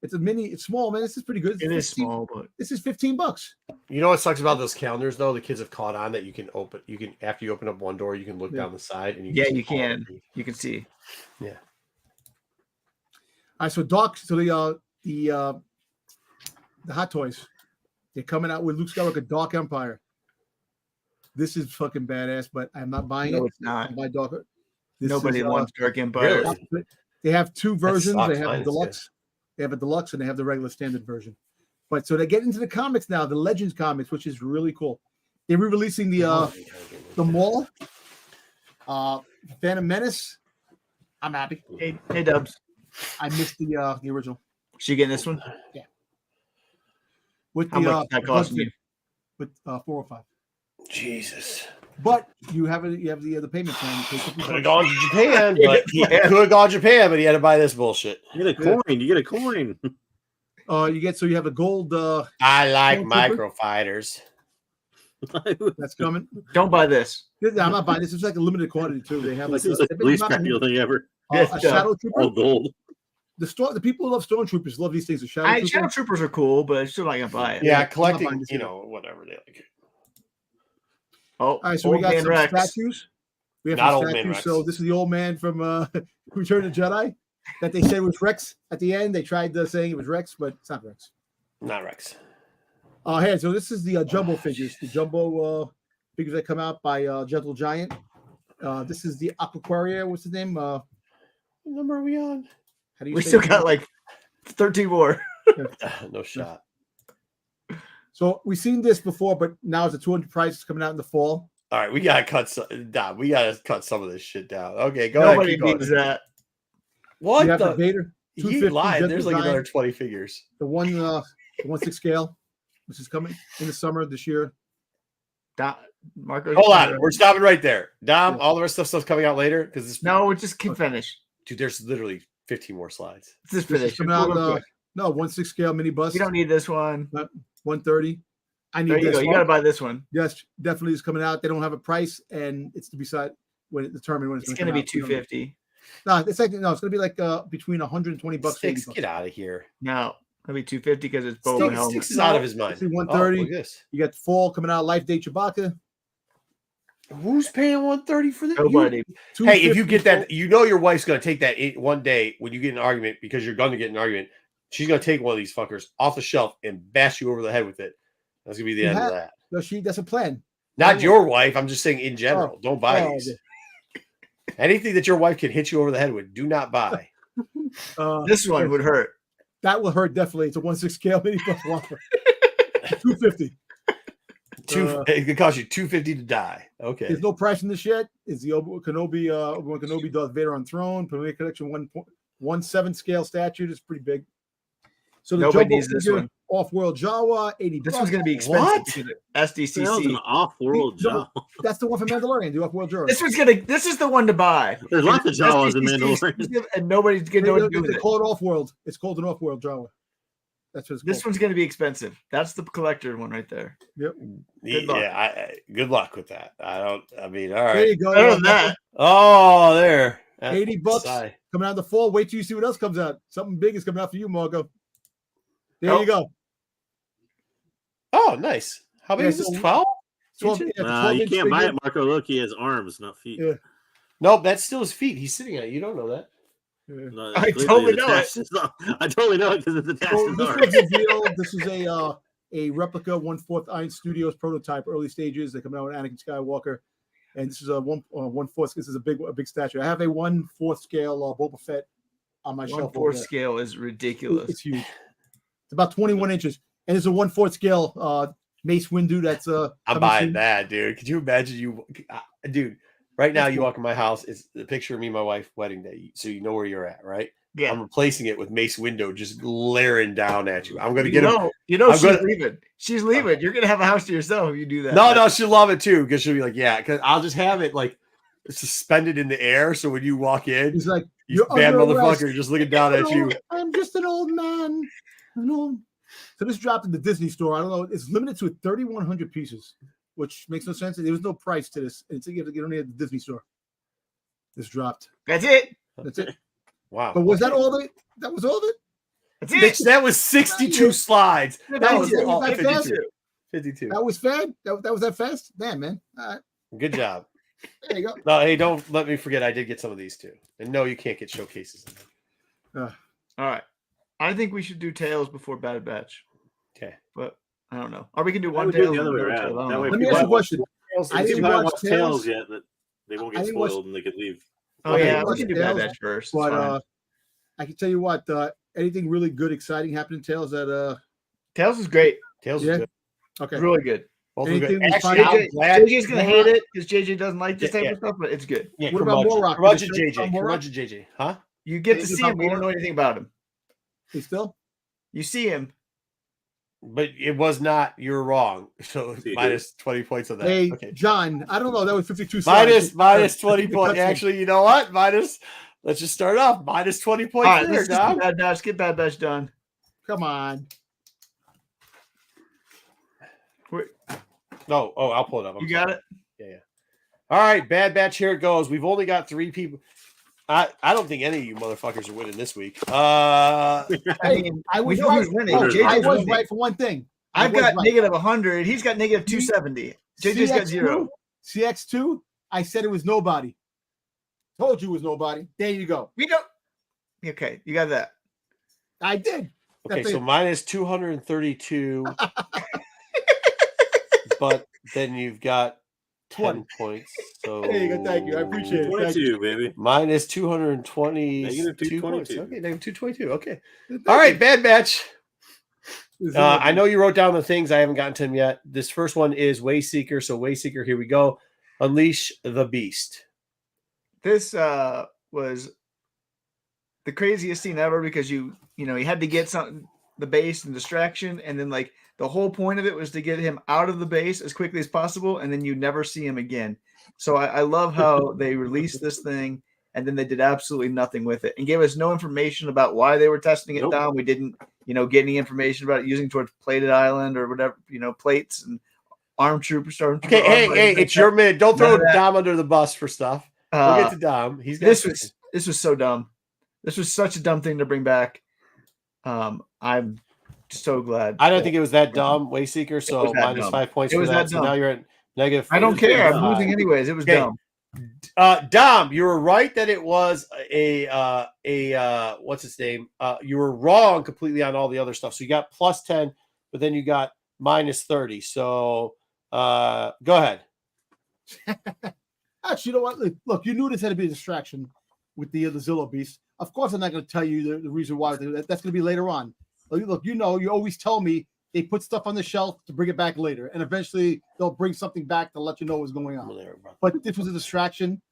Speaker 4: it's a mini. It's small, man. This is pretty good.
Speaker 2: It is small, but
Speaker 4: this is $15.
Speaker 1: You know what sucks about those calendars though? The kids have caught on that you can open. You can after you open up one door, you can look down the side and you can.
Speaker 2: You can see.
Speaker 1: Yeah.
Speaker 4: All right. So Doc. So the Hot Toys. They're coming out with Luke Skywalker Dark Empire. This is fucking badass, but I'm not buying it.
Speaker 2: No, it's not.
Speaker 4: By Dark.
Speaker 2: Nobody wants Dark Empire.
Speaker 1: Really?
Speaker 4: They have 2 versions. They have a deluxe. They have a deluxe and they have the regular standard version. But so they get into the comics now, the Legends comics, which is really cool. They're re-releasing the Maul, Phantom Menace. I'm happy.
Speaker 2: Hey Dubs.
Speaker 4: I missed the original.
Speaker 2: She getting this one?
Speaker 4: Yeah. With
Speaker 2: how much that cost you?
Speaker 4: With 405.
Speaker 1: Jesus.
Speaker 4: But you have the payment plan.
Speaker 1: Could have gone to Japan, but he could have gone to Japan, but he had to buy this bullshit.
Speaker 3: You get a coin. You get a coin.
Speaker 4: You have a gold.
Speaker 1: I like micro fighters.
Speaker 4: That's coming.
Speaker 2: Don't buy this.
Speaker 4: I'm not buying this. It's like a limited quantity too. They have
Speaker 3: this is the least practical thing ever.
Speaker 4: A Shadow Trooper.
Speaker 3: All gold.
Speaker 4: The people who love Stormtroopers love these things. The Shadow
Speaker 2: Troopers are cool, but I'm still not gonna buy it.
Speaker 1: Yeah, collecting, whatever they like.
Speaker 4: Oh, all right. So we got some statues. We have some statues. So this is the old man from Return of the Jedi. that they said was Rex at the end. They tried saying it was Rex, but it's not Rex.
Speaker 1: Not Rex.
Speaker 4: Hey, so this is the jumbo figures, the jumbo figures that come out by Gentle Giant. This is the Aquaria. What's his name?
Speaker 1: What number are we on?
Speaker 4: How do you
Speaker 2: We
Speaker 4: say
Speaker 2: still
Speaker 4: it?
Speaker 2: got like 13 more.
Speaker 1: No shot.
Speaker 4: So we've seen this before, but now it's a 200 price. It's coming out in the fall.
Speaker 1: All right, we gotta cut some. We gotta cut some of this shit down. Okay, go
Speaker 2: Nobody
Speaker 1: ahead. Keep
Speaker 2: needs
Speaker 1: going.
Speaker 2: that.
Speaker 1: What
Speaker 4: You have the
Speaker 1: the?
Speaker 4: Vader.
Speaker 1: He
Speaker 4: 250
Speaker 1: lied.
Speaker 4: Gentle
Speaker 1: There's like
Speaker 4: Giant,
Speaker 1: another 20 figures.
Speaker 4: the 1/6 scale, which is coming in the summer this year.
Speaker 2: Marco,
Speaker 1: Hold on, we're stopping right there. Dom,
Speaker 4: Yeah.
Speaker 1: all the rest of stuff's coming out later because this.
Speaker 2: No, we just keep finish.
Speaker 1: Dude, there's literally 15 more slides.
Speaker 2: Just
Speaker 4: This is
Speaker 2: finish.
Speaker 4: coming out. No, 1/6 scale mini bus.
Speaker 2: You don't need this one.
Speaker 4: 130. I need
Speaker 2: There you
Speaker 4: this.
Speaker 2: go. You got to buy this one.
Speaker 4: Yes, definitely is coming out. They don't have a price, and it's to be determined when
Speaker 2: It's going to be
Speaker 4: come out.
Speaker 2: $250.
Speaker 4: No, it's like it's going to be like between $120 bucks.
Speaker 1: Sticks, get out of here.
Speaker 2: No, it'll be $250 because it's Boba helmet.
Speaker 1: Sticks is out of his mind.
Speaker 4: It's 130.
Speaker 1: Oh, look at this.
Speaker 4: You got the fall coming out. Life Day Chewbacca.
Speaker 1: Who's paying 130 for this?
Speaker 2: Nobody.
Speaker 1: Hey, if you get that,
Speaker 4: 250
Speaker 1: you know your wife's going to take that one day when you get in an argument because you're going to get in an argument. She's going to take one of these fuckers off the shelf and bash you over the head with it. That's going to be the end of that.
Speaker 4: No, that's a plan.
Speaker 1: Not your wife. I'm just saying in general. Don't buy these. Anything that your wife can hit you over the head with, do not buy.
Speaker 2: This one would hurt.
Speaker 4: That will hurt definitely. It's a 1/6 scale mini bus Whopper. 250.
Speaker 1: It could cost you $250 to die. Okay.
Speaker 4: There's no price in this yet. Is the Obi-Wan Kenobi Darth Vader on throne? Premier Collection 1/7 scale statue. It's pretty big. So the
Speaker 2: Nobody
Speaker 4: jumbo
Speaker 2: needs this
Speaker 4: figure,
Speaker 2: one.
Speaker 4: Off-world Jawa, 80
Speaker 2: This
Speaker 4: bucks.
Speaker 2: one's going to be expensive.
Speaker 1: What?
Speaker 2: Because of
Speaker 3: That was
Speaker 2: SDCC.
Speaker 3: an off-world
Speaker 4: No,
Speaker 3: Jawa.
Speaker 4: That's the one from Mandalorian, the off-world Jawa.
Speaker 2: This is the one to buy.
Speaker 3: There's lots of Jawas in
Speaker 2: SDCC
Speaker 3: Mandalorian.
Speaker 2: exclusive, and nobody's going to know what to do with
Speaker 4: They
Speaker 2: it.
Speaker 4: call it off-world. It's called an off-world Jawa. That's what it's
Speaker 2: This
Speaker 4: called.
Speaker 2: one's going to be expensive. That's the collector one right there.
Speaker 4: Yep.
Speaker 2: Good luck.
Speaker 1: Good luck with that. All
Speaker 4: There
Speaker 1: right.
Speaker 4: you go.
Speaker 2: Better than that.
Speaker 1: Oh, there. That's
Speaker 4: 80 bucks
Speaker 1: sigh.
Speaker 4: coming out in the fall. Wait till you see what else comes out. Something big is coming out for you, Margo. There
Speaker 2: Oh.
Speaker 4: you go.
Speaker 1: Oh, nice. How big
Speaker 4: Yeah,
Speaker 1: is this?
Speaker 4: so-
Speaker 1: 12?
Speaker 4: 12,
Speaker 1: inches?
Speaker 4: yeah, it's a
Speaker 3: You
Speaker 4: 12-inch
Speaker 3: can't buy
Speaker 4: figure.
Speaker 3: it, Marco. Look, he has arms, not feet.
Speaker 4: Yeah.
Speaker 1: Nope, that's still his feet. He's sitting on it. You don't know that.
Speaker 4: Yeah.
Speaker 3: No,
Speaker 2: I
Speaker 3: clearly
Speaker 2: totally
Speaker 3: it's
Speaker 2: know
Speaker 3: attached to- I totally know it because it's attached
Speaker 4: So
Speaker 3: to
Speaker 4: this
Speaker 3: the
Speaker 4: was revealed. This is a replica 1/4 Iron Studios prototype, early stages. They come out with Anakin Skywalker, and this is a 1/4. This is a big statue. I have a 1/4 scale Boba Fett on my shelf.
Speaker 2: 1/4 scale is ridiculous.
Speaker 4: It's huge. It's about 21 inches, and it's a 1/4 scale Mace Windu. That's
Speaker 1: I'm
Speaker 4: coming
Speaker 1: buying
Speaker 4: soon.
Speaker 1: that, dude. Could you imagine dude? Right now,
Speaker 4: That's
Speaker 1: you
Speaker 4: cool.
Speaker 1: walk in my house. It's the picture of me and my wife wedding day, so you know where you're at, right?
Speaker 2: Yeah.
Speaker 1: I'm replacing it with Mace Window just glaring down at you. I'm gonna get him.
Speaker 2: She's leaving. She's leaving. You're gonna have a house to yourself if you do that.
Speaker 1: No, she'll love it too because she'll be like, yeah, because I'll just have it like suspended in the air. So when you walk in,
Speaker 4: He's like,
Speaker 1: you
Speaker 4: "You're
Speaker 1: bad
Speaker 4: under arrest."
Speaker 1: motherfucker just looking down at you.
Speaker 4: I'm just an old man. No. So this dropped in the Disney store. I don't know. It's limited to 3,100 pieces, which makes no sense. There was no price to this. It's you get only at the Disney store. This dropped.
Speaker 2: That's it.
Speaker 4: That's it.
Speaker 1: Wow.
Speaker 4: But was that all of it? That was all of it?
Speaker 2: That's
Speaker 1: Mitch,
Speaker 2: it.
Speaker 1: that was 62 slides. That was all
Speaker 4: That fast?
Speaker 1: 52. 52.
Speaker 4: That was fast? That was that fast? Damn, man. All right.
Speaker 1: Good job.
Speaker 4: There you go.
Speaker 1: No, hey, don't let me forget. I did get some of these too. And no, you can't get showcases.
Speaker 2: All right. I think we should do Tails before Bad Batch.
Speaker 1: Okay.
Speaker 2: But I don't know. Or we can do
Speaker 3: I
Speaker 2: one
Speaker 3: would do it
Speaker 2: Tails.
Speaker 3: the other way
Speaker 2: and
Speaker 3: around.
Speaker 2: another Tails. I
Speaker 3: That
Speaker 2: don't
Speaker 3: way
Speaker 2: know.
Speaker 4: Let me
Speaker 3: people
Speaker 4: ask you a
Speaker 3: haven't
Speaker 4: question. I
Speaker 3: If
Speaker 4: didn't
Speaker 3: people haven't
Speaker 4: watch
Speaker 3: watched
Speaker 4: Tails.
Speaker 3: Tails yet, that they won't
Speaker 4: I
Speaker 3: get
Speaker 4: didn't watch-
Speaker 3: spoiled and they could leave.
Speaker 2: Oh
Speaker 4: Okay,
Speaker 2: yeah, we
Speaker 4: watch
Speaker 2: can do Bad
Speaker 4: Tails,
Speaker 2: Batch first. It's
Speaker 4: But
Speaker 2: fine.
Speaker 4: I can tell you what, anything really good, exciting happened in Tales that
Speaker 2: Tails is great.
Speaker 1: Tails
Speaker 4: Yeah.
Speaker 1: is good.
Speaker 4: okay.
Speaker 2: Really good.
Speaker 1: Both are good.
Speaker 4: Anything we
Speaker 1: Actually,
Speaker 4: find out-
Speaker 1: I'm glad.
Speaker 2: JJ's gonna hate it because JJ doesn't like this type
Speaker 1: Yeah.
Speaker 2: of stuff, but it's good.
Speaker 1: Yeah,
Speaker 4: What about
Speaker 1: curmudgeon.
Speaker 4: Morrock?
Speaker 1: Curmudgeon
Speaker 4: Did they show
Speaker 1: JJ.
Speaker 4: Morrock?
Speaker 1: Curmudgeon JJ. Huh?
Speaker 2: You get to
Speaker 4: Is it
Speaker 2: see him, but you
Speaker 4: about
Speaker 2: don't know anything about him.
Speaker 4: He still?
Speaker 2: You see him.
Speaker 1: But it was not. You're wrong. So
Speaker 3: See,
Speaker 1: minus 20 points on that.
Speaker 4: Hey,
Speaker 1: Okay.
Speaker 4: John, I don't know. That was 52 slides.
Speaker 1: Minus 20 points.
Speaker 4: Cutscene.
Speaker 1: Actually, you know what? Let's just start off. Minus 20 points
Speaker 2: All right,
Speaker 1: there,
Speaker 2: let's just
Speaker 1: Dom.
Speaker 2: get Bad Batch. Get Bad Batch done.
Speaker 4: Come on.
Speaker 1: No, I'll pull it up.
Speaker 2: You got it.
Speaker 1: All right, Bad Batch. Here it goes. We've only got 3 people. I don't think any of you motherfuckers are winning this week.
Speaker 2: I mean,
Speaker 4: I was
Speaker 2: we know
Speaker 4: right.
Speaker 2: who's winning.
Speaker 4: Oh,
Speaker 3: JJ's
Speaker 4: I was
Speaker 2: winning.
Speaker 4: right for one thing.
Speaker 2: I've
Speaker 4: was
Speaker 2: got
Speaker 4: right.
Speaker 2: negative 100. He's got negative 270. JJ's got 0.
Speaker 4: CX2, I said it was nobody. Told you it was nobody. There you go.
Speaker 2: We don't. Okay, you got that.
Speaker 4: I did.
Speaker 1: Okay,
Speaker 4: That's
Speaker 1: so
Speaker 4: it.
Speaker 1: mine is 232, but then you've got 10 points. So
Speaker 4: There you go. Thank you. I appreciate it. Thank
Speaker 3: 22, baby.
Speaker 1: Mine is 222
Speaker 3: Negative
Speaker 1: points.
Speaker 3: 222.
Speaker 1: Okay, negative 222. Okay.
Speaker 4: Thank
Speaker 1: All right,
Speaker 4: you.
Speaker 1: bad batch.
Speaker 4: This is
Speaker 1: I know you wrote down the things. I haven't gotten to them yet. This first one is Wayseeker. So Wayseeker, here we go. Unleash the Beast.
Speaker 2: This was the craziest scene ever because you had to get the base and distraction, and then like the whole point of it was to get him out of the base as quickly as possible, and then you never see him again. So I love how they released this thing, and then they did absolutely nothing with it and gave us no information about why they were testing it down. We didn't, get any information about it using towards Plated Island or whatever, plates and armed troopers.
Speaker 1: Okay, hey, it's your minute. Don't throw Dom under the bus for stuff. We'll get to Dom.
Speaker 2: This was so dumb. This was such a dumb thing to bring back. I'm so glad.
Speaker 1: I don't think it was that dumb, Wayseeker. So minus 5 points for that. So now you're at negative.
Speaker 2: I don't care. I'm losing anyways. It was dumb.
Speaker 1: Dom, you were right that it was a what's his name? You were wrong completely on all the other stuff. So you got plus 10, but then you got minus 30. So go ahead.
Speaker 4: Actually, you know what? Look, you knew this had to be a distraction with the Zillow Beast. Of course, I'm not going to tell you the reason why. That's going to be later on. Look, you always tell me they put stuff on the shelf to bring it back later, and eventually they'll bring something back to let you know what's going on. But this was a distraction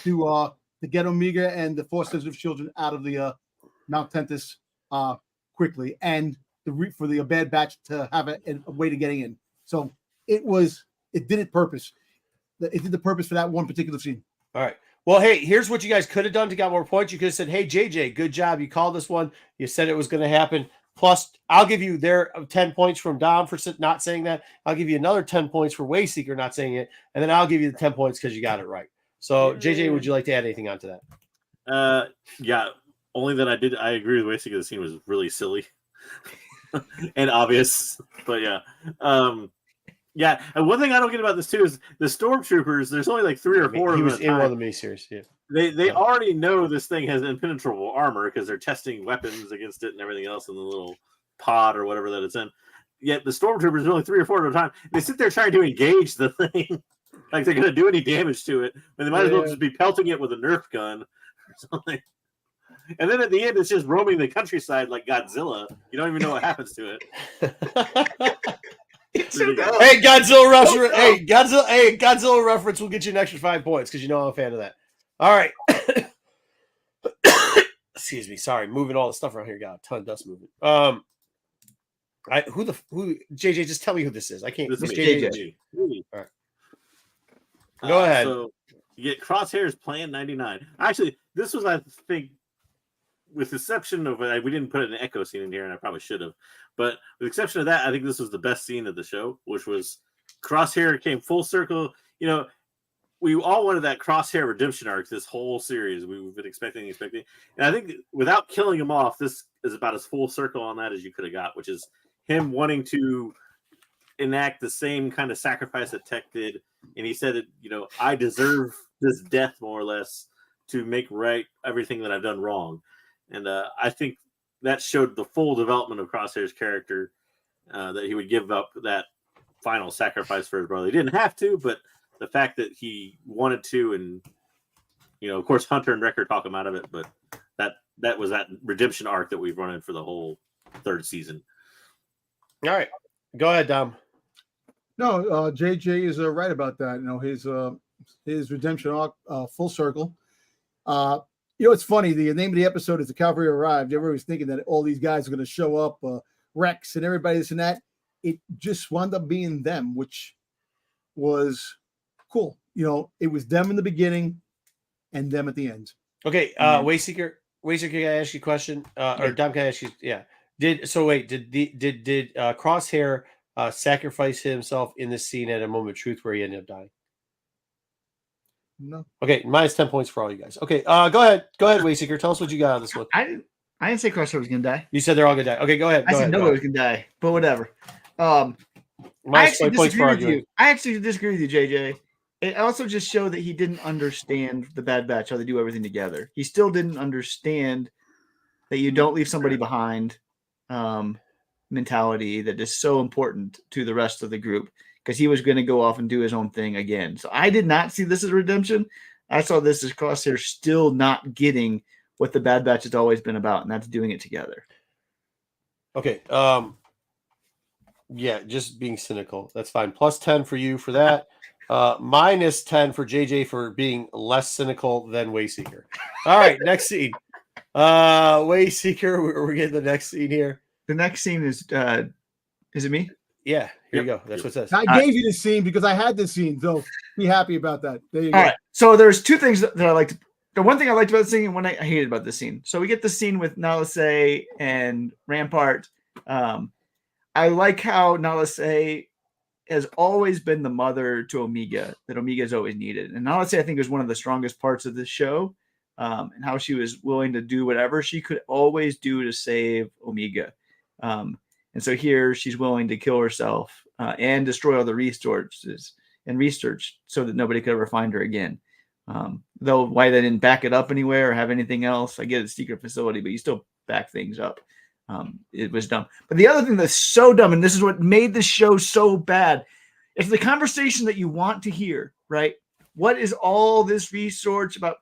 Speaker 4: to get Omega and the 4 sensitive children out of the Mount Tentis quickly, and for the Bad Batch to have a way to getting in. So it did it purpose. It did the purpose for that one particular scene.
Speaker 1: All right. Well, hey, here's what you guys could have done to get more points. You could have said, hey, JJ, good job. You called this one. You said it was going to happen. Plus, I'll give you 10 points from Dom for not saying that. I'll give you another 10 points for Wayseeker not saying it. And then I'll give you the 10 points because you got it right. So, JJ, would you like to add anything onto that?
Speaker 3: Yeah, only that I agree with Wayseeker. The scene was really silly and obvious. But yeah. Yeah, and one thing I don't get about this too is the stormtroopers. There's only like 3 or 4 of them. He
Speaker 1: was in one of the miniseries. Yeah,
Speaker 3: they already know this thing has impenetrable armor because they're testing weapons against it and everything else in the little pod or whatever that it's in. Yet the stormtroopers are only 3 or 4 at a time. They sit there trying to engage the thing, like they're going to do any damage to it, when they might as well just be pelting it with a Nerf gun or something. And then at the end, it's just roaming the countryside like Godzilla. You don't even know what happens to it.
Speaker 1: Hey, Godzilla reference! Godzilla reference will get you an extra 5 points because I'm a fan of that. All right. Excuse me. Sorry, moving all the stuff around here. Got a ton of dust moving. Who? JJ, just tell me who this is. I can't.
Speaker 3: This is
Speaker 1: JJ. All right. Go ahead.
Speaker 3: So you get Crosshair's Plan 99. Actually, this was, I think, with the exception of we didn't put an echo scene in here, and I probably should have. But with the exception of that, I think this was the best scene of the show, which was Crosshair came full circle. We all wanted that Crosshair redemption arc this whole series. We've been expecting. And I think without killing him off, this is about as full circle on that as you could have got, which is him wanting to enact the same kind of sacrifice that Tech did. And he said, I deserve this death more or less to make right everything that I've done wrong. And I think that showed the full development of Crosshair's character, that he would give up that final sacrifice for his brother. He didn't have to, but the fact that he wanted to, and of course, Hunter and Wrecker talk him out of it, but that was that redemption arc that we've run in for the whole 3rd season.
Speaker 1: All right, go ahead, Dom.
Speaker 4: No, JJ is right about that. His redemption arc, full circle. It's funny. The name of the episode is "The Cavalry Arrived." Everybody was thinking that all these guys are going to show up, Rex and everybody this and that. It just wound up being them, which was cool. It was them in the begining and them at the end.
Speaker 1: Okay, Wayseeker, can I ask you a question? Or Dom, can I ask you? Yeah. Did Crosshair sacrifice himself in this scene at a moment of truth where he ended up dying?
Speaker 4: No.
Speaker 1: Okay, minus 10 points for all you guys. Okay, go ahead, Wayseeker. Tell us what you got on this one.
Speaker 2: I didn't say Crosshair was gonna die.
Speaker 1: You said they're all gonna die. Okay, go ahead.
Speaker 2: I said nobody was gonna die, but whatever. I actually disagree with you. I actually disagree with you, JJ. It also just showed that he didn't understand the Bad Batch, how they do everything together. He still didn't understand that you don't leave somebody behind mentality that is so important to the rest of the group, because he was going to go off and do his own thing again. So I did not see this as redemption. I saw this as Crosshair still not getting what the Bad Batch has always been about, and that's doing it together.
Speaker 1: Okay. Yeah, just being cynical. That's fine. Plus 10 for you for that. Minus 10 for JJ for being less cynical than Wayseeker. All right, next scene. Wayseeker, we're getting the next scene here.
Speaker 2: The next scene is it me?
Speaker 1: Yeah, here you go. That's what it says.
Speaker 4: I gave you this scene because I had this scene, so be happy about that. There you go.
Speaker 2: All right. So there's two things that I liked. The one thing I liked about the scene and one I hated about the scene. So we get the scene with Nalase and Rampart. I like how Nalase has always been the mother to Omega that Omega's always needed. And Nalase, I think, is one of the strongest parts of this show, and how she was willing to do whatever she could always do to save Omega. And so here she's willing to kill herself and destroy all the resources and research so that nobody could ever find her again. Though why they didn't back it up anywhere or have anything else. I get it's a secret facility, but you still back things up. It was dumb. But the other thing that's so dumb, and this is what made the show so bad, is the conversation that you want to hear, right? What is all this research about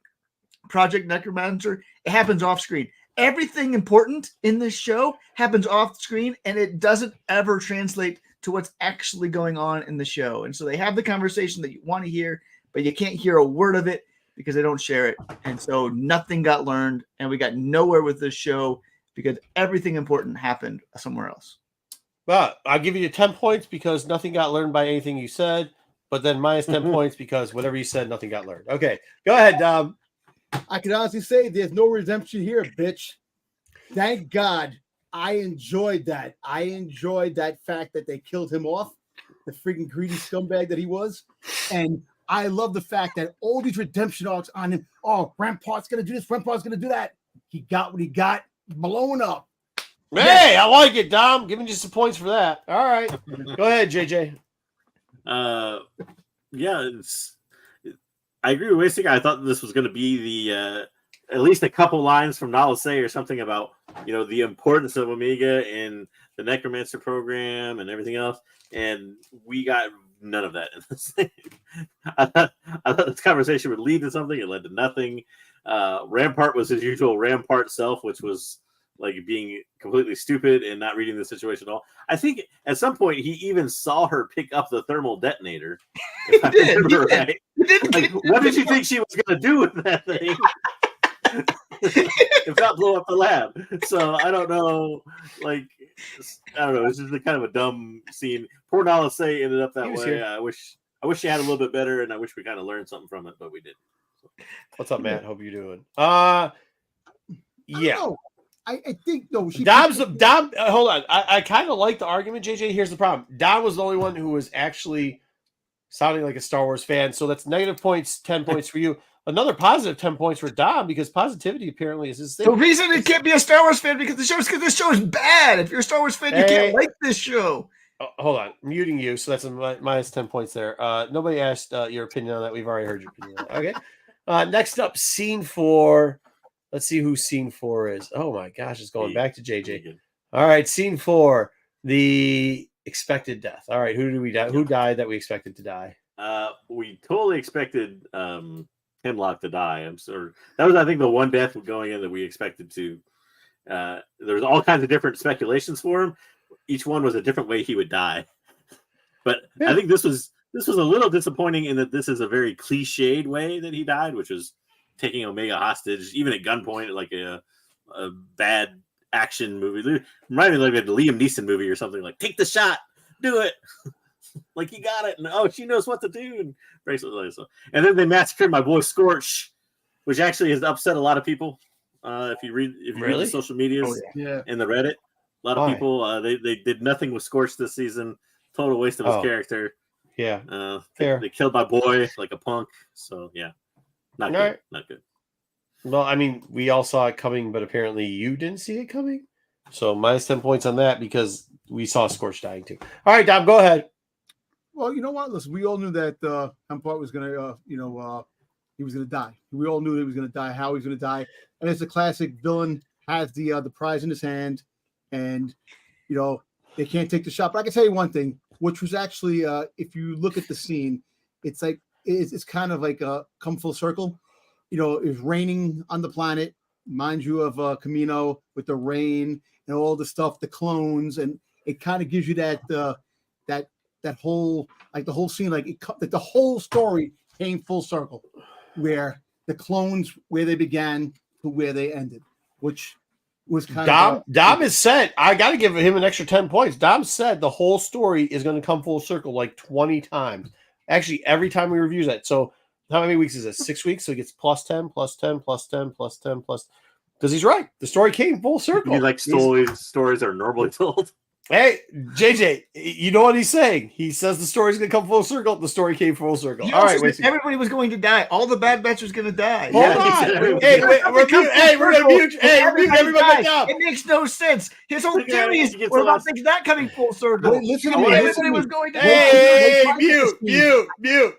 Speaker 2: Project Necromancer? It happens off screen. Everything important in this show happens off screen, and it doesn't ever translate to what's actually going on in the show. And so they have the conversation that you want to hear, but you can't hear a word of it because they don't share it. And so nothing got learned, and we got nowhere with this show because everything important happened somewhere else.
Speaker 1: Well, I'll give you 10 points because nothing got learned by anything you said, but then minus 10 points because whatever you said, nothing got learned. Okay, go ahead, Dom.
Speaker 4: I can honestly say there's no redemption here, bitch. Thank God. I enjoyed that. I enjoyed that fact that they killed him off, the freaking greedy scumbag that he was. And I love the fact that all these redemption arcs on him. Oh, Rampart's going to do this. Rampart's going to do that. He got what he got. Blown up.
Speaker 1: Hey, I like it, Dom. Giving you some points for that. All right. Go ahead, JJ.
Speaker 3: Yeah, I agree with Waystick. I thought this was going to be the at least a couple lines from Nalase or something about, you know, the importance of Omega in the Necromancer program and everything else. And we got none of that in this thing. I thought this conversation would lead to something. It led to nothing. Rampart was his usual Rampart self, which was like being completely stupid and not reading the situation at all. I think at some point he even saw her pick up the thermal detonator. If I remember right. Like, what did you think she was going to do with that thing? If not blow up the lab. So I don't know. Like, I don't know. It's just a kind of a dumb scene. Poor Nalase ended up that way. I wish she had a little bit better, and I wish we kind of learned something from it, but we didn't.
Speaker 1: What's up, Matt? Hope you're doing. Yeah.
Speaker 4: I think though
Speaker 1: Dom. Hold on. I kind of like the argument, JJ. Here's the problem. Dom was the only one who was actually sounding like a Star Wars fan. So that's negative points, 10 points for you. Another positive 10 points for Dom because positivity apparently is his thing.
Speaker 2: The reason it can't be a Star Wars fan because this show is bad. If you're a Star Wars fan, you can't like this show.
Speaker 1: Oh, hold on, I'm muting you. So that's a minus 10 points there. Nobody asked your opinion on that. We've already heard your opinion on that. Okay. Next up, scene 4. Let's see who scene 4 is. Oh my gosh, it's going back to JJ. All right, scene 4, the expected death. All right, who do we die? Who died that we expected to die?
Speaker 3: We totally expected Hemlock to die. I'm sure that was, I think, the one death going in that we expected to. There was all kinds of different speculations for him. Each one was a different way he would die. But I think this was a little disappointing in that this is a very cliched way that he died, which was taking Omega hostage, even at gunpoint, like a bad action movie. Reminded me like a Liam Neeson movie or something. Like, take the shot, do it. Like, he got it, and oh, she knows what to do, and basically so. And then they massacred my boy Scorch, which actually has upset a lot of people. If you read the social medias and the Reddit, a lot of people they did nothing with Scorch this season. Total waste of his character.
Speaker 1: Yeah,
Speaker 3: they killed my boy like a punk. So yeah, not good. Not good.
Speaker 1: Well, I mean, we all saw it coming, but apparently you didn't see it coming. So minus 10 points on that because we saw Scorch dying too. All right, Dom, go ahead.
Speaker 4: Well, you know what? Listen, we all knew that Hempart was going to, he was going to die. We all knew that he was going to die, how he was going to die. And it's a classic villain has the prize in his hand, and they can't take the shot. But I can tell you one thing, which was actually, if you look at the scene, it's like it's kind of like come full circle. It was raining on the planet, mind you, of Camino with the rain and all the stuff, the clones, and it kind of gives you that whole the whole scene, like the whole story came full circle, where the clones where they began to where they ended, which was kind of
Speaker 1: Dom has said, I got to give him an extra 10 points. Dom said the whole story is going to come full circle like 20 times. Actually, every time we review that. So how many weeks is it? 6 weeks. So he gets plus 10, plus 10, plus 10, plus 10, plus. Because he's right. The story came full circle.
Speaker 3: You like stories are normally told.
Speaker 1: Hey, JJ, you know what he's saying? He says the story's going to come full circle. The story came full circle. All right, wait.
Speaker 2: Everybody was going to die. All the Bad Batch was going to die.
Speaker 1: Hold on. Hey, we're going to mute. Hey, everybody down.
Speaker 2: It makes no sense. His whole theory is we're about things not coming full circle.
Speaker 4: Listen to me.
Speaker 2: Everybody was going to
Speaker 1: Hey, mute.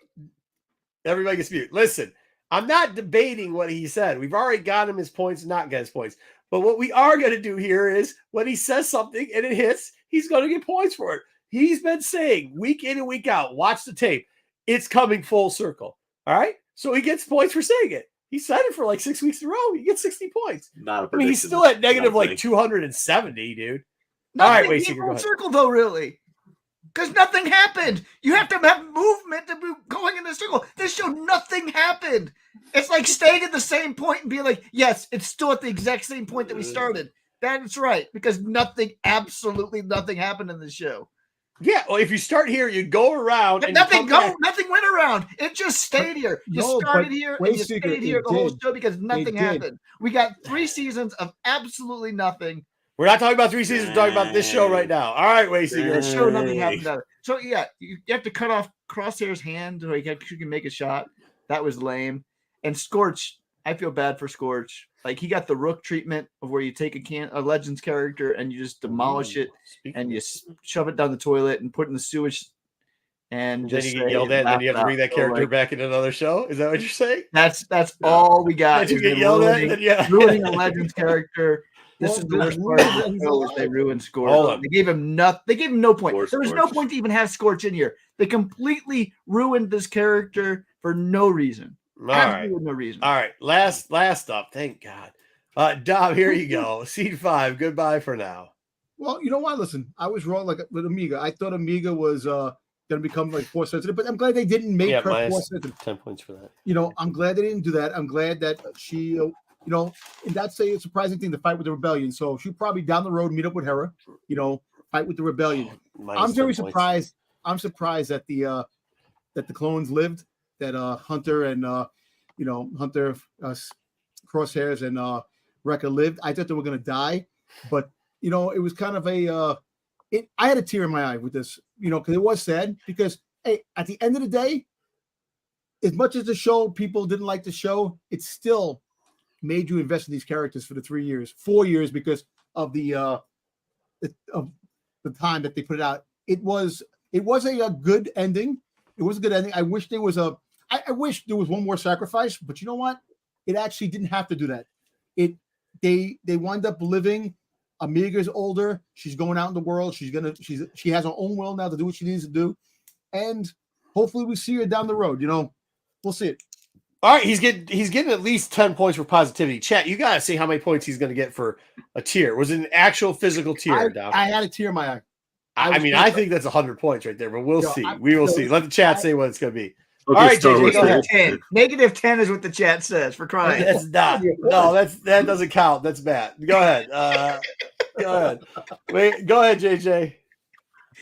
Speaker 1: Everybody gets mute. Listen, I'm not debating what he said. We've already got him his points, not got his points. But what we are going to do here is when he says something and it hits, he's going to get points for it. He's been saying week in and week out, watch the tape. It's coming full circle. All right. So he gets points for saying it. He said it for like 6 weeks in a row. He gets 60 points.
Speaker 3: Not a prediction.
Speaker 1: I mean, he's still at negative like 270, dude. All right, wait,
Speaker 2: full circle though, really. Because nothing happened. You have to have movement to be going in the circle. This show, nothing happened. It's like staying at the same point and being like, yes, it's still at the exact same point that we started. That's right. Because absolutely nothing happened in the show.
Speaker 1: Yeah, well, if you start here, you go around.
Speaker 2: But
Speaker 1: and
Speaker 2: nothing went around. It just stayed here. You started here and you stayed here the whole show because nothing happened. We got 3 seasons of absolutely nothing.
Speaker 1: We're not talking about 3 seasons. We're talking about this show right now. All right, Wayseeker.
Speaker 2: This show, nothing happened. So, yeah, you have to cut off Crosshair's hand so you can make a shot. That was lame. And Scorch, I feel bad for Scorch. Like, he got the Rook treatment of where you take a Legends character and you just demolish it and you shove it down the toilet and put it in the sewage. And
Speaker 1: then you get yelled at, and then you have to bring that character back in another show. Is that what you're saying?
Speaker 2: That's all we got.
Speaker 1: You get yelled at,
Speaker 2: ruining a Legends character. This is the worst part of the show is they ruined Scorch. They gave him no point. There was no point to even have Scorch in here. They completely ruined this character for no reason. Absolutely no reason.
Speaker 1: All right. Last up. Thank God. Dom, here you go. Seed 5. Goodbye for now.
Speaker 4: Well, you know what? Listen, I was wrong with Amiga. I thought Amiga was going to become like force sensitive, but I'm glad they didn't make her force sensitive.
Speaker 1: 10 points for that.
Speaker 4: I'm glad they didn't do that. I'm glad that she and that's a surprising thing to fight with the rebellion. So she'll probably down the road meet up with Hera, fight with the rebellion. I'm very surprised. I'm surprised that the clones lived, that Hunter and Hunter, Crosshairs and Wrecker lived. I thought they were going to die, but it was kind of I had a tear in my eye with this, because it was sad because hey, at the end of the day, as much as the show people didn't like the show, it still made you invest in these characters for the 4 years because of the time that they put it out. It was a good ending. It was a good ending. I wish there was one more sacrifice, but you know what? It actually didn't have to do that. They wind up living. Amiga's older. She's going out in the world. She has her own will now to do what she needs to do, and hopefully we see her down the road. We'll see it.
Speaker 1: All right, he's getting at least 10 points for positivity. Chat, you gotta see how many points he's gonna get for a tear. Was it an actual physical tear, Dom?
Speaker 4: I had a tear in my eye.
Speaker 1: I think that's 100 points right there, but we'll see. We will see. Let the chat say what it's gonna be.
Speaker 3: Okay,
Speaker 1: all right, JJ, go ahead.
Speaker 2: 10. Negative 10 is what the chat says for crying.
Speaker 1: That's not. No, that doesn't count. That's bad. Go ahead. Go ahead. Wait. Go ahead, JJ.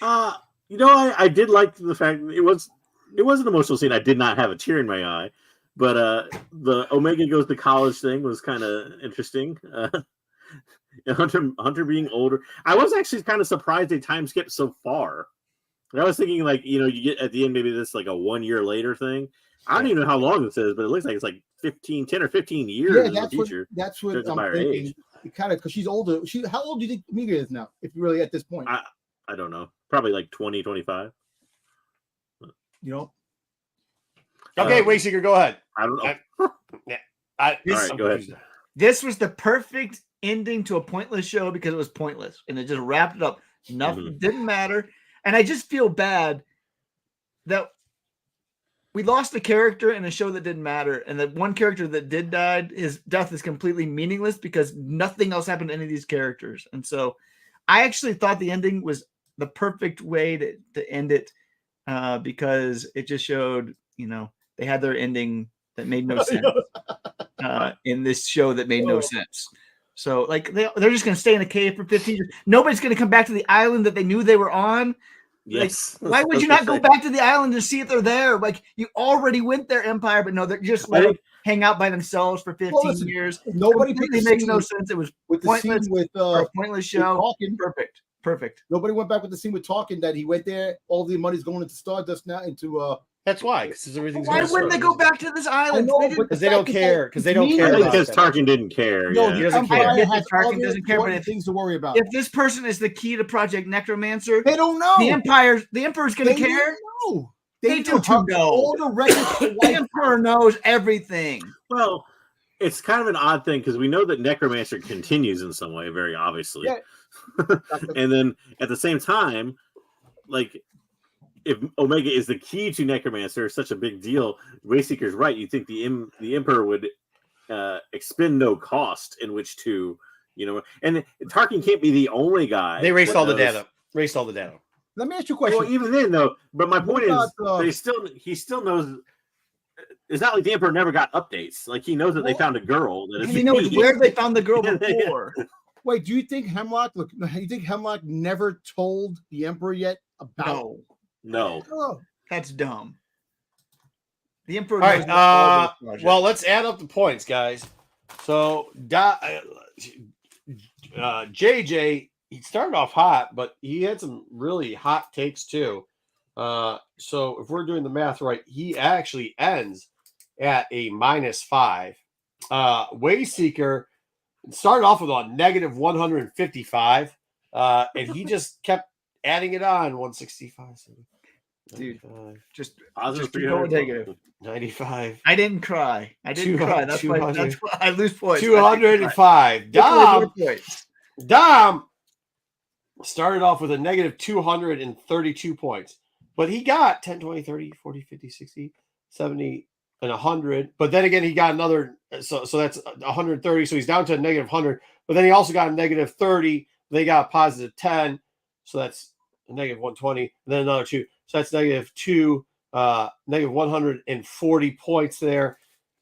Speaker 3: I did like the fact that it was an emotional scene. I did not have a tear in my eye, but the Omega goes to college thing was kind of interesting. Hunter being older, I was actually kind of surprised they time skipped so far. I was thinking you get at the end maybe this like a 1 year later thing. I don't even know how long this is, but it looks like it's like 10 or 15 years in the future.
Speaker 4: That's what I'm thinking. Kind of because she's older. How old do you think Amiga is now? If you're really at this point,
Speaker 3: I don't know. Probably like 20, 25.
Speaker 1: Okay, Wayseeker, go ahead.
Speaker 3: I don't know.
Speaker 1: Yeah.
Speaker 3: All right, go ahead.
Speaker 2: This was the perfect ending to a pointless show because it was pointless and it just wrapped it up. Nothing didn't matter. And I just feel bad that we lost a character in a show that didn't matter. And that one character that did die, his death is completely meaningless because nothing else happened to any of these characters. And so I actually thought the ending was the perfect way to end it because it just showed, they had their ending that made no sense in this show that made no sense. So like they're just going to stay in a cave for 15 years. Nobody's going to come back to the island that they knew they were on.
Speaker 3: Yes.
Speaker 2: Like, why would you not go back to the island and see if they're there? Like you already went there, Empire, but no, they're just let them hang out by themselves for 15 years.
Speaker 4: Nobody
Speaker 2: makes no sense. It was
Speaker 4: with the
Speaker 2: pointless
Speaker 4: scene with
Speaker 2: for a pointless show.
Speaker 4: Talking.
Speaker 2: Perfect.
Speaker 4: Nobody went back with the scene with Talking that he went there. All the money's going into Stardust now.
Speaker 1: That's why, because everything's.
Speaker 2: Why wouldn't they go back to this island?
Speaker 1: Because they don't care. Because they don't care.
Speaker 3: Because Tarkin didn't care.
Speaker 4: No,
Speaker 1: he doesn't care.
Speaker 2: Tarkin doesn't care. But
Speaker 4: things to worry about.
Speaker 2: If this person is the key to Project Necromancer,
Speaker 4: they don't know.
Speaker 2: The Emperor's going to care.
Speaker 4: No,
Speaker 2: they do know.
Speaker 4: All the records.
Speaker 2: The Emperor knows everything.
Speaker 3: Well, it's kind of an odd thing because we know that Necromancer continues in some way, very obviously. Yeah. And then at the same time, like, if Omega is the key to Necromancer, such a big deal, Wayseeker's right. You think the Emperor would expend no cost in which to, and Tarkin can't be the only guy.
Speaker 1: They erased all the data.
Speaker 4: Let me ask you a question.
Speaker 3: Well, even then, though, but my point is, he still knows. It's not like the Emperor never got updates. Like he knows that they found a girl. That
Speaker 2: he knows where they found the girl before.
Speaker 4: Wait, do you think Hemlock? Look, you think Hemlock never told the Emperor yet about?
Speaker 3: No.
Speaker 4: Oh,
Speaker 2: that's dumb. The Emperor.
Speaker 1: All right. Well, let's add up the points, guys. So, JJ, he started off hot, but he had some really hot takes too. So, if we're doing the math right, he actually ends at a -5. Wayseeker started off with a negative 155, and he just kept adding it on 165.
Speaker 2: Dude, just
Speaker 3: go
Speaker 2: negative
Speaker 1: 95.
Speaker 2: I didn't cry. That's why I lose points.
Speaker 1: 205. Dom started off with a negative 232 points, but he got 10, 20, 30, 40, 50, 60, 70, and 100. But then again, he got another. So that's 130. So he's down to a negative 100. But then he also got a negative 30. They got a positive 10. So that's a negative 120. And then another 2. So that's negative 2, negative 140 points there.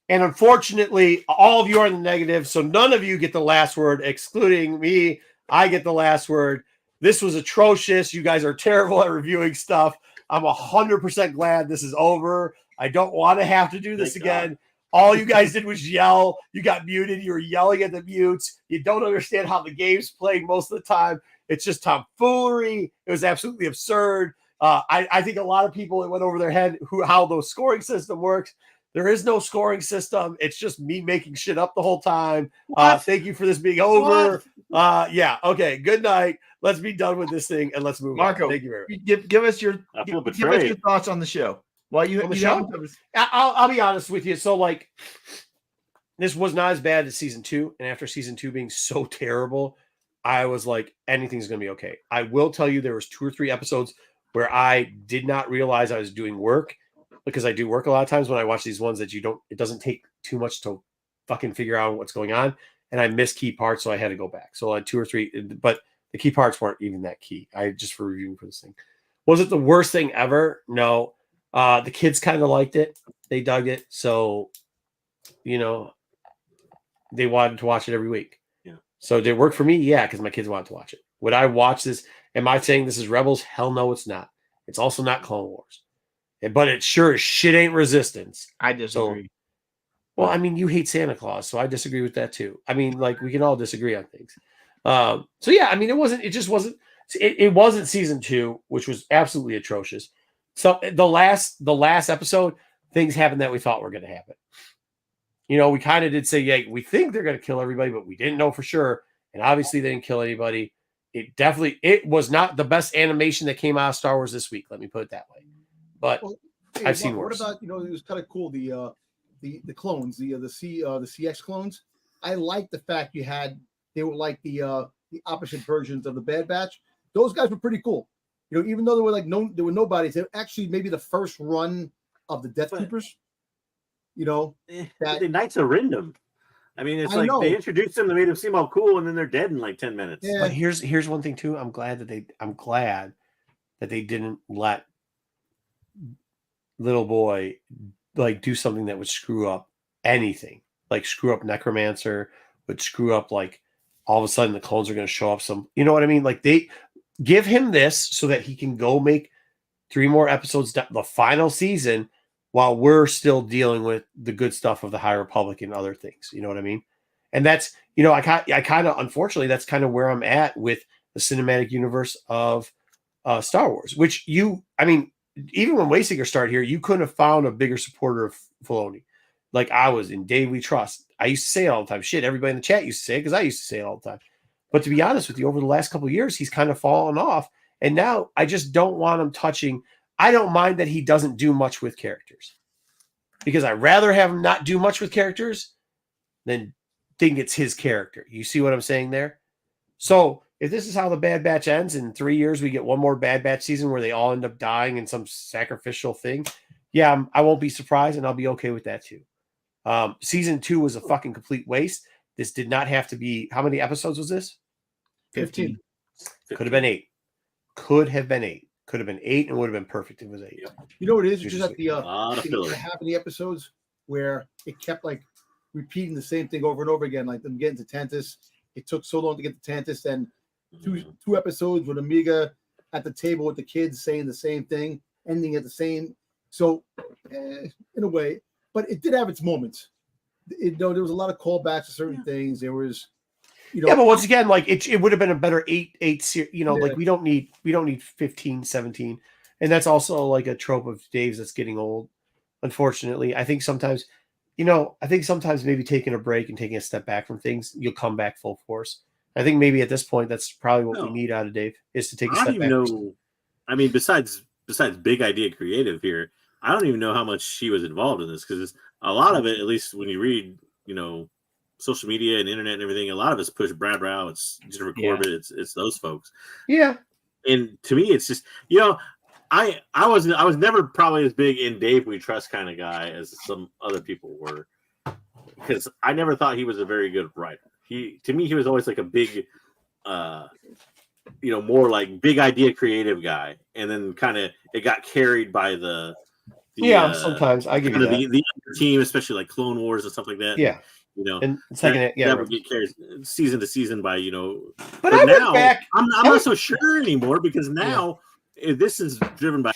Speaker 1: And unfortunately, all of you are in the negative. So none of you get the last word, excluding me. I get the last word. This was atrocious. You guys are terrible at reviewing stuff. I'm 100% glad this is over. I don't want to have to do this again. All you guys did was yell. You got muted. You were yelling at the mutes. You don't understand how the game's played most of the time. It's just tomfoolery. It was absolutely absurd. I think a lot of people, it went over their head how the scoring system works. There is no scoring system. It's just me making shit up the whole time. Thank you for this being over. Yeah. Okay. Good night. Let's be done with this thing and let's move
Speaker 2: Marco,
Speaker 1: on. Thank you very much.
Speaker 2: Give us your thoughts on the show. Well,
Speaker 1: I'll be honest with you. So, like, this was not as bad as season 2, and after season 2 being so terrible, I was like, anything's going to be okay. I will tell you, there was 2 or 3 episodes where I did not realize I was doing work, because I do work a lot of times when I watch these ones that it doesn't take too much to fucking figure out what's going on, and I missed key parts, so I had to go back. So I had 2 or 3, but the key parts weren't even that key. I just for reviewing for this thing. Was it the worst thing ever? No. The kids kind of liked it. They dug it. So, they wanted to watch it every week.
Speaker 3: Yeah.
Speaker 1: So did it work for me? Yeah, because my kids wanted to watch it. Would I watch this? Am I saying this is Rebels? Hell no, it's not. It's also not Clone Wars. But it sure as shit ain't Resistance.
Speaker 2: I disagree.
Speaker 1: So, well, I mean, you hate Santa Claus, so I disagree with that too. I mean, like, we can all disagree on things. So yeah, I mean, it wasn't season 2, which was absolutely atrocious. So the last episode, things happened that we thought were going to happen. We kind of did say, yeah, we think they're going to kill everybody, but we didn't know for sure. And obviously they didn't kill anybody. It was not the best animation that came out of Star Wars this week. Let me put it that way. But I've seen worse.
Speaker 4: What about, it was kind of cool. The clones, the CX clones. I like the fact you had they were like the opposite versions of the Bad Batch. Those guys were pretty cool. You know, even though they were like they were nobodies, they were actually maybe the first run of the Death Keepers. You know,
Speaker 3: the Knights of Rindom. I mean, it's like they introduced them, they made them seem all cool, and then they're dead in like 10 minutes.
Speaker 1: Yeah. But here's one thing too. I'm glad that they didn't let little boy like do something that would screw up anything, like screw up Necromancer, would screw up like all of a sudden the clones are going to show up some, you know what I mean? Like they give him this so that he can go make 3 more episodes, the final season, while we're still dealing with the good stuff of the High Republic and other things. You know what I mean? And that's, you know, I kind of, unfortunately, that's kind of where I'm at with the cinematic universe of Star Wars, which I mean, even when Waysinger started here, you couldn't have found a bigger supporter of Filoni. Like I was in Dave We Trust. I used to say it all the time. Shit, everybody in the chat used to say it because I used to say it all the time. But to be honest with you, over the last couple of years, he's kind of fallen off. And now I just don't want him touching. I don't mind that he doesn't do much with characters, because I'd rather have him not do much with characters than think it's his character. You see what I'm saying there? So if this is how the Bad Batch ends, in 3 years we get one more Bad Batch season where they all end up dying in some sacrificial thing, yeah, I won't be surprised, and I'll be okay with that too. Season 2 was a fucking complete waste. This did not have to be. How many episodes was this?
Speaker 4: 15.
Speaker 1: Could have been 8. Could have been 8. Could have been 8, and would have been perfect if it was 8.
Speaker 4: You know what it is? Just like the half of the episodes where it kept like repeating the same thing over and over again, like them getting to Tantus. It took so long to get to Tantus, and two episodes with Omega at the table with the kids saying the same thing, ending at the same. So, in a way, but it did have its moments. There was a lot of callbacks to certain things. There was,
Speaker 1: but once again, like it would have been a better 8 series. Like we don't need 15, 17, and that's also like a trope of Dave's that's getting old. Unfortunately, I think sometimes maybe taking a break and taking a step back from things, you'll come back full force. I think maybe at this point, that's probably what we need out of Dave, is to take a step back.
Speaker 3: I mean, besides big idea creative here, I don't even know how much she was involved in this, because a lot of it, at least when you read, social media and internet and everything, a lot of it's push Brad Brow, it's Jennifer Corbett, it's those folks.
Speaker 1: Yeah.
Speaker 3: And to me, it's just, I was never probably as big in Dave We Trust kind of guy as some other people were, because I never thought he was a very good writer. To me, he was always like a big, more like big idea creative guy, and then kind of it got carried by the
Speaker 1: sometimes I give you that.
Speaker 3: The team, especially like Clone Wars and stuff like that.
Speaker 1: Yeah.
Speaker 3: And that would get carried season to season by
Speaker 1: But I
Speaker 3: now,
Speaker 1: went back.
Speaker 3: I'm not so sure anymore, because now this is driven by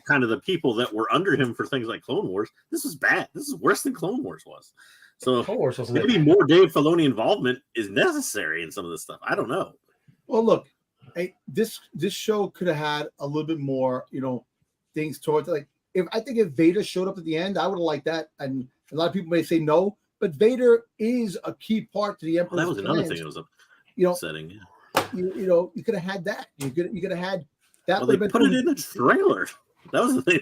Speaker 3: kind of the people that were under him for things like Clone Wars. This is bad. This is worse than Clone Wars was. So
Speaker 1: Clone Wars wasn't
Speaker 3: maybe more Dave Filoni involvement is necessary in some of this stuff. I don't know.
Speaker 4: Well, look, this show could have had a little bit more, things towards like I think if Vader showed up at the end, I would have liked that. And a lot of people may say no, but Vader is a key part to the Emperor's
Speaker 3: that was another thing that was upsetting.
Speaker 4: You could have had that. You could have had that.
Speaker 3: Well, they put it in the trailer. That was the thing.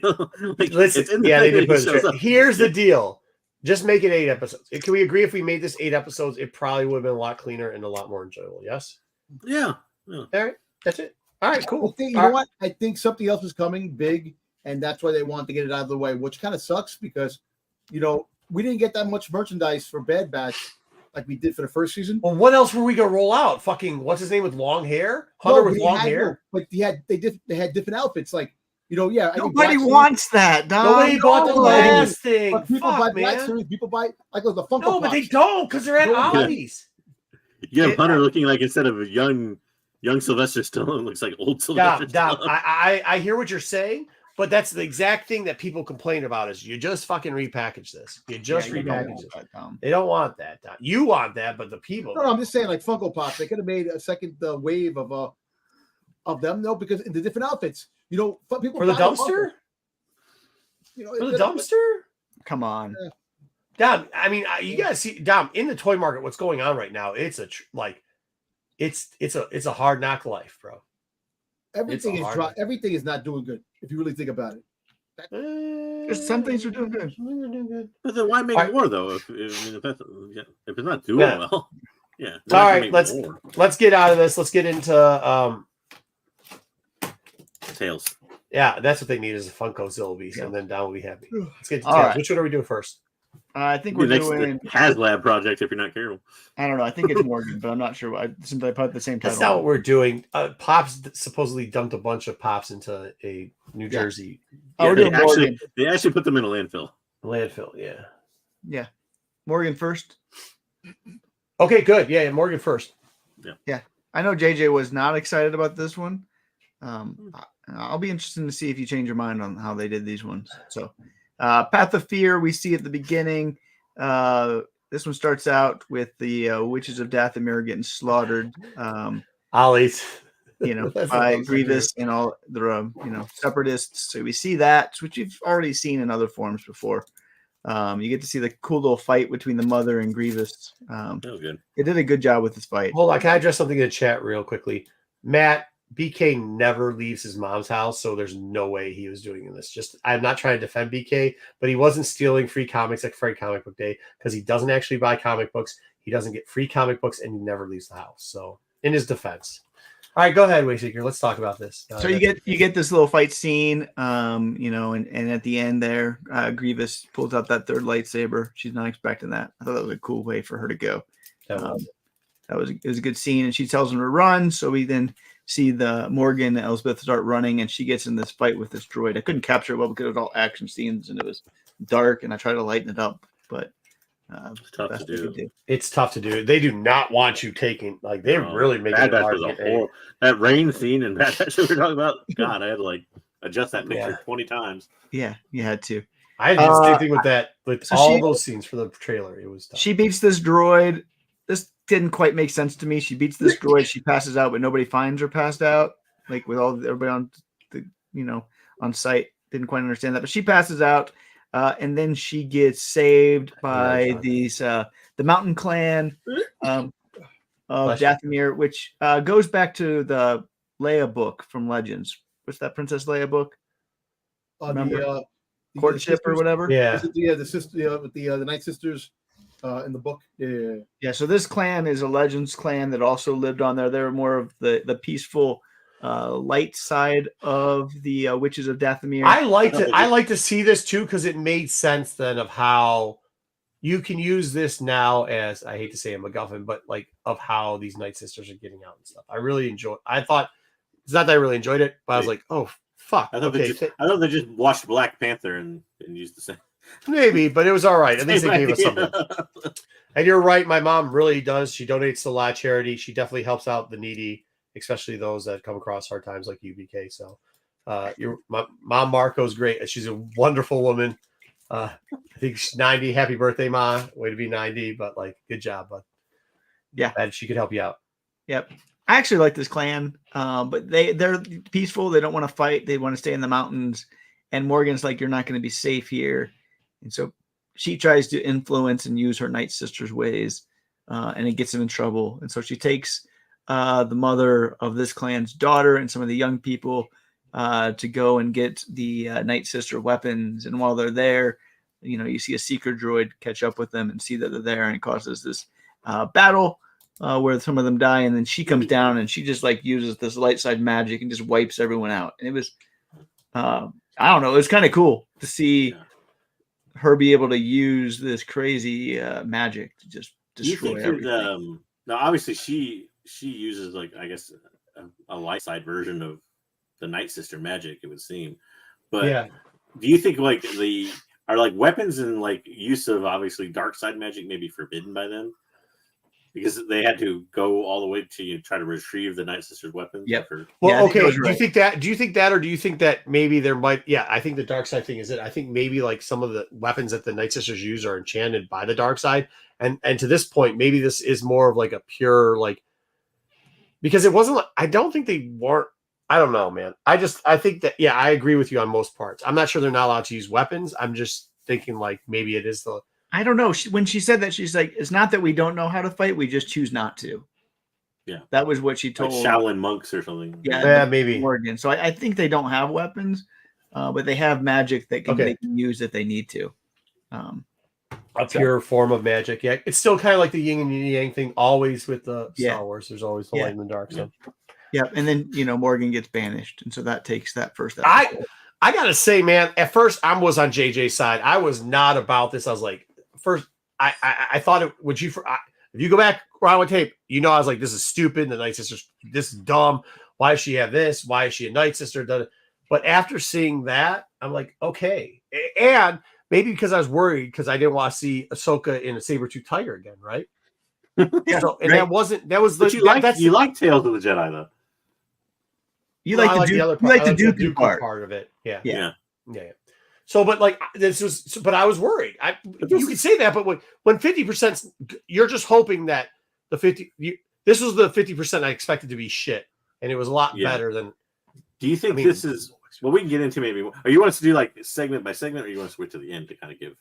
Speaker 1: Listen, they did put it. Here's the deal. Just make it 8 episodes. Can we agree if we made this 8 episodes, it probably would have been a lot cleaner and a lot more enjoyable? Yes?
Speaker 3: Yeah.
Speaker 1: All right. That's it. All right, cool.
Speaker 4: You know what? I think something else is coming big, and that's why they want to get it out of the way, which kind of sucks because, we didn't get that much merchandise for Bad Batch like we did for the first season.
Speaker 1: Well, what else were we going to roll out? Fucking, what's his name with long hair? Hunter with long hair?
Speaker 4: But they had different outfits. Like,
Speaker 2: nobody wants that.
Speaker 1: Nobody bought the last thing.
Speaker 4: But people buy Black Series. People buy like the Funko
Speaker 1: No, but they don't, because they're at Ollie's.
Speaker 3: You have Hunter looking like, instead of a young Sylvester Stallone, looks like old Sylvester Stallone.
Speaker 1: I hear what you're saying, but that's the exact thing that people complain about is you just fucking repackage this. You just repackage it. They don't want that. You want that, but the people.
Speaker 4: No, I'm just saying, like Funko Pops, they could have made a second wave of them, though, because in the different outfits, people
Speaker 1: for the dumpster. For the dumpster.
Speaker 2: Come on,
Speaker 1: Dom. I mean, you guys see, Dom, in the toy market, what's going on right now? It's it's a hard knock life, bro.
Speaker 4: Everything is dry. Everything is not doing good if you really think about it.
Speaker 2: Some things are doing good.
Speaker 3: But then why make more though? If it's not doing well, Yeah.
Speaker 1: All right, let's get out of this. Let's get into
Speaker 3: Tails.
Speaker 1: Yeah, that's what they need is a Funko Zillies, and then Don will be happy. Let's get to
Speaker 2: All
Speaker 1: Tails.
Speaker 2: right.
Speaker 1: Which one are we doing first?
Speaker 2: I think we're doing
Speaker 3: HasLab project if you're not careful.
Speaker 2: I don't know. I think it's Morgan, but I'm not sure. Since I put the same title.
Speaker 1: That's not what we're doing. Pops supposedly dumped a bunch of Pops into a New Jersey.
Speaker 2: Oh, we're doing Morgan.
Speaker 3: They actually put them in a landfill.
Speaker 1: Yeah.
Speaker 2: Yeah. Morgan first.
Speaker 1: Okay, good. Yeah, Morgan first.
Speaker 2: Yeah. I know JJ was not excited about this one. I'll be interested to see if you change your mind on how they did these ones. So, Path of Fear, we see at the beginning. This one starts out with the witches of Dathomir getting slaughtered.
Speaker 1: Ollie's.
Speaker 2: By Grievous and all the separatists. So we see that, which you've already seen in other forms before. You get to see the cool little fight between the mother and Grievous.
Speaker 3: That was good.
Speaker 2: It did a good job with this fight.
Speaker 1: Hold on, can I address something in the chat real quickly? Matt, BK never leaves his mom's house, so there's no way he was doing this. I'm not trying to defend BK, but he wasn't stealing free comics like Friday Comic Book Day because he doesn't actually buy comic books. He doesn't get free comic books, and he never leaves the house. So, in his defense. All right, go ahead, Wayseeker. Let's talk about this.
Speaker 2: So you get this little fight scene, and at the end there, Grievous pulls out that third lightsaber. She's not expecting that. I thought that was a cool way for her to go. It was a good scene, and she tells him to run. So we then see the Morgan and Elspeth start running, and she gets in this fight with this droid. I couldn't capture it well because it was all action scenes, and it was dark, and I tried to lighten it up, but
Speaker 3: it's tough to do.
Speaker 1: It's tough to do. They do not want you taking they really make it hard.
Speaker 3: That rain scene and Bad Batch we were talking about. God, I had to adjust that picture 20 times.
Speaker 2: Yeah, you had to.
Speaker 1: I had the same thing with that. With those scenes for the trailer, it was tough.
Speaker 2: She beats this droid. This didn't quite make sense to me. She beats this droid. She passes out, but nobody finds her passed out. Like with everybody on the on site, didn't quite understand that. But she passes out. And then she gets saved by the Mountain Clan of Dathomir, which goes back to the Leia book from Legends. What's that Princess Leia book?
Speaker 4: The
Speaker 2: Courtship or whatever.
Speaker 1: Yeah,
Speaker 4: the sister with the Night Sisters in the book.
Speaker 2: Yeah. So this clan is a Legends clan that also lived on there. They're more of the peaceful. Light side of the Witches of Dathomir.
Speaker 1: I like to see this too because it made sense then of how you can use this now as I hate to say a MacGuffin, but of how these Night Sisters are getting out and stuff. I really enjoy. I thought it's not that I really enjoyed it, but I was like, oh fuck.
Speaker 3: I thought they just watched Black Panther and used the same.
Speaker 1: Maybe, but it was all right. At least they gave us something. And you're right. My mom really does. She donates to a lot of charity. She definitely helps out the needy, especially those that come across hard times like UBK. So my mom Marco's great. She's a wonderful woman. I think she's 90. Happy birthday, Ma. Way to be 90, but good job, bud.
Speaker 2: Yeah.
Speaker 1: And she could help you out.
Speaker 2: Yep. I actually like this clan, but they're peaceful. They don't want to fight. They want to stay in the mountains. And Morgan's like, you're not going to be safe here. And so she tries to influence and use her Night Sister's ways, and it gets him in trouble. And so she takes the mother of this clan's daughter and some of the young people to go and get the Night Sister weapons. And while they're there, you see a seeker droid catch up with them and see that they're there, and it causes this battle where some of them die. And then she comes down and she just uses this light side magic and just wipes everyone out. And it was, I don't know, it was kind of cool to see her be able to use this crazy magic to just destroy everything.
Speaker 3: Now, obviously, she uses I guess a light side version of the Night Sister magic, it would seem. But
Speaker 1: yeah,
Speaker 3: do you think are weapons and use of obviously dark side magic maybe forbidden by them because they had to go all the way to try to retrieve the Night Sister's weapons?
Speaker 2: Yep.
Speaker 1: Well, okay. Do you think that, or do you think that maybe there might? Yeah, I think the dark side thing is it. I think maybe some of the weapons that the Night Sisters use are enchanted by the dark side, and to this point, maybe this is more of a pure because it wasn't. I don't think they weren't. I don't know, man. I think that I agree with you on most parts. I'm not sure they're not allowed to use weapons. I'm just thinking maybe it is the.
Speaker 2: I don't know. When she said that, she's like, it's not that we don't know how to fight. We just choose not to.
Speaker 3: Yeah.
Speaker 2: That was what she told.
Speaker 3: Shaolin monks or something.
Speaker 2: Yeah,
Speaker 1: maybe.
Speaker 2: Morgan. So I think they don't have weapons, but they have magic that they can use if they need to.
Speaker 1: a pure form of magic. Yeah, it's still kind of like the yin and yang thing. Always with the
Speaker 2: Yeah.
Speaker 1: Star Wars, there's always the light and the dark. So,
Speaker 2: yeah, and then Morgan gets banished, and so that takes that first episode.
Speaker 1: I gotta say, man, at first I was on JJ's side. I was not about this. I was like, first, I thought it would you for if you go back around with tape, I was like, this is stupid. The Night Sister's this is dumb. Why does she have this? Why is she a Night Sister? But after seeing that, I'm like, okay, and maybe because I was worried because I didn't want to see Ahsoka in a saber-tooth tiger again, right?
Speaker 2: Yeah,
Speaker 1: so, and that was
Speaker 3: But you like Tales of the Jedi though.
Speaker 2: You like the Dooku
Speaker 1: part of it.
Speaker 2: Yeah.
Speaker 1: So, but like but I was worried. You could say that, but when 50%, you're just hoping that the 50. This was the 50% I expected to be shit, and it was a lot better than.
Speaker 3: Do you think this is? Well, we can get into maybe. Or you want us to do like segment by segment, or you want us to wait to the end to kind of give?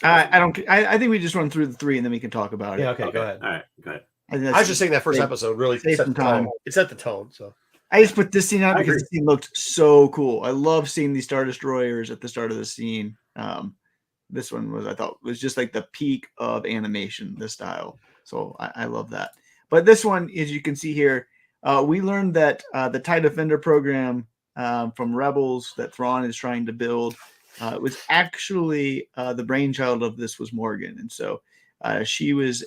Speaker 2: I don't. I think we just run through the three, and then we can talk about it.
Speaker 1: Yeah. Okay. Go ahead.
Speaker 3: All right. Go ahead.
Speaker 1: I was just saying that first episode really set the tone. It set the tone. So.
Speaker 2: I just put this scene out because the scene looked so cool. I love seeing these Star Destroyers at the start of the scene. This one I thought was just like the peak of animation, this style. So I love that. But this one, as you can see here, we learned that the TIE Defender program from Rebels that Thrawn is trying to build was actually the brainchild of this was Morgan. And so she was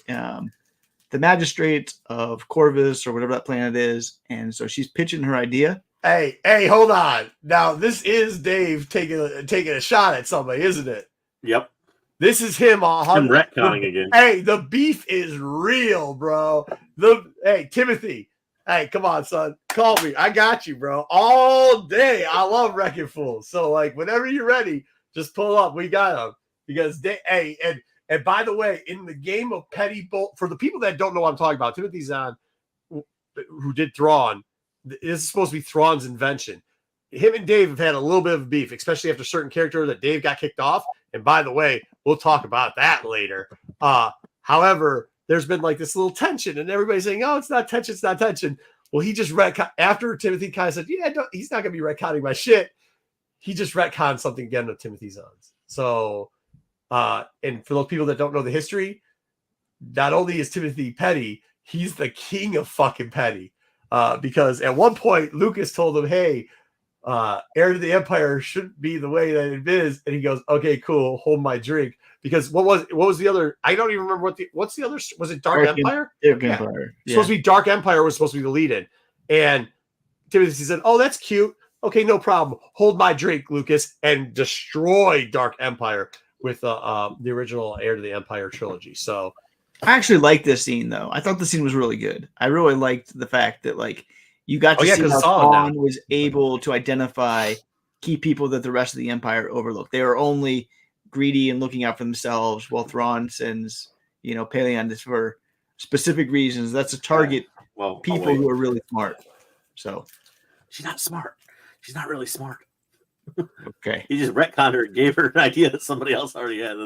Speaker 2: the magistrate of Corvus or whatever that planet is. And so she's pitching her idea.
Speaker 1: Hey, hold on. Now, this is Dave taking a shot at somebody, isn't it?
Speaker 3: Yep.
Speaker 1: This is him.
Speaker 3: I'm retconning again.
Speaker 1: Hey, the beef is real, bro. Hey, Timothy. Hey, come on, son. Call me. I got you, bro. All day. I love Wrecking Fools. So, like, whenever you're ready, just pull up. We got them. Because, and by the way, in the game of Petty Bolt, for the people that don't know what I'm talking about, Timothy Zahn, who did Thrawn, this is supposed to be Thrawn's invention. Him and Dave have had a little bit of beef, especially after certain character that Dave got kicked off. And by the way, we'll talk about that later. However, there's been like this little tension, and everybody's saying, "Oh, it's not tension, it's not tension." Well, he just after Timothy kind of said, "Yeah, he's not going to be retconning my shit." He just retconned something again with Timothy Zahn's. So. And for those people that don't know the history, not only is Timothy petty, he's the king of fucking petty. Because at one point, Lucas told him, hey, Heir to the Empire shouldn't be the way that it is. And he goes, okay, cool, hold my drink. Because what was the other? I don't even remember what's the other? Was it Dark Empire?
Speaker 2: Dark Empire.
Speaker 1: Yeah. Supposed to be Dark Empire was supposed to be the lead-in. And Timothy said, oh, that's cute. Okay, no problem. Hold my drink, Lucas, and destroy Dark Empire with the original Heir to the Empire trilogy. So
Speaker 2: I actually liked this scene though. I thought the scene was really good. I really liked the fact that like you got to see how Thrawn was able to identify key people that the rest of the Empire overlooked. They were only greedy and looking out for themselves, while Thrawn sends, Paleon for specific reasons. That's to target people who are really smart. So
Speaker 3: she's not smart. She's not really smart.
Speaker 2: Okay.
Speaker 3: He just retconned her and gave her an idea that somebody else already had.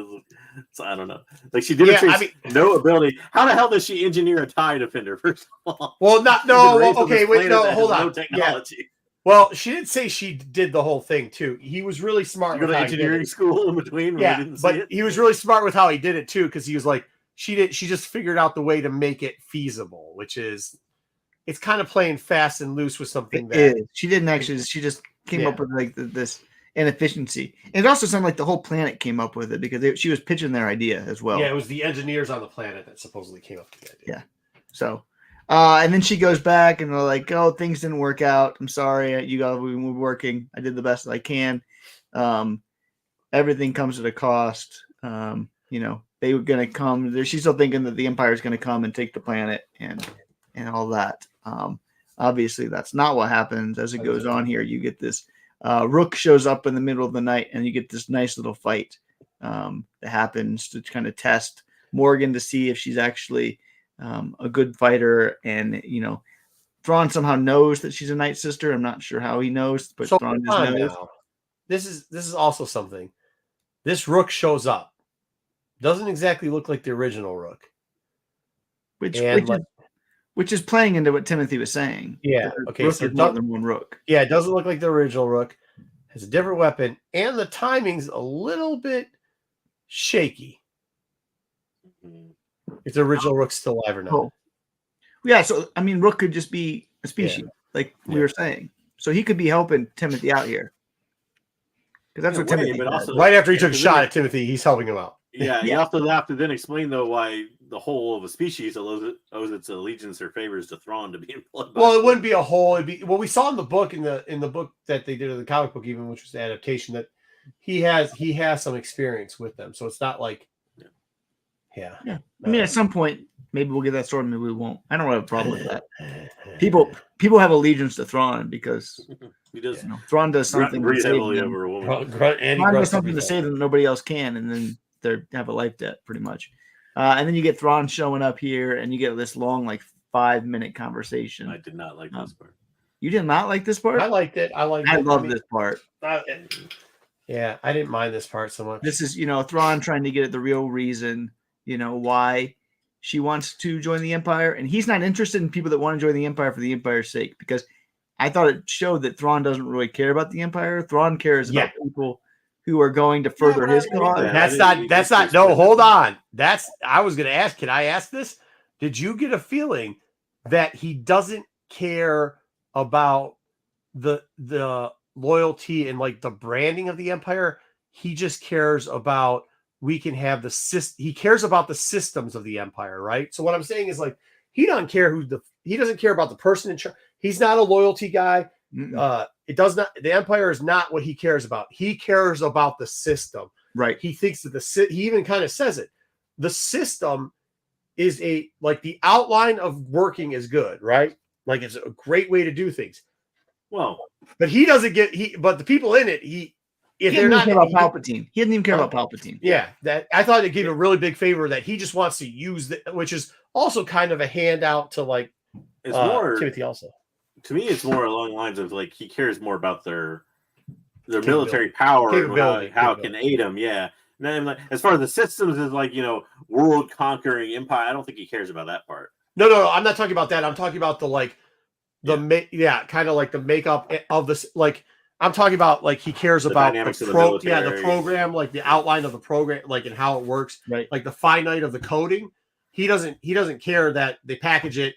Speaker 3: So I don't know. Like she demonstrates no ability. How the hell does she engineer a TIE Defender, first of all?
Speaker 1: Well, hold on.
Speaker 3: No technology.
Speaker 1: Yeah. Well, she didn't say she did the whole thing too. He was really smart with
Speaker 3: engineering school in between.
Speaker 1: He was really smart with how he did it too, because he was like, she just figured out the way to make it feasible, which is it's kind of playing fast and loose with something that
Speaker 2: she didn't actually. She just came up with like this inefficiency. And it also sounded like the whole planet came up with it because she was pitching their idea as well.
Speaker 1: Yeah, it was the engineers on the planet that supposedly came up with the idea.
Speaker 2: Yeah. So, and then she goes back and they're like, "Oh, things didn't work out. I'm sorry. We were working. I did the best that I can. Everything comes at a cost. They were going to come. She's still thinking that the Empire is going to come and take the planet and all that. Obviously, that's not what happens. As it goes on here, you get this Rook shows up in the middle of the night, and you get this nice little fight that happens to kind of test Morgan to see if she's actually a good fighter. And Thrawn somehow knows that she's a Night Sister. I'm not sure how he knows, but Thrawn just knows.
Speaker 1: Now. This is also something. This Rook shows up. Doesn't exactly look like the original Rook.
Speaker 2: Which is playing into what Timothy was saying.
Speaker 1: Yeah. Okay.
Speaker 2: So more than one Rook.
Speaker 1: Yeah, it doesn't look like the original Rook. Has a different weapon, and the timing's a little bit shaky.
Speaker 3: Mhm.
Speaker 1: If the original Rook's still alive or not.
Speaker 2: Oh. Yeah, so I mean, Rook could just be a species, like we were saying. So he could be helping Timothy out here. Because that's what Timothy
Speaker 3: but
Speaker 2: said.
Speaker 3: also,
Speaker 1: right after he took a shot at Timothy, he's helping him out.
Speaker 3: Yeah, you also have to then explain though why the whole of a species owes its allegiance or favors to Thrawn to be employed.
Speaker 1: Well, it wouldn't be a whole. It'd be we saw in the book in the book that they did in the comic book, even which was the adaptation, that he has some experience with them. So it's not like, yeah.
Speaker 2: I mean, at some point, maybe we'll get that sword, maybe we won't. I don't have a problem with that. People have allegiance to Thrawn because
Speaker 3: he does.
Speaker 2: Thrawn does something to save
Speaker 3: heavily
Speaker 2: them.
Speaker 3: over a woman.
Speaker 2: Thrawn does something to save them that nobody else can, and then they have a life debt pretty much. And then you get Thrawn showing up here, and you get this long, like 5-minute conversation.
Speaker 3: I did not like this part.
Speaker 2: You did not like this part?
Speaker 1: I liked it. I
Speaker 2: love this part.
Speaker 1: Yeah, I didn't mind this part so much.
Speaker 2: This is, Thrawn trying to get at the real reason, why she wants to join the Empire. And he's not interested in people that want to join the Empire for the Empire's sake, because I thought it showed that Thrawn doesn't really care about the Empire. Thrawn cares about people who are going to further his cause.
Speaker 1: That's not. No, hold on. I was going to ask. Can I ask this? Did you get a feeling that he doesn't care about the loyalty and like the branding of the Empire? He just cares about we can have the system. He cares about the systems of the Empire, right? So what I'm saying is like he doesn't care he doesn't care about the person in charge. He's not a loyalty guy. It does not. The Empire is not what he cares about. He cares about the system,
Speaker 2: right?
Speaker 1: He thinks that he even kind of says it. The system is like the outline of working is good, right? Like it's a great way to do things.
Speaker 3: Well,
Speaker 1: but he doesn't but the people in it, if they're not
Speaker 2: about Palpatine, he doesn't even care about Palpatine.
Speaker 1: Yeah, that I thought it gave a really big favor that he just wants to use which is also kind of a handout to like
Speaker 3: it's more
Speaker 1: Timothy also.
Speaker 3: To me, it's more along the lines of like he cares more about their military power and how it can aid them. Yeah. And then, like, as far as the systems is like, world conquering empire, I don't think he cares about that part.
Speaker 1: No, I'm not talking about that. I'm talking about kind of like the makeup of this. Like I'm talking about like he cares about the program, like the outline of the program, like and how it works,
Speaker 2: right?
Speaker 1: Like the finite of the coding. He doesn't care that they package it.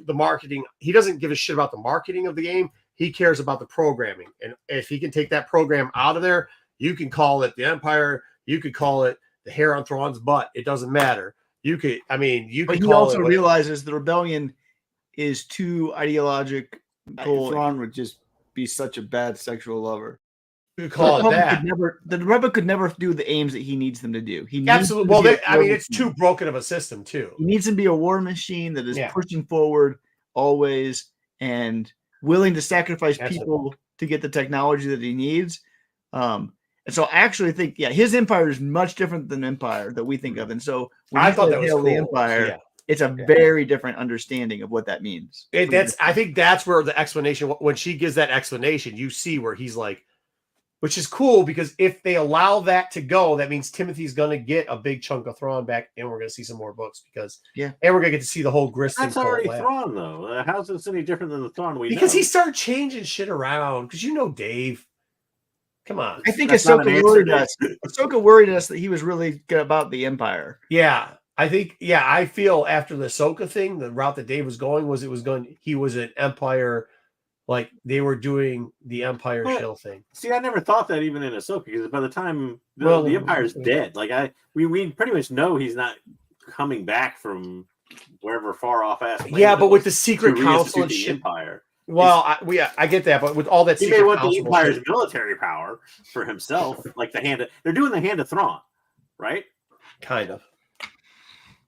Speaker 1: The marketing, he doesn't give a shit about the marketing of the game. He cares about the programming, and if he can take that program out of there, you can call it the Empire, you could call it the hair on Thrawn's butt. It doesn't matter. You could. But
Speaker 2: he also realizes the rebellion is too ideological. Thrawn would just be such a bad sexual lover.
Speaker 1: You call it that.
Speaker 2: The Rebel could never do the aims that he needs them to do.
Speaker 1: Absolutely. Well, it's too broken of a system too.
Speaker 2: He needs to be a war machine that is pushing forward always and willing to sacrifice people to get the technology that he needs. And so I actually think, his empire is much different than the empire that we think of. And so when
Speaker 1: I thought that was cool.
Speaker 2: The empire, it's a very different understanding of what that means.
Speaker 1: I think that's where the explanation, when she gives that explanation, you see where he's like, which is cool because if they allow that to go, that means Timothy's going to get a big chunk of Thrawn back, and we're going to see some more books and we're going to get to see the whole Grist.
Speaker 3: That's already Thrawn, though. How's this any different than the Thrawn we know?
Speaker 1: Because he started changing shit around. Because Dave. Come on.
Speaker 2: I think Ahsoka worried us. Ahsoka worried us that he was really good about the Empire.
Speaker 1: Yeah, I think. Yeah, I feel after the Ahsoka thing, the route that Dave was going he was an Empire. Like they were doing the Empire shill thing.
Speaker 3: See, I never thought that even in Ahsoka, because by the time the Empire's dead, like we pretty much know he's not coming back from wherever far off ass.
Speaker 1: Yeah, but with the secret council and shit.
Speaker 3: Empire.
Speaker 1: Well, I get that, but with all that,
Speaker 3: he may want the Empire's military power for himself, like they're doing the Hand of Thrawn, right?
Speaker 1: Kind of.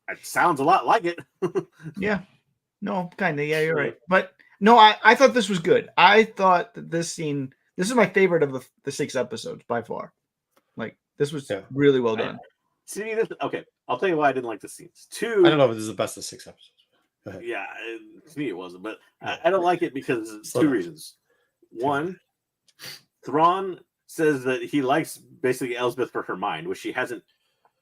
Speaker 3: It sounds a lot like it.
Speaker 2: Yeah. No, kind of. Yeah, you're right, but. No, I thought this was good. I thought that this is my favorite of the 6 episodes by far. Like this was really well done.
Speaker 3: See, okay. I'll tell you why I didn't like the scenes. 2,
Speaker 1: I don't know if this is the best of 6 episodes.
Speaker 3: Yeah, to me it wasn't, but I don't like it because of 2 reasons. 1, Thrawn says that he likes basically Elsbeth for her mind, which she hasn't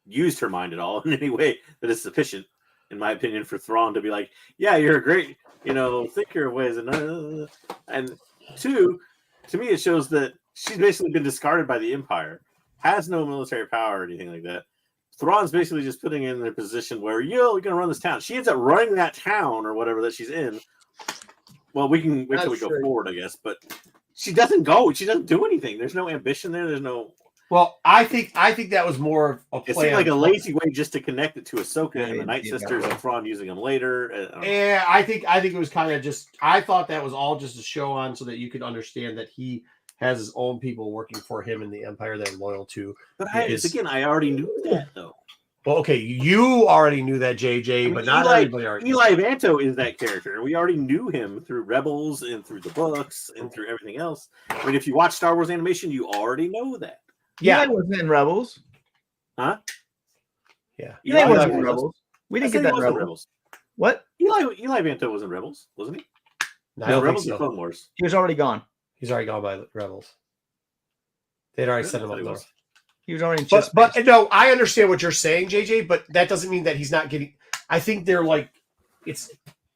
Speaker 3: used her mind at all in any way that is sufficient, in my opinion, for Thrawn to be like, yeah, you're a great, thinker of ways. And 2, to me, it shows that she's basically been discarded by the Empire, has no military power or anything like that. Thrawn's basically just putting in their position where you're going to run this town. She ends up running that town or whatever that she's in. Well, we can wait till we go forward, I guess. But she doesn't go. She doesn't do anything. There's no ambition there. There's no.
Speaker 1: Well, I think that was more of a plan.
Speaker 3: It seemed like a lazy way just to connect it to Ahsoka and the Night Sisters and Thrawn using them later.
Speaker 1: Yeah, I think it was kind of just. I thought that was all just a show on so that you could understand that he has his own people working for him in the Empire that are loyal to.
Speaker 3: But I already knew that though.
Speaker 1: Well, okay, you already knew that, JJ, but not everybody already.
Speaker 3: Eli Vanto is that character, and we already knew him through Rebels and through the books and through everything else. I mean, if you watch Star Wars animation, you already know that.
Speaker 2: Yeah, Eli wasn't in Rebels,
Speaker 3: huh?
Speaker 1: Yeah,
Speaker 2: Eli wasn't in Rebels. We didn't get that in Rebels. What?
Speaker 3: Eli Vanto was in Rebels, wasn't he?
Speaker 1: No,
Speaker 3: Rebels and Clone Wars.
Speaker 2: He was already gone.
Speaker 1: He's already gone by Rebels. They'd already sent him up north.
Speaker 2: He was already in
Speaker 1: but no, I understand what you're saying, JJ, but that doesn't mean that he's not getting. I think they're like, it's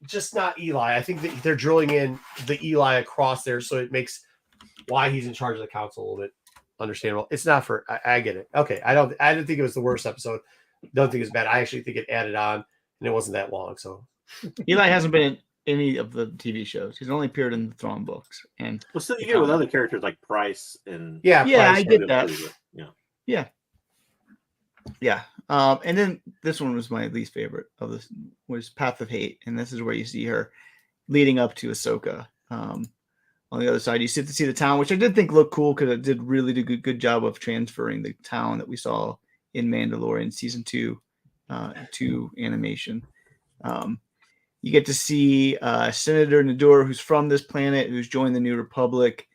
Speaker 1: just not Eli. I think that they're drilling in the Eli across there, so it makes why he's in charge of the council a little bit understandable. It's not for. I get it. Okay, I didn't think it was the worst episode. Don't think it's bad. I actually think it added on, and it wasn't that long. So
Speaker 2: Eli hasn't been in any of the TV shows. He's only appeared in the Thrawn books, and
Speaker 3: well, still you get with other characters like Price and
Speaker 2: Price, I get that. Yeah. And then this one was my least favorite of this was Path of Hate, and this is where you see her leading up to Ahsoka. On the other side, you see the town, which I did think looked cool because it did really do a good job of transferring the town that we saw in Mandalorian season 2 to animation. You get to see Senator Nador, who's from this planet, who's joined the New Republic,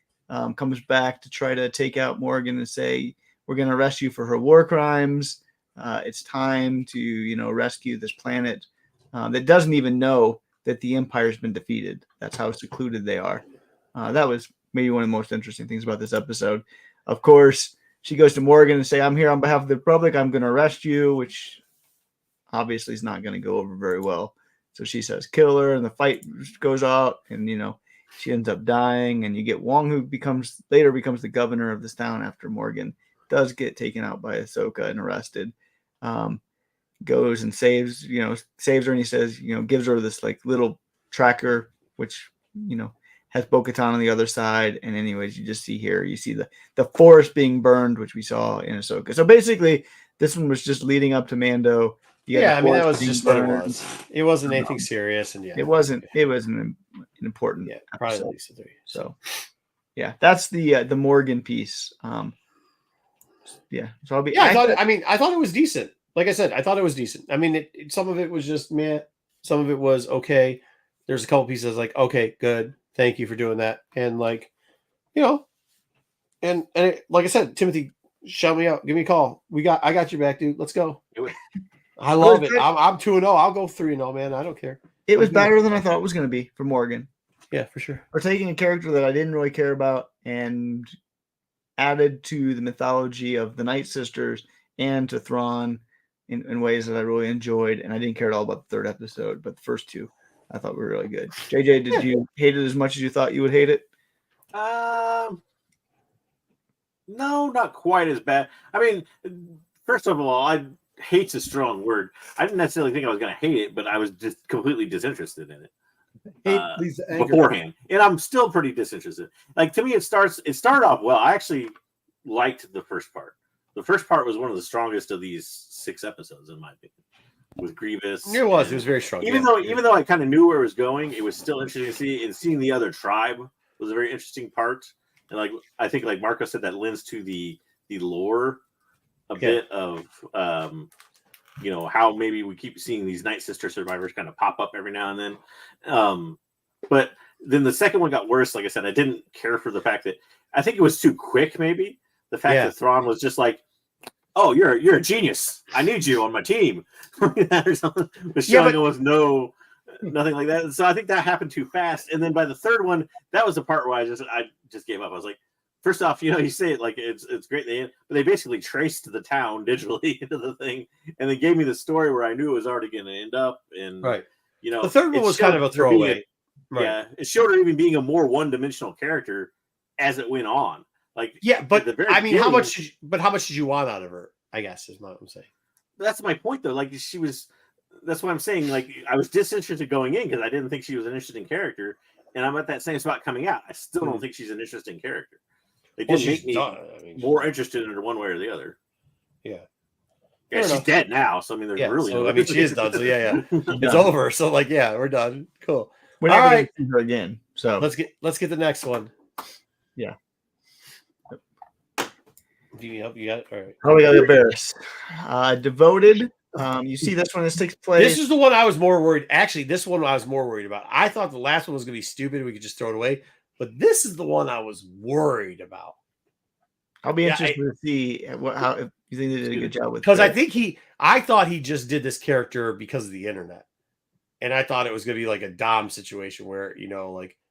Speaker 2: comes back to try to take out Morgan and say, we're going to arrest you for her war crimes. It's time to, rescue this planet that doesn't even know that the Empire's been defeated. That's how secluded they are. That was maybe one of the most interesting things about this episode. Of course, she goes to Morgan and say, I'm here on behalf of the Republic. I'm going to arrest you, which obviously is not going to go over very well. So she says, kill her, and the fight goes out, and, she ends up dying, and you get Wong, who later becomes the governor of this town after Morgan does get taken out by Ahsoka and arrested. Goes and saves her, and he says, gives her this like little tracker, which, has Bo-Katan on the other side. And anyways, you just see here, you see the forest being burned, which we saw in Ahsoka. So basically this one was just leading up to Mando.
Speaker 1: That was just what it was. It wasn't anything serious. And
Speaker 2: it wasn't an important
Speaker 1: probably
Speaker 2: episode.
Speaker 1: at least 3.
Speaker 2: So yeah, that's the Morgan piece. So I'll be.
Speaker 1: I thought it was decent. Like I said, I thought it was decent. I mean, some of it was just meh. Some of it was okay. There's a couple pieces like, okay, good. Thank you for doing that. And like, and like I said, Timothy, shout me out. Give me a call. I got your back, dude. Let's go. I love it. I'm 2-0. I'll go 3-0, man. I don't care.
Speaker 2: It was better than I thought it was going to be for Morgan.
Speaker 1: Yeah, for sure.
Speaker 2: We're taking a character that I didn't really care about and added to the mythology of the Night Sisters and to Thrawn in ways that I really enjoyed. And I didn't care at all about the third episode, but the first 2 I thought were really good. JJ, did you hate it as much as you thought you would hate it?
Speaker 3: No, not quite as bad. I mean, first of all, hate's a strong word. I didn't necessarily think I was going to hate it, but I was just completely disinterested in it. Beforehand, and I'm still pretty disinterested. Like, to me, it started off well. I actually liked the first part. The first part was one of the strongest of these 6 episodes, in my opinion, with Grievous.
Speaker 1: It was very strong.
Speaker 3: Even though I kind of knew where it was going, it was still interesting to see. And seeing the other tribe was a very interesting part. And like I think, like Marco said, that lends to the lore a bit of how maybe we keep seeing these Night Sister survivors kind of pop up every now and then. But then the second one got worse. Like I said, I didn't care for the fact that I think it was too quick. Maybe the fact that Thrawn was just like, "Oh, you're a genius. I need you on my team," or something. Was showing almost nothing like that. And so I think that happened too fast. And then by the third one, that was the part where I just gave up. I was like, first off, you say it like it's great, but they basically traced the town digitally into the thing, and they gave me the story where I knew it was already going to end up. And
Speaker 1: the third one was kind of a throwaway.
Speaker 3: Yeah, it showed her even being a more one-dimensional character as it went on. Like,
Speaker 1: but I mean, how much did you want out of her? I guess is what I'm saying.
Speaker 3: that's my point though. Like she was. That's what I'm saying. Like I was disinterested going in because I didn't think she was an interesting character, and I'm at that same spot coming out. I still don't think she's an interesting character. It didn't make me more interested in her one way or the other.
Speaker 1: Yeah.
Speaker 3: Yeah, she's dead now. So I mean, there's really.
Speaker 1: So, I mean, she is done. So yeah. It's over. So like, yeah, we're done. Cool.
Speaker 2: We're not going to see her again. So
Speaker 1: let's get the next one.
Speaker 2: Yeah.
Speaker 1: Do you help? You got it? All right.
Speaker 2: Oh, we got Barris. Devoted. You see this one. This takes place.
Speaker 1: This is the one I was more worried. Actually, this one I was more worried about. I thought the last one was going to be stupid. We could just throw it away. But this is the one I was worried about.
Speaker 2: I'll be interested to see how if you think they did a good job with.
Speaker 1: Because I thought he just did this character because of the internet, and I thought it was going to be like a Dom situation where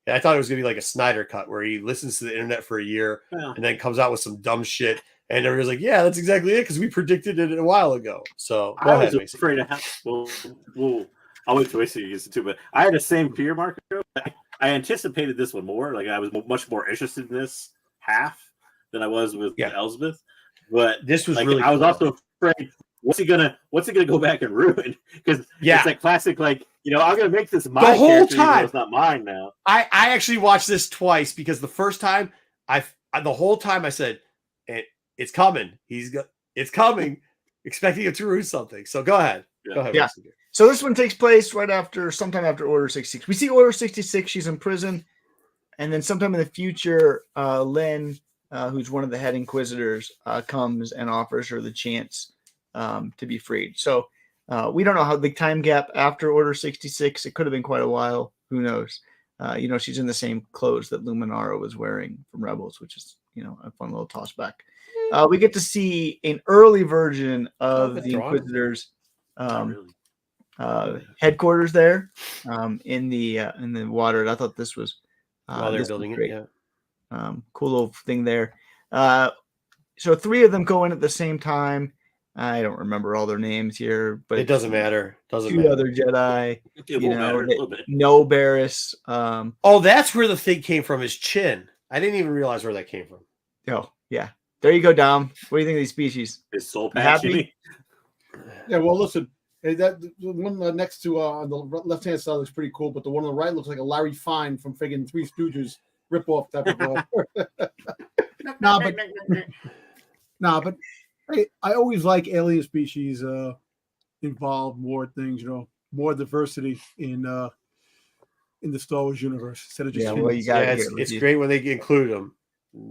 Speaker 1: I thought it was going to be like a Snyder cut where he listens to the internet for a year and then comes out with some dumb shit. And everybody's like, yeah, that's exactly it because we predicted it a while ago. So
Speaker 3: I was afraid of I'll wait till Macy gets it too. But I had the same fear, Marco. I anticipated this one more. Like I was much more interested in this half than I was with Elspeth. But
Speaker 1: this was
Speaker 3: really I was also afraid. What's he gonna go back and ruin? Because it's like classic. Like I'm gonna make this my
Speaker 1: the whole time.
Speaker 3: It's not mine now.
Speaker 1: I actually watched this twice because the first time the whole time I said it's coming. It's coming. Expecting him to ruin something. So go ahead.
Speaker 3: Yeah.
Speaker 1: Go ahead.
Speaker 2: Yeah. So this one takes place sometime after Order 66. We see Order 66. She's in prison, and then sometime in the future, Lynn, who's one of the head inquisitors, comes and offers her the chance to be freed. So we don't know how the time gap after Order 66. It could have been quite a while. Who knows? She's in the same clothes that Luminara was wearing from Rebels, which is a fun little toss back. We get to see an early version of the Inquisitors' headquarters there in the water. I thought this was
Speaker 1: while they're building it. Yeah,
Speaker 2: cool little thing there. So 3 of them go in at the same time. I don't remember all their names here, but
Speaker 1: it doesn't matter.
Speaker 2: Two other Jedi. No Barris.
Speaker 1: That's where the thing came from. His chin. I didn't even realize where that came from.
Speaker 2: Oh yeah. There you go, Dom. What do you think of these species?
Speaker 3: His soul patch.
Speaker 2: Happy?
Speaker 4: Yeah, well, listen, that the one next to on the left-hand side looks pretty cool, but the one on the right looks like a Larry Fine from friggin' Three Stooges ripoff type of. But I always like alien species involved, more things, more diversity in the Star Wars universe instead of just
Speaker 1: it's great when they include them.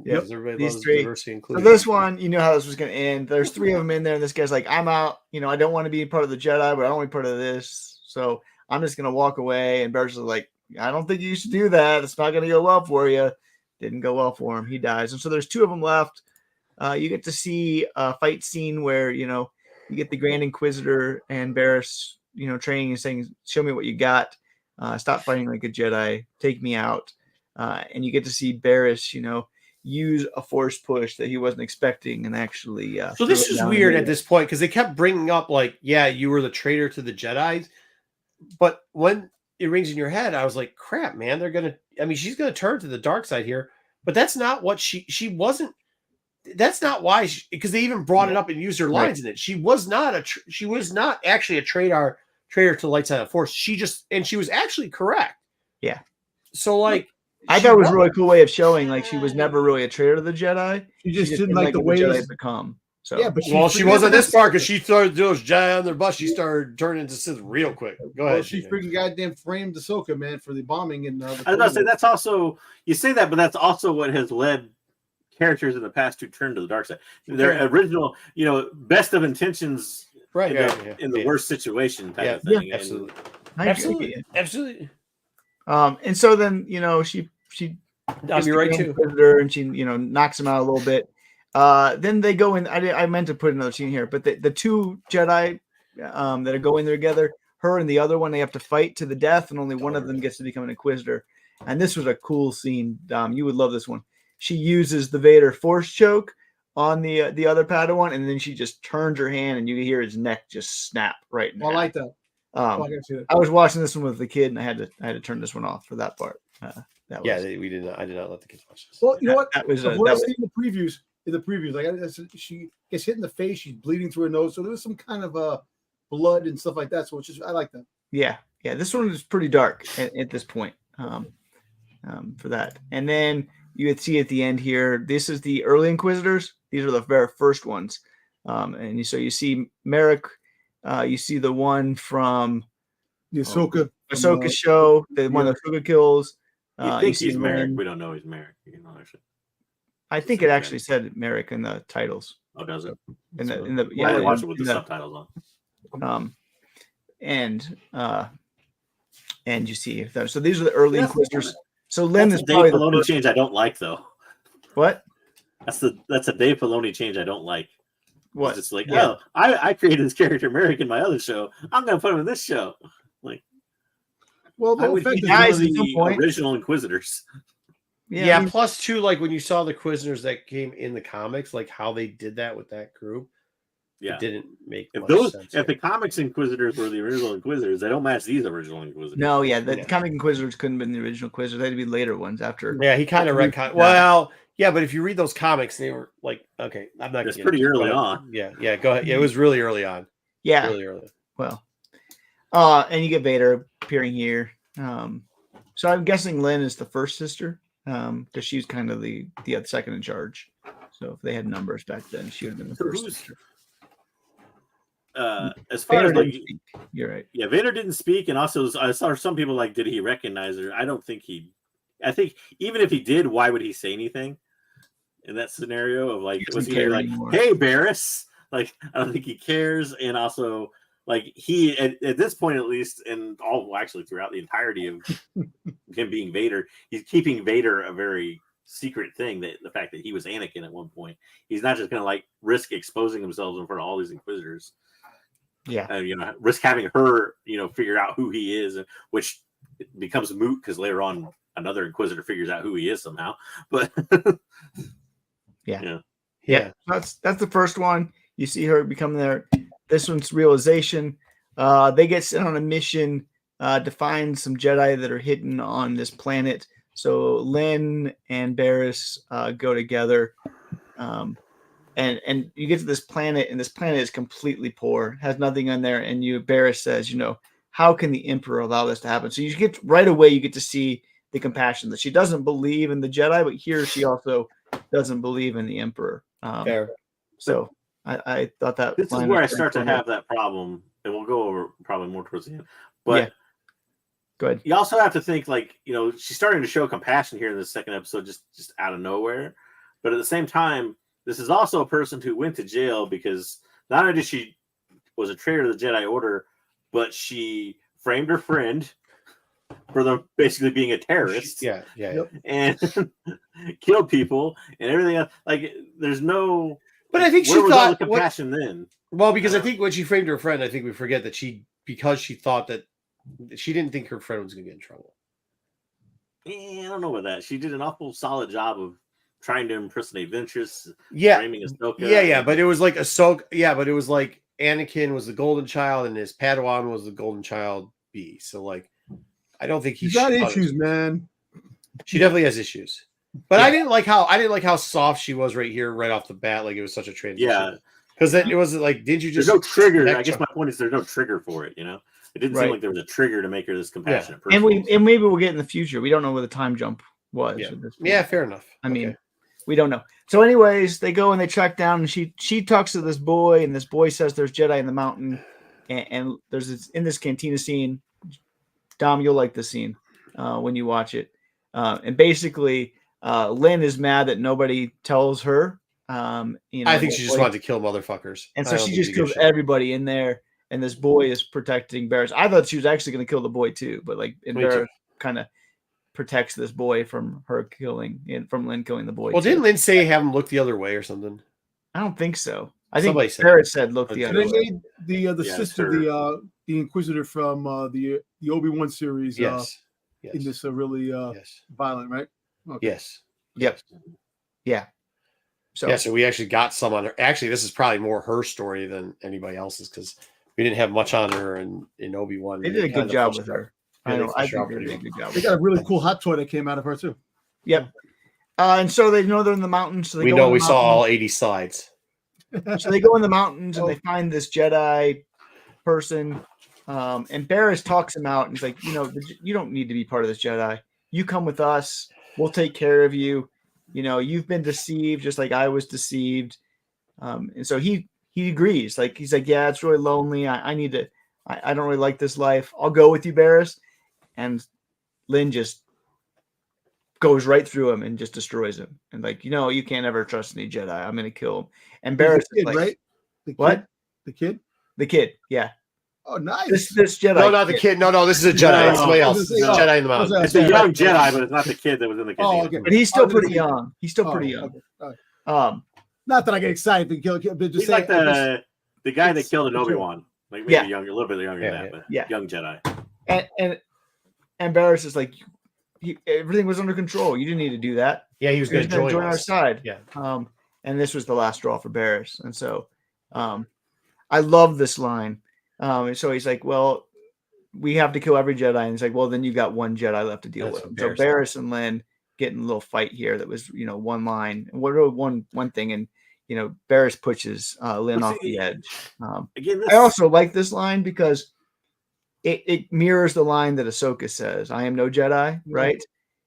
Speaker 2: Yep.
Speaker 1: Everybody
Speaker 2: These
Speaker 1: loves
Speaker 2: 3.
Speaker 1: diversity included.
Speaker 2: So this one, how this was going to end. There's 3 of them in there, and this guy's like, I'm out. I don't want to be part of the Jedi, but I don't want to be part of this. So I'm just going to walk away. And Barris is like, I don't think you should do that. It's not going to go well for you. Didn't go well for him. He dies. And so there's 2 of them left. You get to see a fight scene where, you get the Grand Inquisitor and Barris, training and saying, show me what you got. Stop fighting like a Jedi. Take me out. And you get to see Barris, use a force push that he wasn't expecting and actually.
Speaker 1: So this is weird at this point because they kept bringing up you were the traitor to the Jedi. But when it rings in your head, I was like, crap, man, she's going to turn to the dark side here. But that's not what she wasn't. That's not why, because they even brought it up and used her lines in it. She was not actually a traitor to the light side of the Force. She was actually correct.
Speaker 2: Yeah.
Speaker 1: So
Speaker 2: I thought it was a really cool way of showing she was never really a traitor to the Jedi.
Speaker 4: She just didn't like the way
Speaker 2: Jedi become. So
Speaker 4: yeah, but
Speaker 1: she wasn't this part because she started those Jedi on their bus. She started turning into Sith real quick. Go ahead.
Speaker 4: She freaking goddamn framed Ahsoka, man, for the bombing. And
Speaker 3: I was about to say that's also you say that, but that's also what has led characters in the past to turn to the dark side. Their original, best of intentions, in the worst situation type of thing.
Speaker 1: Absolutely, absolutely.
Speaker 2: And so then she
Speaker 1: you're right too.
Speaker 2: And she knocks him out a little bit. Then they go in. I meant to put another scene here, but the 2 Jedi that are going there together, her and the other one, they have to fight to the death, and only one of them gets to become an Inquisitor. And this was a cool scene, Dom. You would love this one. She uses the Vader Force choke on the other Padawan, and then she just turns her hand, and you can hear his neck just snap right now.
Speaker 4: I like that.
Speaker 2: I was watching this one with the kid, and I had to turn this one off for that part.
Speaker 1: We did not. I did not let the kids watch this.
Speaker 4: Well, you know what?
Speaker 2: That was
Speaker 4: I've already seen the previews. in the previews. Like she gets hit in the face, she's bleeding through her nose, so there was some kind of blood and stuff like that. So it's just I like that.
Speaker 2: Yeah. This one is pretty dark at this point for that. And then you would see at the end here, this is the early Inquisitors. These are the very first ones. And so you see Merrick, you see the one from
Speaker 4: The Ahsoka
Speaker 2: show, the one that Ahsoka kills.
Speaker 3: You think he's Merrick? We don't know he's Merrick. Actually.
Speaker 2: I think it actually said Merrick in the titles.
Speaker 3: Oh, does it?
Speaker 2: I
Speaker 3: watch it with the subtitles
Speaker 2: on. And you see that. So these are the early Inquisitors. So Lynn is
Speaker 3: probably the Filoni change I don't like, though.
Speaker 2: What?
Speaker 3: That's a Dave Filoni change I don't like.
Speaker 2: What?
Speaker 3: It's like, I created this character Merrick in my other show. I'm going to put him in this show. Like,
Speaker 4: well,
Speaker 3: he dies at some point. Original Inquisitors.
Speaker 1: Yeah. Plus, too, like when you saw the Inquisitors that came in the comics, like how they did that with that group.
Speaker 3: Yeah,
Speaker 1: it didn't make
Speaker 3: much
Speaker 1: sense.
Speaker 3: If the comics Inquisitors were the original Inquisitors, they don't match these original Inquisitors.
Speaker 2: No, the comic Inquisitors couldn't have been the original Inquisitors. They had to be later ones after.
Speaker 1: Yeah, he kind of retconned. Well, yeah, but if you read those comics, they were like, okay, I'm not.
Speaker 3: It's pretty early on.
Speaker 1: Yeah, go ahead. Yeah, it was really early on.
Speaker 2: Yeah,
Speaker 1: really early.
Speaker 2: Well, and you get Vader appearing here. So I'm guessing Lynn is the first sister, because she's kind of the second in charge. So if they had numbers back then, she would have been the first sister.
Speaker 3: As far
Speaker 2: Vader
Speaker 3: as
Speaker 2: you're right.
Speaker 3: Yeah, Vader didn't speak, and also I saw some people like, did he recognize her? I don't think he. I think even if he did, why would he say anything in that scenario of like, was he like, "Hey, Barriss"? Like, I don't think he cares, and also like he at this point at least, and actually throughout the entirety of him being Vader, he's keeping Vader a very secret thing. That the fact that he was Anakin at one point, he's not just going to like risk exposing himself in front of all these Inquisitors.
Speaker 2: Yeah,
Speaker 3: risk having her, figure out who he is, which becomes moot because later on another Inquisitor figures out who he is somehow. But
Speaker 2: yeah. That's the first one. You see her become there. This one's realization. They get sent on a mission to find some Jedi that are hidden on this planet. So Lynn and Barriss go together. And you get to this planet, and this planet is completely poor, has nothing on there. And Barriss says, how can the Emperor allow this to happen? So you get right away, you get to see the compassion that she doesn't believe in the Jedi, but here she also doesn't believe in the Emperor.
Speaker 1: Fair.
Speaker 2: So I thought that
Speaker 3: this is where I start to have that problem, and we'll go over probably more towards the end. But
Speaker 2: go ahead.
Speaker 3: You also have to think like, she's starting to show compassion here in the second episode, just out of nowhere. But at the same time, this is also a person who went to jail because not only did she was a traitor to the Jedi Order, but she framed her friend for them basically being a terrorist.
Speaker 1: Yeah.
Speaker 3: And killed people and everything else. Like, there's no.
Speaker 1: But I think she
Speaker 3: thought
Speaker 1: thought
Speaker 3: the compassion then.
Speaker 1: Well, because I think when she framed her friend, I think we forget that because she thought that she didn't think her friend was going to get in trouble.
Speaker 3: I don't know about that. She did an awful solid job of trying to impersonate Ventress.
Speaker 1: Yeah.
Speaker 3: Framing Ahsoka.
Speaker 1: Yeah. But it was like Ahsoka. Yeah, but it was like Anakin was the golden child and his Padawan was the golden child B. So like, I don't think
Speaker 4: he's got issues, man.
Speaker 1: She definitely has issues. But I didn't like how soft she was right here, right off the bat. Like it was such a transition.
Speaker 3: Yeah.
Speaker 1: Because it wasn't like, did you just?
Speaker 3: There's no trigger. I guess my point is there's no trigger for it. It didn't seem like there was a trigger to make her this compassionate person.
Speaker 2: And maybe we'll get in the future. We don't know where the time jump was.
Speaker 1: Yeah, fair enough.
Speaker 2: I mean, we don't know. So, anyways, they go and they track down, and she talks to this boy, and this boy says there's Jedi in the mountain, and there's this in this cantina scene. Dom, you'll like the scene when you watch it. And basically, Lynn is mad that nobody tells her. I
Speaker 1: think she just wanted to kill motherfuckers,
Speaker 2: and so she just kills everybody in there. And this boy is protecting Barriss. I thought she was actually going to kill the boy too, but Barriss kind of protects this boy from her killing and from Lynn killing the boy.
Speaker 1: Well, didn't Lynn say have him look the other way or something?
Speaker 2: I don't think so. I think Barriss said look the other way.
Speaker 4: They made the sister, the Inquisitor from the Obi-Wan series.
Speaker 1: Yes.
Speaker 4: In this really violent, right?
Speaker 1: Okay. Yes.
Speaker 2: Yep. Yeah.
Speaker 1: So we actually got some on her. Actually, this is probably more her story than anybody else's because we didn't have much on her in Obi-Wan.
Speaker 2: They did a good job with her. I think they did a good job.
Speaker 4: They got a really cool hot toy that came out of her too.
Speaker 2: Yep. And so they know they're in the mountains. So
Speaker 1: we know we saw all 80 slides.
Speaker 2: So they go in the mountains and they find this Jedi person. And Barris talks him out and he's like, you don't need to be part of this Jedi. You come with us. We'll take care of you. You've been deceived just like I was deceived. And so he agrees. Like, he's like, yeah, it's really lonely. I need to, I don't really like this life. I'll go with you, Barris. And Lynn just goes right through him and just destroys him. And like, you can't ever trust any Jedi. I'm going to kill him. And Barris
Speaker 4: is like, right?
Speaker 2: What?
Speaker 4: The kid?
Speaker 2: The kid. Yeah.
Speaker 4: Oh, nice.
Speaker 2: This Jedi.
Speaker 1: No, not the kid. No, this is a Jedi.
Speaker 3: No.
Speaker 1: It's somebody else. This is a Jedi in the mountain.
Speaker 3: It's a young Jedi, but it's not the kid that was in the kid.
Speaker 4: Okay.
Speaker 2: But he's still pretty young. He's still pretty young.
Speaker 4: Okay. Not that I get excited to kill, but just
Speaker 3: he's like the guy that killed an Obi-Wan. Like maybe younger, a little bit younger than that, but young Jedi.
Speaker 2: And Barris is like, everything was under control. You didn't need to do that.
Speaker 1: Yeah, he was going to join
Speaker 2: our side.
Speaker 1: Yeah.
Speaker 2: And this was the last straw for Barris. And so, I love this line. And so he's like, well, we have to kill every Jedi. And he's like, well, then you got one Jedi left to deal with. So Barris and Lynn get in a little fight here. That was, one line and one thing. And, Barris pushes Lynn off the edge. I also like this line because it mirrors the line that Ahsoka says, I am no Jedi, right?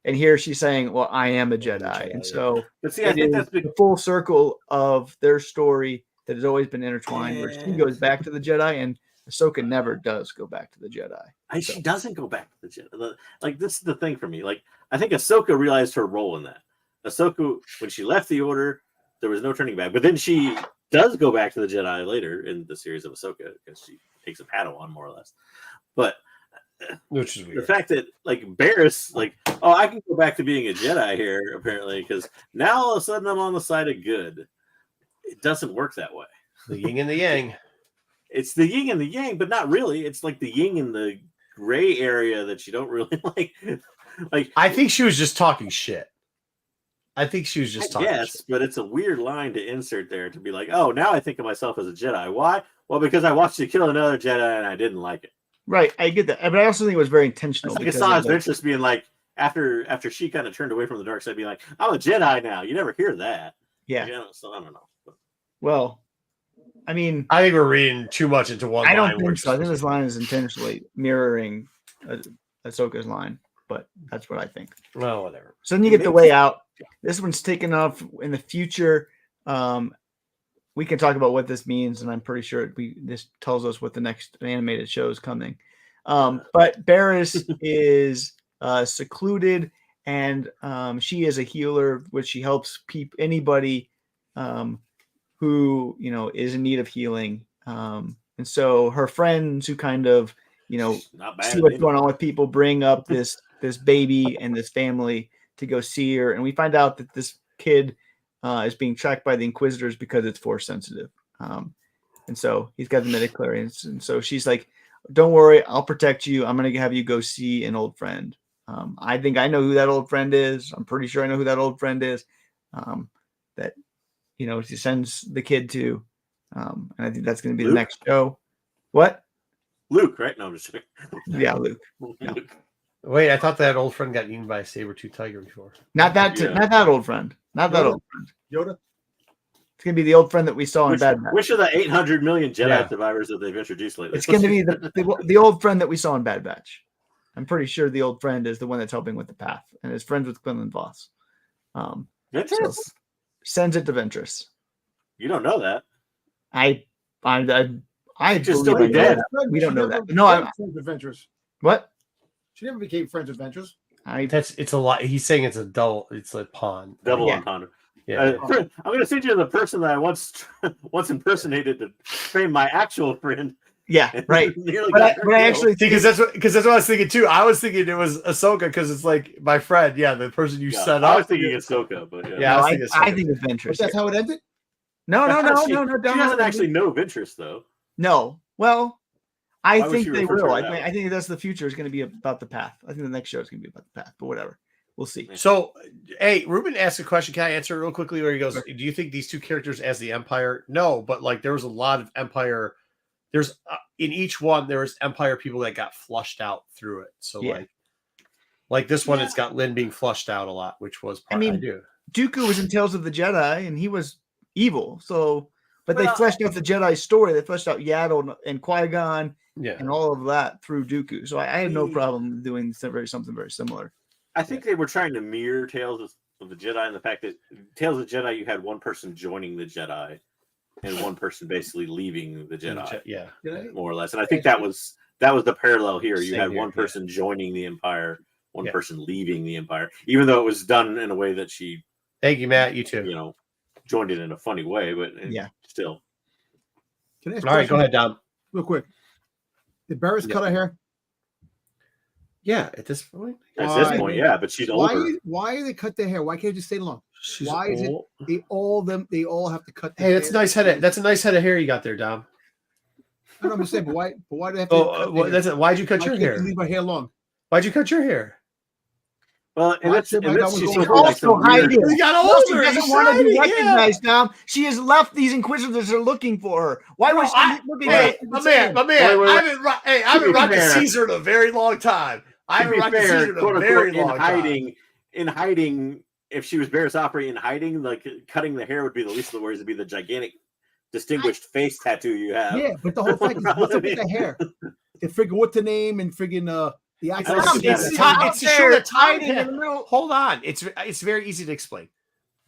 Speaker 2: And here she's saying, well, I am a Jedi. And so
Speaker 3: but see, I think that's
Speaker 2: the full circle of their story that has always been intertwined, where she goes back to the Jedi and Ahsoka never does go back to the Jedi.
Speaker 3: She doesn't go back to the Jedi. Like, this is the thing for me. Like, I think Ahsoka realized her role in that. Ahsoka, when she left the Order, there was no turning back. But then she does go back to the Jedi later in the series of Ahsoka because she takes a Padawan, more or less. But
Speaker 1: which is weird.
Speaker 3: The fact that, like, Barris, like, oh, I can go back to being a Jedi here, apparently, because now all of a sudden I'm on the side of good. It doesn't work that way.
Speaker 1: The yin and the yang.
Speaker 3: It's the yin and the yang, but not really. It's like the yin and the gray area that you don't really like. Like,
Speaker 1: I think she was just talking shit. Talking shit.
Speaker 3: But it's a weird line to insert there to be like, oh, now I think of myself as a Jedi. Why? Well, because I watched you kill another Jedi and I didn't like it.
Speaker 2: Right, I get that, but I also think it was very intentional.
Speaker 3: It's like Asajj Ventress being like, after she kind of turned away from the dark side, being like, I'm a Jedi now. You never hear that.
Speaker 2: Yeah.
Speaker 3: So I don't know.
Speaker 2: Well, I mean,
Speaker 1: I think we're reading too much into one line.
Speaker 2: I don't think so. I think this line is intentionally mirroring Ahsoka's line, but that's what I think.
Speaker 1: Well, whatever.
Speaker 2: So then you get the way out. This one's taken off in the future. We can talk about what this means, and I'm pretty sure this tells us what the next animated show is coming. But Barris is secluded, and she is a healer, which she helps anybody who is in need of healing. And so her friends who kind of see what's going on with people bring up this baby and this family to go see her, and we find out that this kid is being tracked by the Inquisitors because it's Force sensitive. And so he's got the midichlorians. And so she's like, don't worry, I'll protect you. I'm going to have you go see an old friend. I think I know who that old friend is. I'm pretty sure I know who that old friend is. That, she sends the kid to. And I think that's going to be
Speaker 3: Luke?
Speaker 2: The next show. What?
Speaker 3: Luke, right? No, I'm just kidding.
Speaker 2: Yeah, Luke. Yeah.
Speaker 1: Wait, I thought that old friend got eaten by a saber-tooth tiger before.
Speaker 2: Not that old friend. Not that old friend.
Speaker 4: Yoda?
Speaker 2: It's going to be the old friend that we saw in Bad Batch.
Speaker 3: Which of the 800 million Jedi survivors that they've introduced lately?
Speaker 2: It's going to be the old friend that we saw in Bad Batch. I'm pretty sure the old friend is the one that's helping with the path and is friends with Quinlan Voss.
Speaker 3: Ventress?
Speaker 2: So sends it to Ventress.
Speaker 3: You don't know that.
Speaker 2: I
Speaker 3: just
Speaker 2: believe
Speaker 3: don't dead.
Speaker 2: We don't know that. No, I'm
Speaker 4: friends with Ventress.
Speaker 2: What?
Speaker 4: She never became friends with Ventress.
Speaker 1: It's a lot. He's saying it's a pawn.
Speaker 3: Double entendre.
Speaker 1: Yeah.
Speaker 3: I'm going to send you the person that I once impersonated to frame my actual friend.
Speaker 2: Yeah, right. But I actually think
Speaker 1: because that's what I was thinking too. I was thinking it was Ahsoka because it's like my friend. Yeah, the person you set up.
Speaker 3: I was thinking Ahsoka, but
Speaker 2: I think it's Ventress.
Speaker 4: But that's how it ended.
Speaker 3: No. She doesn't actually know Ventress though.
Speaker 2: No. Well, I think they will. I think that's the future is going to be about the path. I think the next show is going to be about the path, but whatever. We'll see.
Speaker 1: So, hey, Ruben asked a question. Can I answer it real quickly? Where he goes, do you think these two characters as the Empire? No, but like there was a lot of Empire. There's in each one, there was Empire people that got flushed out through it. So like this one, it's got Lynn being flushed out a lot, which was part. I do.
Speaker 2: Dooku was in Tales of the Jedi, and he was evil. So, but they
Speaker 3: Well,
Speaker 2: fleshed out the Jedi story. They fleshed out Yaddle and Qui-Gon and all of that through Dooku. So I had no problem doing something very similar.
Speaker 3: I think they were trying to mirror Tales of the Jedi, and the fact that Tales of the Jedi, you had one person joining the Jedi and one person basically leaving the Jedi.
Speaker 1: Yeah,
Speaker 3: more or less. And I think that was the parallel here. You
Speaker 1: Same
Speaker 3: had
Speaker 1: here,
Speaker 3: one person joining the Empire, one person leaving the Empire, even though it was done in a way that she.
Speaker 1: Thank you, Matt. You too.
Speaker 3: You know, joined it in a funny way, but still.
Speaker 4: Can I ask
Speaker 1: All right, go ahead, Dom.
Speaker 4: Real quick. Did Barris cut her hair?
Speaker 1: Yeah, at this point.
Speaker 3: At this point, yeah, but she's older.
Speaker 4: Why do they cut their hair? Why can't it just stay long? Why is it they all have to cut their
Speaker 1: hair? That's a nice head of, that's a nice head of hair you got there, Dom.
Speaker 4: I don't understand, but why do they have to
Speaker 1: why'd you cut your hair?
Speaker 4: Leave my hair long.
Speaker 1: Why'd you cut your hair?
Speaker 3: Well, and that's
Speaker 2: she's also hiding.
Speaker 1: She got older.
Speaker 2: She doesn't want to be recognized, Dom. She has left. These Inquisitors are looking for her. Why was she looking at
Speaker 1: my man? I haven't rocked a Caesar in a very long time. I haven't rocked a Caesar in a very long time.
Speaker 3: In hiding, if she was Barris operating in hiding, like cutting the hair would be the least of the worries. It'd be the gigantic, distinguished face tattoo you have.
Speaker 4: Yeah, but the whole fact is, what's up with the hair? They figure what the name and friggin' the accent.
Speaker 1: It's to show the time in the middle. Hold on, it's very easy to explain.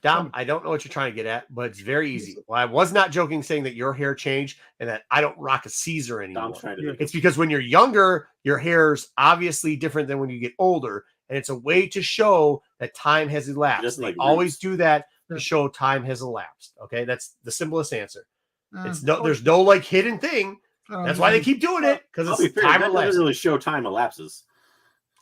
Speaker 1: Dom, I don't know what you're trying to get at, but it's very easy. Well, I was not joking saying that your hair changed and that I don't rock a Caesar anymore. It's because when you're younger, your hair's obviously different than when you get older, and it's a way to show that time has elapsed. They always do that to show time has elapsed. Okay, that's the simplest answer. There's no like hidden thing. That's why they keep doing it, because it's time elapsed. It
Speaker 3: doesn't really show time elapses.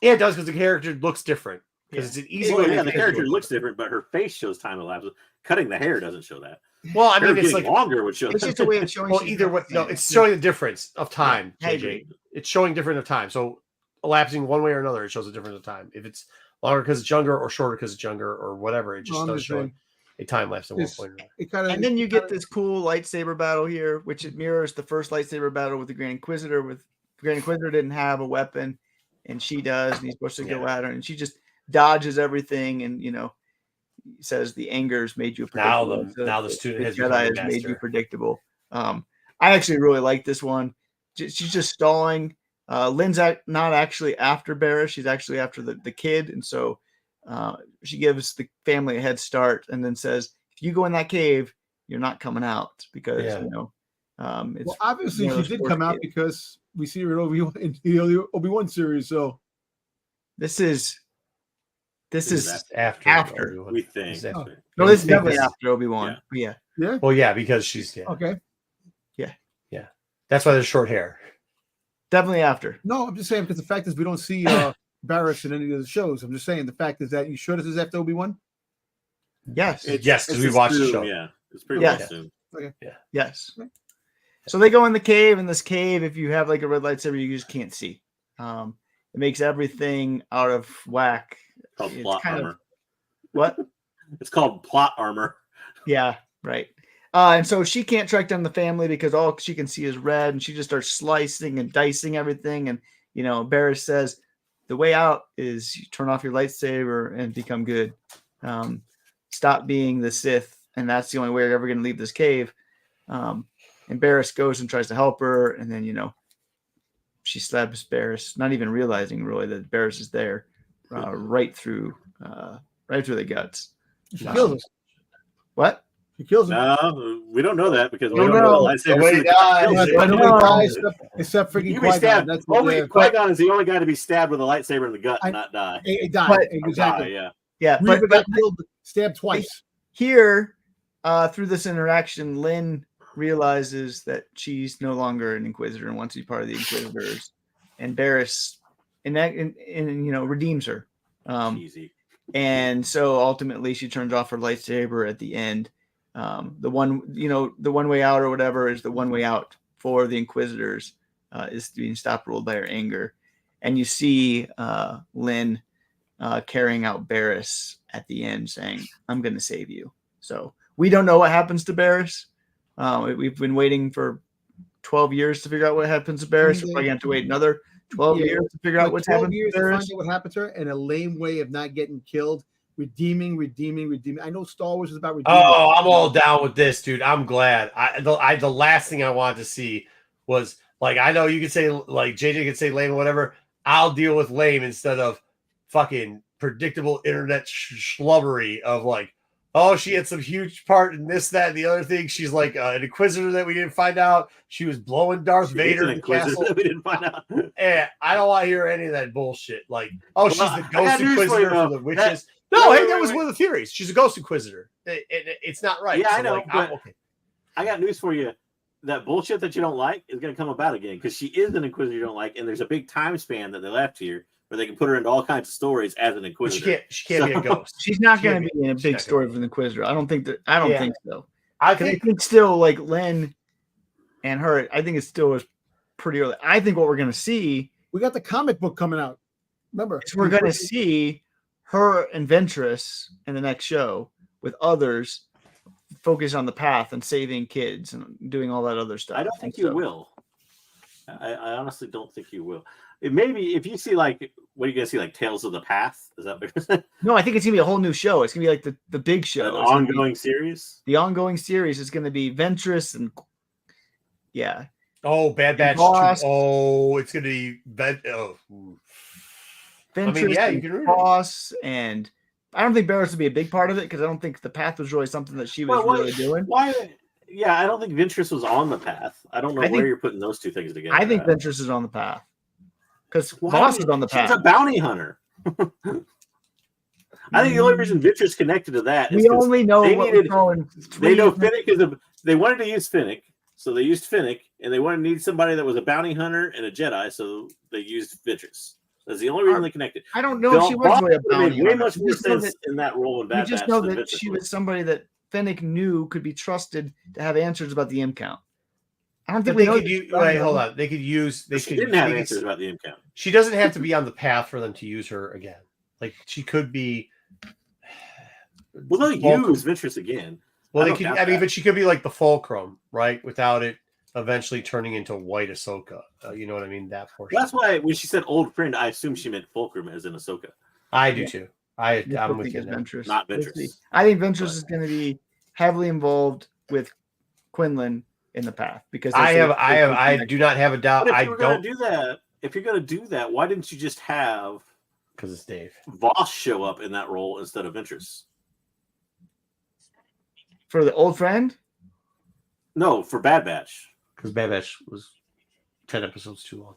Speaker 1: Yeah, it does, because the character looks different. Because it's an easy way.
Speaker 3: Yeah, the character looks different, but her face shows time elapses. Cutting the hair doesn't show that.
Speaker 1: Well, I mean, it's like
Speaker 3: longer would show.
Speaker 2: It's just a way of showing.
Speaker 1: Well, either way, no, it's showing the difference of time. JJ, it's showing different of time. So elapsing one way or another, it shows a difference of time. If it's longer because it's younger, or shorter because it's younger, or whatever, it just does show a time lapse at one point or another.
Speaker 2: And then you get this cool lightsaber battle here, which it mirrors the first lightsaber battle with the Grand Inquisitor. With the Grand Inquisitor didn't have a weapon, and she does, and he's supposed to go at her, and she just dodges everything, and says the anger's made you predictable.
Speaker 1: Now the student has
Speaker 2: made you predictable. I actually really like this one. She's just stalling. Lynn's not actually after Barris. She's actually after the kid, and so she gives the family a head start, and then says, "If you go in that cave, you're not coming out because it's." Well,
Speaker 4: obviously she did come out because we see her in the Obi-Wan series. So
Speaker 2: this is after.
Speaker 3: We think.
Speaker 2: No, this is definitely after Obi-Wan. Yeah.
Speaker 1: Well, yeah, because she's
Speaker 4: okay.
Speaker 2: Yeah.
Speaker 1: That's why there's short hair.
Speaker 2: Definitely after.
Speaker 4: No, I'm just saying because the fact is we don't see Barris in any of the shows. I'm just saying the fact is that you sure this is after Obi-Wan?
Speaker 2: Yes.
Speaker 1: Yes, because we watched the show.
Speaker 3: Yeah, it's pretty well soon.
Speaker 4: Okay.
Speaker 1: Yeah.
Speaker 2: Yes. So they go in the cave. In this cave, if you have like a red lightsaber, you just can't see. It makes everything out of whack.
Speaker 3: Called plot armor.
Speaker 2: What?
Speaker 3: It's called plot armor.
Speaker 2: Yeah, right. And so she can't track down the family because all she can see is red, and she just starts slicing and dicing everything. And Barris says the way out is you turn off your lightsaber and become good. Stop being the Sith, and that's the only way you're ever going to leave this cave. And Barris goes and tries to help her, and then she stabs Barris, not even realizing really that Barris is there, right through the guts.
Speaker 4: She kills us.
Speaker 2: What?
Speaker 4: He kills him.
Speaker 3: No, we don't know that because we don't know the lightsaber.
Speaker 4: Dies except freaking Qui-Gon.
Speaker 3: Qui-Gon is the only guy to be stabbed with a lightsaber in the gut and not die.
Speaker 4: He died. Exactly.
Speaker 2: Yeah.
Speaker 4: But got killed, stabbed twice.
Speaker 2: Here, through this interaction, Lynn realizes that she's no longer an Inquisitor and wants to be part of the Inquisitors, and Barris, redeems her.
Speaker 3: Easy.
Speaker 2: And so ultimately, she turns off her lightsaber at the end. The one way out or whatever is the one way out for the Inquisitors is being stopped ruled by her anger. And you see Lynn carrying out Barris at the end saying, "I'm going to save you." So we don't know what happens to Barris. We've been waiting for 12 years to figure out what happens to Barris. We're probably going to have to wait another 12 years to figure out what's happened to Barris.
Speaker 4: What happened to her, and a lame way of not getting killed. redeeming. I know Star Wars is about redeeming.
Speaker 1: Oh, I'm all down with this, dude. I'm glad. The last thing I wanted to see was like, I know you could say like JJ could say lame or whatever. I'll deal with lame instead of fucking predictable internet schlubbery of like, oh, she had some huge part in this, that, and the other thing. She's like an inquisitor that we didn't find out. She was blowing Darth Vader in the castle.
Speaker 3: That we didn't find out.
Speaker 1: And I don't want to hear any of that bullshit. Like, oh, she's the
Speaker 3: I
Speaker 1: ghost
Speaker 3: got news for
Speaker 1: inquisitor
Speaker 3: you,
Speaker 1: for the witches. That was one of the theories. She's a ghost inquisitor. It's not right.
Speaker 3: Yeah,
Speaker 1: so
Speaker 3: I know.
Speaker 1: Like,
Speaker 3: But
Speaker 1: okay.
Speaker 3: I got news for you. That bullshit that you don't like is going to come about again because she is an inquisitor you don't like, and there's a big time span that they left here where they can put her into all kinds of stories as an
Speaker 1: But
Speaker 3: inquisitor.
Speaker 1: she can't be a ghost.
Speaker 2: She's not going to be in a big story with an Inquisitor. I don't think so.
Speaker 1: I
Speaker 2: I think still like Len and her. I think it still is pretty early. I think what we're going to see
Speaker 4: We got the comic book coming out. Remember,
Speaker 2: is we're going to see her and Ventress in the next show with others focus on the path and saving kids and doing all that other stuff.
Speaker 3: I don't think you will. I honestly don't think you will. It maybe if you see like what are you gonna see like Tales of the Path? Is that what you're saying?
Speaker 2: No, I think it's gonna be a whole new show. It's gonna be like the big show.
Speaker 3: An
Speaker 2: It's gonna be-
Speaker 3: ongoing series.
Speaker 2: The ongoing series is gonna be Ventress and yeah.
Speaker 1: Oh, Bad Batch 2.
Speaker 2: Boss.
Speaker 1: Oh, it's gonna be
Speaker 2: Ventress
Speaker 1: yeah, you
Speaker 2: and
Speaker 1: can read it.
Speaker 2: Boss, and I don't think Barris would be a big part of it because I don't think the path was really something that she was really doing.
Speaker 3: Why? Yeah, I don't think Ventress was on the path. I don't know where you're putting those two things together.
Speaker 2: I think Ventress is on the path because
Speaker 3: Why?
Speaker 2: Boss is on the path.
Speaker 3: She's a bounty hunter. I think the only reason Ventress connected to that is
Speaker 2: We only know
Speaker 3: they
Speaker 2: what
Speaker 3: needed-
Speaker 2: we're calling
Speaker 3: they know Finnick is a. They wanted to use Finnick, so they used Finnick, and they wanted to need somebody that was a bounty hunter and a Jedi, so they used Ventress. That's the only reason they connected.
Speaker 2: I don't know if she was really a bounty
Speaker 3: Way
Speaker 2: hunter.
Speaker 3: much
Speaker 2: We
Speaker 3: more
Speaker 2: just know
Speaker 3: sense
Speaker 2: that-
Speaker 3: in that role in
Speaker 2: We
Speaker 3: Bad
Speaker 2: just
Speaker 3: Batch
Speaker 2: know
Speaker 3: than
Speaker 2: that
Speaker 3: Ventress
Speaker 2: she was somebody that Finnick knew could be trusted to have answers about the M count. I don't think we know.
Speaker 1: Wait, hold on. They could use. They
Speaker 3: She
Speaker 1: could,
Speaker 3: didn't have
Speaker 1: they could-
Speaker 3: answers about the M count.
Speaker 1: She doesn't have to be on the path for them to use her again. Like she could be.
Speaker 3: Well, they'll use Ventress again.
Speaker 1: Well,
Speaker 3: I
Speaker 1: they
Speaker 3: don't
Speaker 1: could.
Speaker 3: doubt
Speaker 1: I mean,
Speaker 3: that.
Speaker 1: but she could be like the Fulcrum, right? Without it eventually turning into White Ahsoka. You know what I mean? That portion.
Speaker 3: That's why when she said old friend, I assumed she meant Fulcrum as in Ahsoka,
Speaker 1: I do too. I'm with
Speaker 2: think
Speaker 1: you.
Speaker 2: it's
Speaker 1: there.
Speaker 2: Ventress.
Speaker 3: not
Speaker 2: We'll see.
Speaker 3: Ventress.
Speaker 2: I think Ventress is going to be heavily involved with Quinlan in the path because
Speaker 1: I do not have a doubt.
Speaker 3: But if
Speaker 1: I
Speaker 3: you're going
Speaker 1: don't
Speaker 3: to do that, why didn't you just have
Speaker 1: because it's Dave.
Speaker 3: Voss show up in that role instead of Ventress?
Speaker 2: for the old friend.
Speaker 3: No, for Bad Batch.
Speaker 1: Because Bad Batch was 10 episodes too long.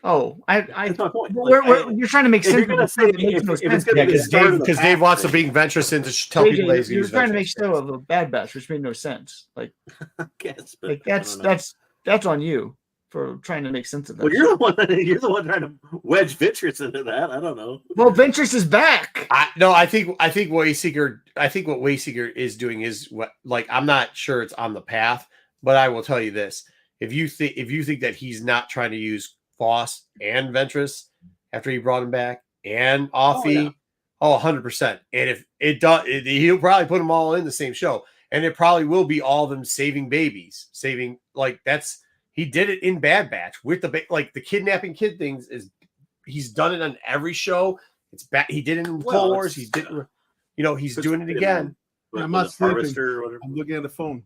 Speaker 2: Oh,
Speaker 3: That's my point.
Speaker 2: You're trying to make
Speaker 3: if
Speaker 2: sense.
Speaker 3: you're gonna
Speaker 2: of
Speaker 3: say-
Speaker 2: it makes
Speaker 3: if-
Speaker 2: no
Speaker 3: if it's
Speaker 2: sense.
Speaker 3: gonna be the start of the
Speaker 1: Because
Speaker 3: path
Speaker 1: Dave wants to
Speaker 3: thing.
Speaker 1: bring Ventress in to tell people that he's
Speaker 2: You're
Speaker 1: going to
Speaker 2: trying to make show of a Bad Batch, which made no sense. Like
Speaker 3: Guess, but
Speaker 2: like
Speaker 3: I don't know.
Speaker 2: that's on you for trying to make sense of that.
Speaker 3: Well, you're the one trying to wedge Ventress into that. I don't know.
Speaker 2: Well, Ventress is back.
Speaker 1: I think what Wayseeker is doing is what, like, I'm not sure it's on the path, but I will tell you this: if you think that he's not trying to use Voss and Ventress after he brought him back and Offie, 100%. And if it does, he'll probably put them all in the same show, and it probably will be all of them saving babies, he did it in Bad Batch with the kidnapping kid things. He's done it on every show. It's bad. He did it in Clone Wars. He did, he's doing it again.
Speaker 4: I'm not sleeping.
Speaker 3: Harvester or whatever.
Speaker 4: I'm looking at the phone.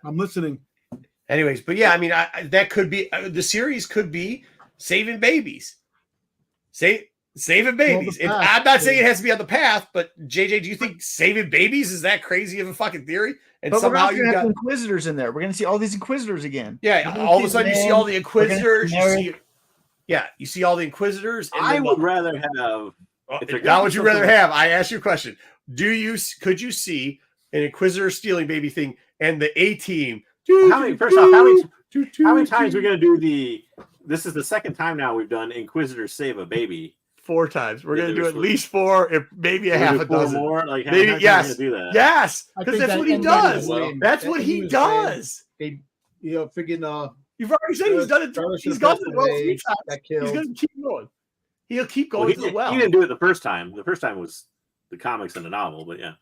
Speaker 4: I'm listening.
Speaker 1: Anyways, but yeah, I mean, that could be the series could be saving babies, saving babies. I'm not saying it has to be on the path, but JJ, do you think saving babies is that crazy of a fucking theory? And
Speaker 2: But
Speaker 1: somehow
Speaker 2: we're
Speaker 1: you
Speaker 2: going to
Speaker 1: got
Speaker 2: have Inquisitors in there. We're going to see all these Inquisitors again.
Speaker 1: yeah. All of a sudden, you see all the Inquisitors. You see all the Inquisitors. And
Speaker 3: I
Speaker 1: then
Speaker 3: would rather have. if they're
Speaker 1: Now,
Speaker 3: gonna
Speaker 1: would
Speaker 3: do
Speaker 1: you rather
Speaker 3: something-
Speaker 1: have? I asked you a question. Could you see an Inquisitor stealing baby thing and the A team?
Speaker 3: How many times are we going to do this is the second time now we've done Inquisitors save a baby.
Speaker 1: 4 times. We're
Speaker 3: Yeah,
Speaker 1: going to do
Speaker 3: there's
Speaker 1: at least 4, if maybe a half a dozen.
Speaker 3: More. Like how
Speaker 1: Maybe,
Speaker 3: many times
Speaker 1: yes.
Speaker 3: are we gonna do that?
Speaker 1: Yes,
Speaker 4: I
Speaker 1: because
Speaker 4: think
Speaker 1: that's what he
Speaker 4: that
Speaker 1: does.
Speaker 3: well.
Speaker 1: That's what he does.
Speaker 4: They, freaking
Speaker 1: You've already said he's done it. He's gone to the well 3 times.
Speaker 4: That
Speaker 1: He's
Speaker 4: killed.
Speaker 1: going to keep going. He'll keep
Speaker 3: Well,
Speaker 1: going to the well.
Speaker 3: he didn't do it the first time. The first time was the comics and the novel, but yeah.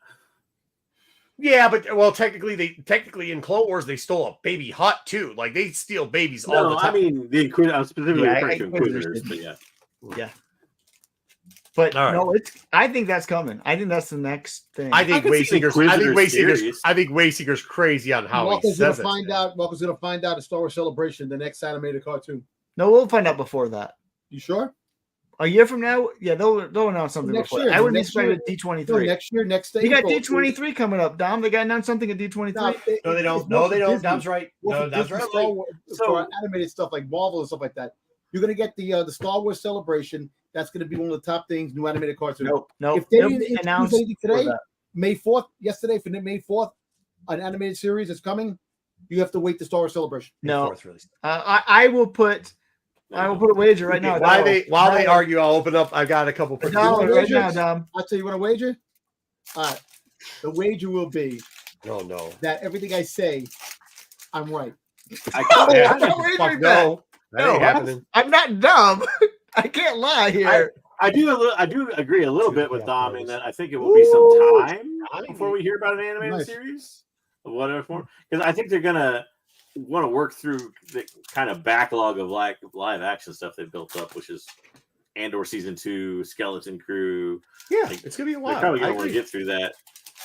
Speaker 1: Yeah, but technically in Clone Wars they stole a baby hut too. Like they steal babies all the time.
Speaker 3: I mean I'm specifically
Speaker 2: Yeah,
Speaker 3: referring to
Speaker 2: Inquisitors
Speaker 3: Inquisitors,
Speaker 2: did.
Speaker 3: but yeah.
Speaker 2: Yeah. But
Speaker 1: All right.
Speaker 2: no, I think that's coming. I think that's the next thing.
Speaker 1: I think
Speaker 3: could see
Speaker 1: Wayseeker's crazy on how he
Speaker 4: Walker's gonna
Speaker 1: says it.
Speaker 4: Walker's gonna find out at Star Wars Celebration, the next animated cartoon.
Speaker 2: No, we'll find out before that.
Speaker 4: You sure?
Speaker 2: A year from now, yeah, they'll announce something
Speaker 4: Next
Speaker 2: before.
Speaker 4: year,
Speaker 2: I wouldn't be
Speaker 4: next
Speaker 2: surprised
Speaker 4: year.
Speaker 2: at D23.
Speaker 4: No, next year, next
Speaker 2: You got
Speaker 4: April.
Speaker 2: D23 coming up, Dom. They got to announce something at D23.
Speaker 1: No, they don't.
Speaker 4: It's
Speaker 1: No,
Speaker 4: more
Speaker 1: they
Speaker 4: for
Speaker 1: don't.
Speaker 4: Disney.
Speaker 1: Dom's right.
Speaker 4: More
Speaker 1: No,
Speaker 4: for
Speaker 1: Dom's
Speaker 4: Disney
Speaker 1: right.
Speaker 4: Star Wars,
Speaker 3: So-
Speaker 4: for animated stuff like Marvel and stuff like that. You're gonna get the Star Wars Celebration. That's gonna be one of the top things. New animated cartoon.
Speaker 2: Nope.
Speaker 4: If they
Speaker 2: It'll
Speaker 4: didn't
Speaker 2: be
Speaker 4: introduce
Speaker 2: announced
Speaker 4: anything
Speaker 2: before
Speaker 4: today,
Speaker 2: that.
Speaker 4: May 4th, yesterday for May 4th, an animated series is coming. You have to wait the Star Wars Celebration.
Speaker 2: No.
Speaker 1: Fourth release.
Speaker 2: I will put a wager right now.
Speaker 1: While they argue, I'll open up. I've got a couple.
Speaker 2: $1 right
Speaker 4: wagers?
Speaker 2: now, Dom.
Speaker 4: I'll tell you what a wager. All right, the wager will be
Speaker 1: No.
Speaker 4: that everything I say, I'm right.
Speaker 1: Yeah,
Speaker 2: I'm not wagering
Speaker 1: fuck
Speaker 2: that.
Speaker 1: no. That
Speaker 2: No,
Speaker 1: ain't happening.
Speaker 2: I'm not dumb. I can't lie here.
Speaker 3: I do agree a little bit with Dom in that I think it will be
Speaker 1: Ooh,
Speaker 3: some time before we hear about an animated
Speaker 4: Nice.
Speaker 3: series of whatever form. Because I think they're gonna want to work through the kind of backlog of live action stuff they've built up, which is Andor season 2, Skeleton Crew.
Speaker 1: Yeah,
Speaker 3: Like,
Speaker 1: it's gonna be a
Speaker 3: They're
Speaker 1: while.
Speaker 3: probably
Speaker 1: I
Speaker 3: gonna want to
Speaker 1: agree.
Speaker 3: get through that.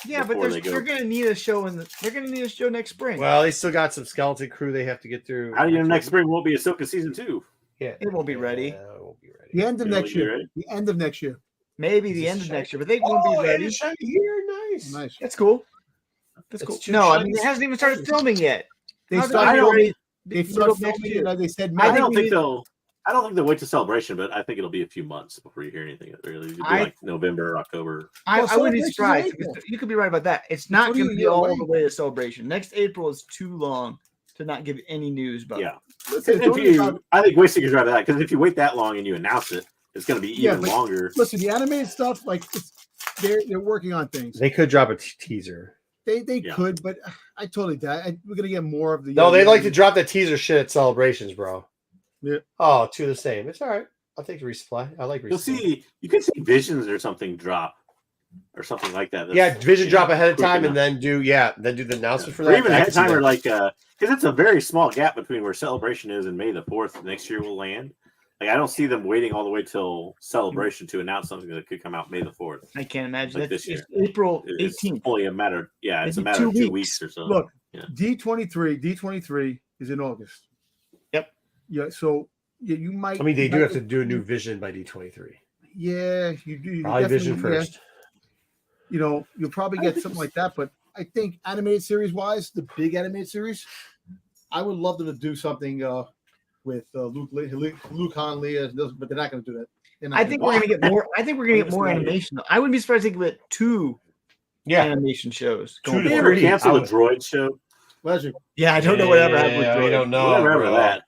Speaker 2: Yeah, but
Speaker 3: before they go.
Speaker 2: they're going to need a show they're going to need a show next spring.
Speaker 1: Well, they still got some Skeleton Crew they have to get through.
Speaker 3: How do you know next spring won't be Ahsoka season 2?
Speaker 1: Yeah,
Speaker 2: It won't be ready.
Speaker 1: Yeah, it won't be ready.
Speaker 4: The end of
Speaker 3: You
Speaker 4: next
Speaker 3: know, you
Speaker 4: year.
Speaker 3: ready?
Speaker 4: The end of next year.
Speaker 2: Maybe
Speaker 1: Is
Speaker 2: the
Speaker 1: this
Speaker 2: end of
Speaker 1: shiny?
Speaker 2: next year, but they won't be ready.
Speaker 1: it's shiny here. Nice.
Speaker 4: Nice.
Speaker 2: That's cool. That's
Speaker 1: It's
Speaker 2: cool.
Speaker 1: two
Speaker 2: No, I
Speaker 1: shiny
Speaker 2: mean it hasn't even started filming yet.
Speaker 4: They
Speaker 2: How do
Speaker 4: start
Speaker 2: I know
Speaker 4: filming.
Speaker 2: it-
Speaker 4: They
Speaker 2: middle
Speaker 4: start
Speaker 2: of next
Speaker 4: filming.
Speaker 2: year.
Speaker 4: They said
Speaker 3: I
Speaker 4: May.
Speaker 3: don't
Speaker 2: we
Speaker 3: think
Speaker 2: need-
Speaker 3: they'll wait to celebration, but I think it'll be a few months before you hear anything. Really, it'll be like November or October.
Speaker 2: I
Speaker 4: Well,
Speaker 2: wouldn't be
Speaker 4: Celebration's
Speaker 2: surprised.
Speaker 4: in April.
Speaker 2: You could be right about that. It's not
Speaker 4: only
Speaker 2: going
Speaker 4: a
Speaker 2: to be
Speaker 4: year
Speaker 2: all
Speaker 4: away.
Speaker 2: the way to celebration. Next April is too long to not give any news about.
Speaker 3: Yeah,
Speaker 4: Listen, it's
Speaker 3: if
Speaker 4: only
Speaker 3: you,
Speaker 4: about-
Speaker 3: I think Wayseeker's right about that because if you wait that long and you announce it, it's going to be
Speaker 4: Yeah,
Speaker 3: even
Speaker 4: but-
Speaker 3: longer.
Speaker 4: listen, the animated stuff, like they're working on things.
Speaker 1: They could drop a teaser.
Speaker 4: They
Speaker 3: Yeah.
Speaker 4: could, but I totally doubt. We're gonna get more of the.
Speaker 1: No, they like to drop that teaser shit at celebrations, bro.
Speaker 4: Yeah.
Speaker 1: Oh, two the same. It's all right. I'll take the resupply. I like resupply.
Speaker 3: You'll see. You can see Visions or something drop, or something like that. That's,
Speaker 1: Yeah, Vision
Speaker 3: you
Speaker 1: drop
Speaker 3: know,
Speaker 1: ahead of
Speaker 3: quick
Speaker 1: time and
Speaker 3: enough.
Speaker 1: then do the announcement for
Speaker 3: Or
Speaker 1: that.
Speaker 3: even
Speaker 1: I
Speaker 3: ahead
Speaker 1: can
Speaker 3: of
Speaker 1: see
Speaker 3: time,
Speaker 1: that.
Speaker 3: or like, because it's a very small gap between where Celebration is and May the 4th next year will land. Like, I don't see them waiting all the way till Celebration to announce something that could come out May the 4th.
Speaker 2: I can't imagine
Speaker 3: Like
Speaker 2: that.
Speaker 3: this year.
Speaker 2: It's April
Speaker 3: It's
Speaker 2: 18th.
Speaker 3: only a matter. Yeah, it's a
Speaker 2: Maybe
Speaker 3: matter of 2
Speaker 2: 2
Speaker 3: weeks or so.
Speaker 4: Look,
Speaker 3: Yeah.
Speaker 4: D23 is in August.
Speaker 2: Yep.
Speaker 4: Yeah, so you might.
Speaker 1: I mean, they
Speaker 4: you
Speaker 1: do
Speaker 4: might-
Speaker 1: have to do a new Vision by D23.
Speaker 4: Yeah, you do. You
Speaker 1: Probably Vision
Speaker 4: definitely- yeah.
Speaker 1: first.
Speaker 4: You'll probably get something like that. But I think animated series wise, the big animated series, I would love them to do something with Luke Han, Leia, but they're not going to do that. They're not
Speaker 2: I
Speaker 4: gonna
Speaker 2: think
Speaker 4: do
Speaker 2: we're
Speaker 4: that.
Speaker 2: going to get more. I think we're going to get
Speaker 3: What's
Speaker 2: more
Speaker 3: the matter?
Speaker 2: animation. I wouldn't be surprised if we get 2
Speaker 1: Yeah.
Speaker 2: animation shows.
Speaker 1: Two
Speaker 2: going
Speaker 1: to
Speaker 3: Did they
Speaker 2: forward.
Speaker 3: ever
Speaker 1: three.
Speaker 3: cancel
Speaker 1: I
Speaker 3: the
Speaker 1: would-
Speaker 3: droid show?
Speaker 4: Pleasure.
Speaker 2: Yeah, I don't know whatever happened with
Speaker 1: Yeah, we
Speaker 2: Droid.
Speaker 1: don't know.
Speaker 3: Whatever happened to
Speaker 1: bro.
Speaker 3: that?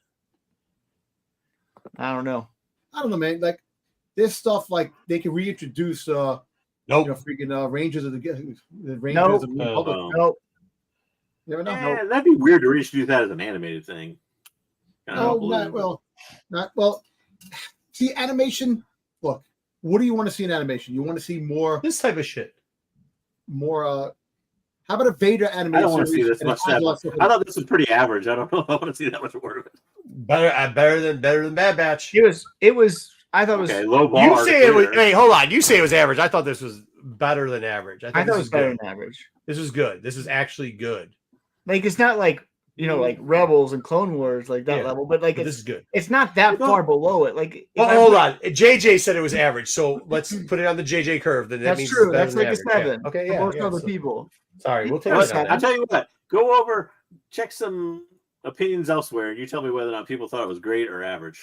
Speaker 2: I don't know.
Speaker 4: I don't know, man. Like this stuff, like they can reintroduce,
Speaker 1: Nope.
Speaker 4: freaking Rangers of the Rangers
Speaker 2: Nope.
Speaker 4: of the Republic.
Speaker 3: Oh.
Speaker 2: Nope.
Speaker 4: You never know.
Speaker 3: Yeah, that'd be weird to reintroduce that as an animated thing. I don't
Speaker 4: No,
Speaker 3: believe
Speaker 4: not well. See, animation. Look, what do you want to see in animation? You want to see more.
Speaker 1: This type of shit.
Speaker 4: How about a Vader
Speaker 3: I
Speaker 4: animated
Speaker 3: don't want to see
Speaker 4: series
Speaker 3: this
Speaker 4: and a
Speaker 3: much.
Speaker 4: Han Solo
Speaker 3: I thought this was pretty average. I don't know if I want to see that much more of it.
Speaker 1: Better than Bad Batch.
Speaker 2: It was. I thought it was.
Speaker 3: Okay, low bar.
Speaker 1: You say it was.
Speaker 3: clear.
Speaker 1: Hey, hold on. You say it was average. I thought this was better than average.
Speaker 2: I thought it was better
Speaker 1: good.
Speaker 2: than average.
Speaker 1: This was good. This is actually good.
Speaker 2: Like it's not like like Rebels and Clone Wars like that
Speaker 1: Yeah.
Speaker 2: level, but like
Speaker 1: But this
Speaker 2: it's
Speaker 1: is good.
Speaker 2: it's not that
Speaker 3: Well,
Speaker 2: far below it. Like if
Speaker 1: Well,
Speaker 2: I
Speaker 1: hold
Speaker 2: put-
Speaker 1: on. JJ said it was average, so let's put it on the JJ curve. Then that
Speaker 2: That's
Speaker 1: means
Speaker 2: true.
Speaker 1: it's better
Speaker 2: That's
Speaker 1: than
Speaker 2: like a
Speaker 1: average.
Speaker 2: 7.
Speaker 1: Yeah. Okay,
Speaker 2: for
Speaker 1: yeah.
Speaker 2: most
Speaker 1: yeah.
Speaker 2: other
Speaker 1: So-
Speaker 2: people.
Speaker 1: sorry, we'll take
Speaker 2: Well,
Speaker 1: it on
Speaker 3: I'll
Speaker 1: that.
Speaker 3: tell you what. Go over, check some opinions elsewhere, and you tell me whether or not people thought it was great or average.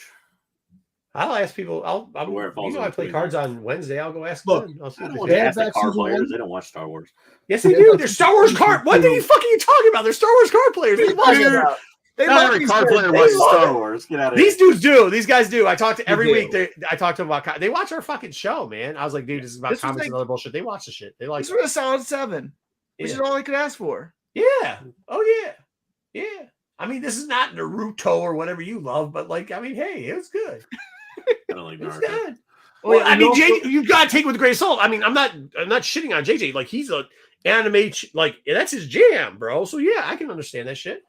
Speaker 1: I'll ask people.
Speaker 3: Where it falls
Speaker 1: I
Speaker 3: in
Speaker 1: play
Speaker 3: between.
Speaker 1: cards on Wednesday. I'll go ask
Speaker 4: Look,
Speaker 1: them. I'll see
Speaker 3: I
Speaker 1: what
Speaker 3: don't
Speaker 1: they
Speaker 3: want
Speaker 1: think.
Speaker 3: to ask the
Speaker 4: Back
Speaker 3: car
Speaker 4: season
Speaker 3: players.
Speaker 4: one?
Speaker 3: They don't watch Star Wars.
Speaker 1: Yes, they
Speaker 4: Yeah,
Speaker 1: do.
Speaker 4: that's-
Speaker 1: They're Star Wars card. What the fuck are you talking about? They're Star Wars card players. They watch
Speaker 2: Talking
Speaker 1: it.
Speaker 2: about- They
Speaker 3: Not
Speaker 2: love
Speaker 3: every
Speaker 2: these
Speaker 3: car
Speaker 2: guys.
Speaker 3: player
Speaker 2: They
Speaker 3: watches
Speaker 2: love
Speaker 3: Star
Speaker 2: it.
Speaker 3: Wars. Get out of
Speaker 1: These
Speaker 3: here.
Speaker 1: dudes do. These guys do. I talk to every
Speaker 2: do.
Speaker 1: week. I talk to them about. They watch our fucking show, man. I was like, dude, this is about
Speaker 2: This was
Speaker 1: comics
Speaker 2: like-
Speaker 1: and other bullshit. They watch the shit. They like.
Speaker 2: This was a solid 7, which
Speaker 1: Yeah.
Speaker 2: is all I could ask for.
Speaker 1: Yeah. Oh yeah. Yeah. I mean, this is not Naruto or whatever you love, but like, I mean, hey, it was good.
Speaker 3: I don't like
Speaker 1: It was
Speaker 3: Naruto.
Speaker 1: good.
Speaker 2: Well,
Speaker 1: Well, I
Speaker 2: and
Speaker 1: mean,
Speaker 2: also-
Speaker 1: JJ, you gotta take it with a grain of salt. I mean, I'm not shitting on JJ. Like, he's a anime, like that's his jam, bro. So yeah, I can understand that shit.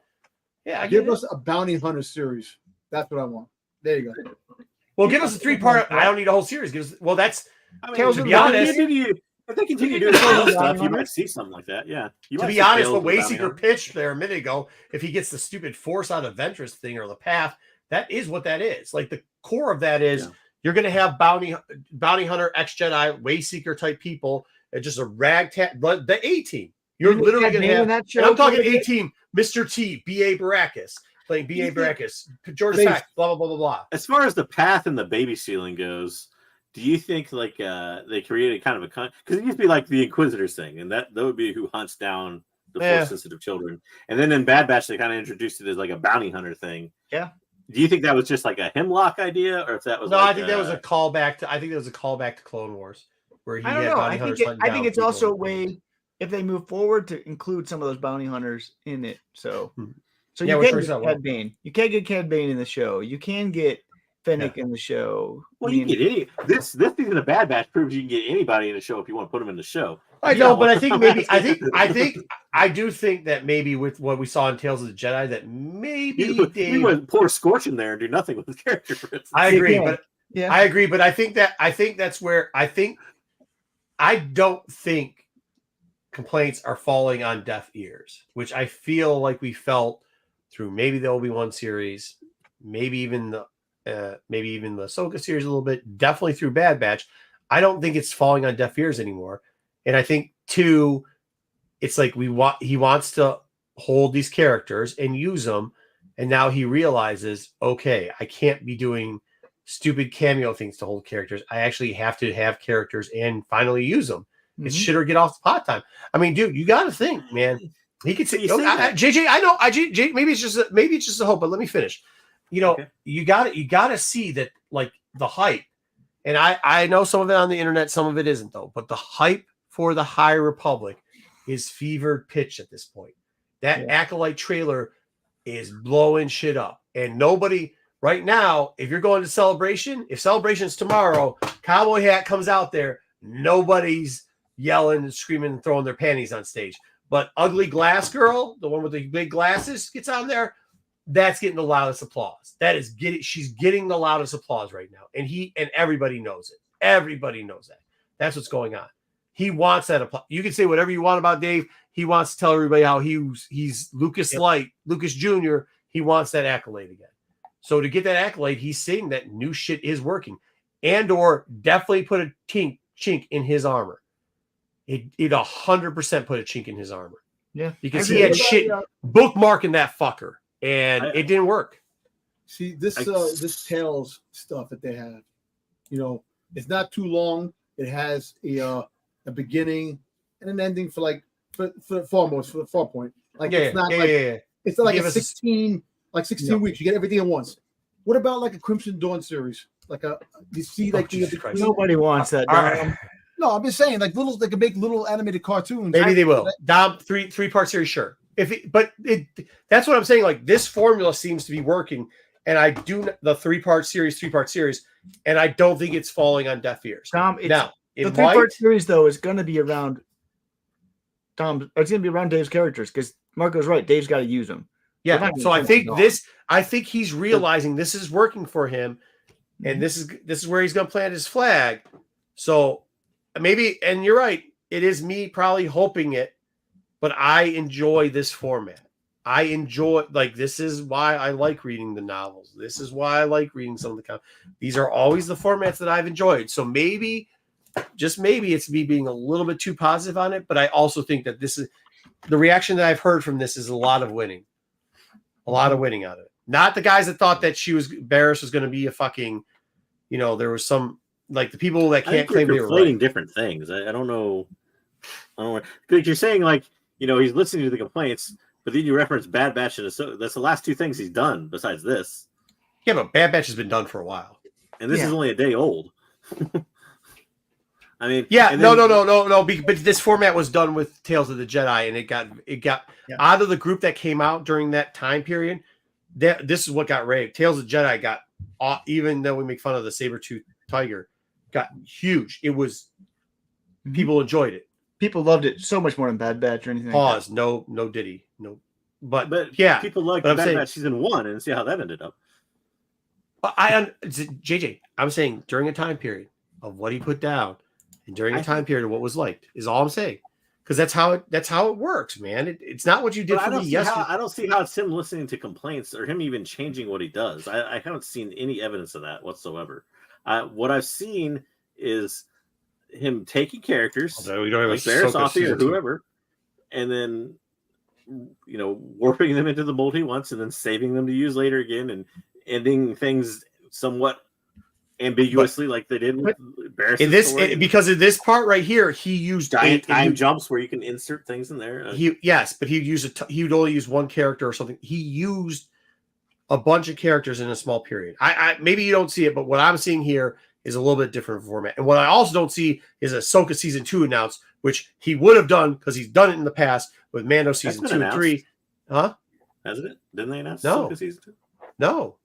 Speaker 1: Yeah, I get
Speaker 4: Give
Speaker 1: it.
Speaker 4: us a bounty hunter series. That's what I want. There you go.
Speaker 1: Well, give us a 3-part. I don't need a whole series. Give us. Well, that's
Speaker 3: I mean,
Speaker 2: Tales
Speaker 1: to
Speaker 2: of
Speaker 1: be
Speaker 2: the
Speaker 1: honest,
Speaker 3: if they continue doing some stuff, you might see something like that. Yeah.
Speaker 1: to be honest, what Wayseeker pitched there a minute ago, if he gets the stupid force out of Ventress thing or the path, that is what that is. Like the core of that is you're going to have bounty hunter, ex-Jedi, Wayseeker type people, and just a ragtag, the A-team. You're literally going to have,
Speaker 2: that show,
Speaker 1: and I'm talking A-team, Mr. T, B.A. Baracus, playing B.A. Baracus, George Sack, blah, blah, blah, blah, blah.
Speaker 3: As far as the path and the baby sealing goes, do you think like they created kind of a because it used to be like the Inquisitors thing, and that would be who hunts down the force sensitive children, and then in Bad Batch they kind of introduced it as like a bounty hunter thing.
Speaker 2: Yeah.
Speaker 3: Do you think that was just like a Hemlock idea, or if that was?
Speaker 1: No, I think that was a callback to. I think that was a callback to Clone Wars, where he had bounty hunters.
Speaker 2: I think it's also a way if they move forward to include some of those bounty hunters in it. So you can't get Cad Bane. You can't get Cad Bane in the show. You can get Fennec in the show.
Speaker 3: Well, you can get any. This season of Bad Batch proves you can get anybody in the show if you want to put them in the show.
Speaker 1: I know, but I think maybe I do think that maybe with what we saw in Tales of the Jedi, that maybe
Speaker 3: we would pour Scorch in there and do nothing with his character.
Speaker 1: I agree, but I think that's where I don't think complaints are falling on deaf ears, which I feel like we felt through maybe the Obi-Wan series, maybe even the Ahsoka series a little bit, definitely through Bad Batch. I don't think it's falling on deaf ears anymore. And I think too, it's like he wants to hold these characters and use them. And now he realizes, okay, I can't be doing stupid cameo things to hold characters. I actually have to have characters and finally use them. Mm-hmm. It's shit or get off the pot time. I mean, dude, you got to think, man. He could say, JJ, I know, maybe it's just a hope, but let me finish. You know, you got to see that, like, the hype, and I know some of it on the internet, some of it isn't though, but the hype for the High Republic is fevered pitch at this point. That Acolyte trailer is blowing shit up, and nobody right now, if you're going to Celebration, if Celebration's tomorrow, Cowboy Hat comes out there, nobody's yelling and screaming and throwing their panties on stage. But Ugly Glass Girl, the one with the big glasses, gets on there. That's getting the loudest applause. She's getting the loudest applause right now. And everybody knows it. Everybody knows that. That's what's going on. He wants that applause. You can say whatever you want about Dave. He wants to tell everybody how he's Lucas Light, Lucas Jr. He wants that accolade again. So to get that accolade, he's saying that new shit is working. Or definitely put a chink in his armor. It 100% put a chink in his armor.
Speaker 2: Yeah.
Speaker 1: Because he had shit bookmarking that fucker. And it didn't work.
Speaker 4: See, this Tales stuff that they have, you know, it's not too long. It has a beginning and an ending for the far point. Like it's not like a 16 weeks. You get everything at once. What about like a Crimson Dawn series? You see
Speaker 2: nobody wants that.
Speaker 4: No, I'm just saying like a big little animated cartoons.
Speaker 1: Maybe they will. Dom, three-part series, sure. That's what I'm saying. Like this formula seems to be working, and I do the three-part series, and I don't think it's falling on deaf ears.
Speaker 2: Tom, the three-part series though is going to be around Tom. It's going to be around Dave's characters because Marco's right. Dave's got to use them.
Speaker 1: Yeah. So I think he's realizing this is working for him, and this is where he's going to plant his flag. So maybe, and you're right. It is me probably hoping it. But I enjoy this format. I enjoy, this is why I like reading the novels. This is why I like reading some of the comics. These are always the formats that I've enjoyed. So maybe, just maybe, it's me being a little bit too positive on it. But I also think that this is the reaction that I've heard from this is a lot of winning. A lot of winning out of it. Not the guys that thought that Barriss was going to be a fucking, there was some, like the people that can't claim they were right.
Speaker 3: Different things. I don't know. Because you're saying he's listening to the complaints, but then you reference Bad Batch and that's the last two things he's done besides this.
Speaker 1: Yeah, but Bad Batch has been done for a while.
Speaker 3: And this is only a day old. I mean,
Speaker 1: no. But this format was done with Tales of the Jedi, and it got out of the group that came out during that time period. This is what got raved. Tales of the Jedi got, even though we make fun of the saber-toothed tiger, got huge. It was, people enjoyed it.
Speaker 2: People loved it so much more than Bad Batch or anything.
Speaker 1: Pause. Like no Diddy. No. But
Speaker 3: people like Bad Batch season 1 and see how that ended up.
Speaker 1: JJ, I'm saying during a time period of what he put down, and during a time period of what was liked is all I'm saying. Because that's how it works, man. It's not what you did for me yesterday.
Speaker 3: I don't see how it's him listening to complaints or him even changing what he does. I haven't seen any evidence of that whatsoever. What I've seen is him taking characters
Speaker 1: we don't have
Speaker 3: like Barrisoffy or whoever, and then warping them into the mold he wants, and then saving them to use later again, and ending things somewhat ambiguously, like they did with Barris.
Speaker 1: Because of this part right here, he used
Speaker 3: time jumps where you can insert things in there.
Speaker 1: But he would only use one character or something. He used a bunch of characters in a small period. I maybe you don't see it, but what I'm seeing here is a little bit different format. And what I also don't see is Ahsoka season 2 announced, which he would have done because he's done it in the past with Mando season 2 and 3. Huh?
Speaker 3: Hasn't it? Didn't they announce
Speaker 1: Ahsoka
Speaker 3: season 2?
Speaker 1: No.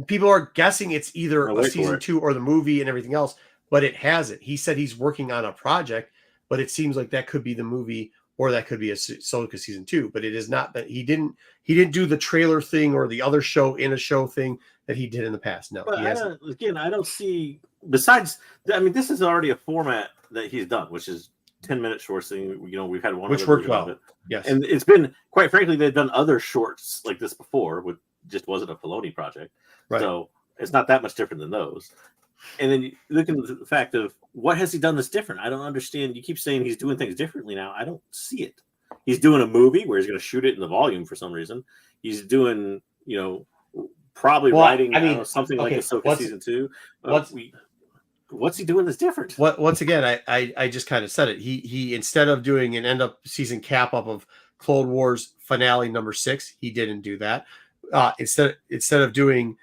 Speaker 1: People are guessing it's either a season 2 or the movie and everything else, but it hasn't. He said he's working on a project, but it seems like that could be the movie or that could be Ahsoka season 2. But it is not that he didn't do the trailer thing or the other show in a show thing that he did in the past. No,
Speaker 3: but I don't see. Besides, I mean, this is already a format that he's done, which is 10-minute shorts. Thing, we've had one
Speaker 1: which worked well. Yes,
Speaker 3: and it's been, quite frankly, they've done other shorts like this before, which just wasn't a Filoni project. Right. So it's not that much different than those. And then you look at the fact of what has he done that's different? I don't understand. You keep saying he's doing things differently now. I don't see it. He's doing a movie where he's going to shoot it in the volume for some reason. He's doing, probably writing something like Ahsoka season 2. What's he doing that's different?
Speaker 1: Once again, I just kind of said it. He instead of doing an end up season cap up of Clone Wars finale number 6, he didn't do that. Instead of doing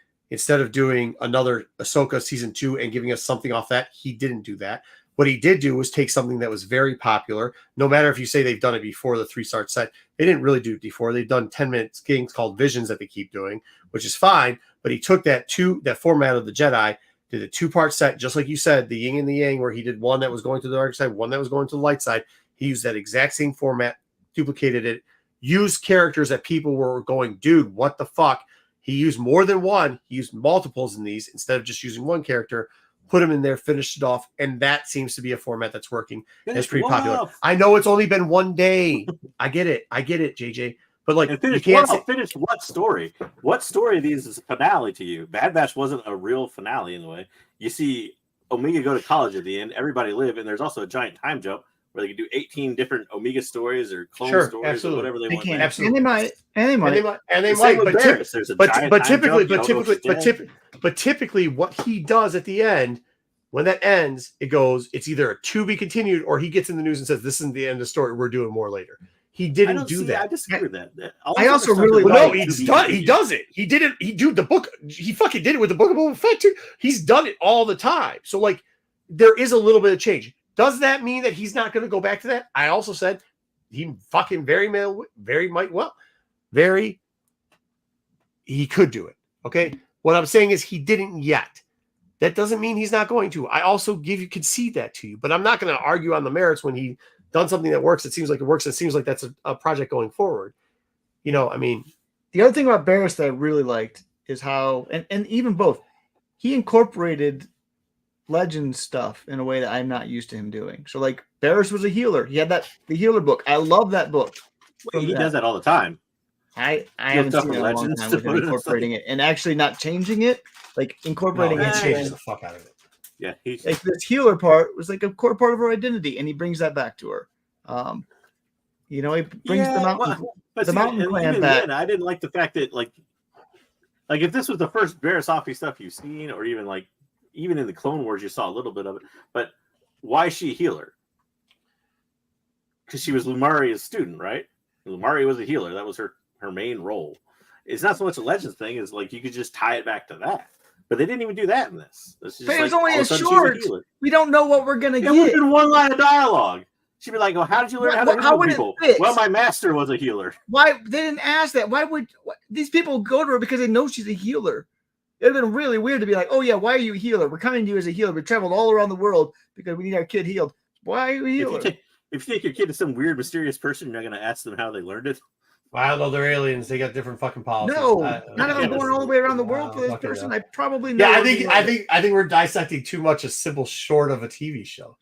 Speaker 1: another Ahsoka season 2 and giving us something off that, he didn't do that. What he did do was take something that was very popular. No matter if you say they've done it before the 3-star set, they didn't really do it before. They've done 10-minute things called Visions that they keep doing, which is fine. But he took that format of the Jedi, did a 2-part set, just like you said, the yin and the yang, where he did one that was going to the dark side, one that was going to the light side. He used that exact same format, duplicated it, used characters that people were going, dude, what the fuck? He used more than one. He used multiples in these instead of just using one character, put them in there, finished it off. And that seems to be a format that's working. It's pretty popular. I know it's only been one day. I get it, JJ. But like,
Speaker 3: you can't finish what story? What story of these is a finale to you? Bad Batch wasn't a real finale in the way. You see Omega go to college at the end, everybody live, and there's also a giant time jump where they can do 18 different Omega stories or clone stories
Speaker 1: absolutely.
Speaker 3: or whatever they want.
Speaker 1: Absolutely.
Speaker 2: And they might.
Speaker 1: But typically what he does at the end, when that ends, it's either a to be continued or he gets in the news and says, this isn't the end of the story. We're doing more later. He didn't do that.
Speaker 3: I disagree with that.
Speaker 2: I also really
Speaker 1: like he does it. He did it. The book. He fucking did it with the Book of Boba Fett too. He's done it all the time. So like, there is a little bit of change. Does that mean that he's not going to go back to that? I also said he fucking he could do it. Okay. What I'm saying is he didn't yet. That doesn't mean he's not going to. I also concede that to you, but I'm not going to argue on the merits when he done something that works. It seems like it works. It seems like that's a project going forward. The
Speaker 2: other thing about Barris that I really liked is how, and even both, he incorporated Legend stuff in a way that I'm not used to him doing. So like Barris was a healer. He had the healer book. I love that book.
Speaker 3: He does that all the time.
Speaker 2: I haven't seen it in a long time with him incorporating it and actually not changing it, like incorporating it.
Speaker 1: Changes the fuck out of it.
Speaker 3: Yeah,
Speaker 2: like this healer part was like a core part of her identity, and he brings that back to her. He brings the mountain clan back.
Speaker 3: Then, I didn't like the fact that like if this was the first Barrisoffy stuff you've seen, or even in the Clone Wars you saw a little bit of it, but why is she a healer? Because she was Lumaria's student, right? Lumaria was a healer. That was her main role. It's not so much a Legends thing as like you could just tie it back to that. But they didn't even do that in this.
Speaker 2: But it was only a short. We don't know what we're gonna get.
Speaker 3: It would have been one line of dialogue. She'd be like, "Oh, how did you learn how to heal people?" Well, my master was a healer.
Speaker 2: Why they didn't ask that? Why would these people go to her because they know she's a healer? It'd have been really weird to be like, "Oh yeah, why are you a healer? We're coming to you as a healer. We traveled all around the world because we need our kid healed. Why are you a healer?"
Speaker 3: If you think your kid is some weird, mysterious person, you're not going to ask them how they learned it.
Speaker 1: Well, I don't know. They're aliens. They got different fucking policies.
Speaker 2: No, none of them going all the way around the world for this person. I probably know.
Speaker 1: Yeah, I think we're dissecting too much a simple short of a TV show.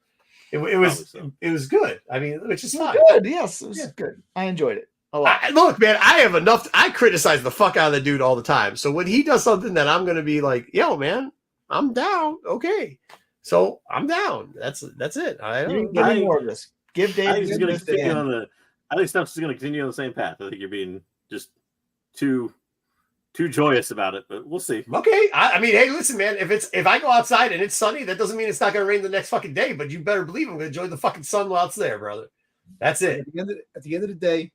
Speaker 1: It was good. I mean, which is fine.
Speaker 2: Good. Yes, it was good. I enjoyed it a lot.
Speaker 1: Look, man, I have enough. I criticize the fuck out of the dude all the time. So when he does something that I'm going to be like, yo, man, I'm down. Okay. So I'm down. That's it. I don't
Speaker 2: give me more of this. Give Dave.
Speaker 3: I think stuff's going to continue on the same path. I think you're being just too joyous about it, but we'll see.
Speaker 1: Okay. I mean, hey, listen, man, if I go outside and it's sunny, that doesn't mean it's not going to rain the next fucking day, but you better believe I'm going to enjoy the fucking sun while it's there, brother. That's it.
Speaker 4: At the end of the day,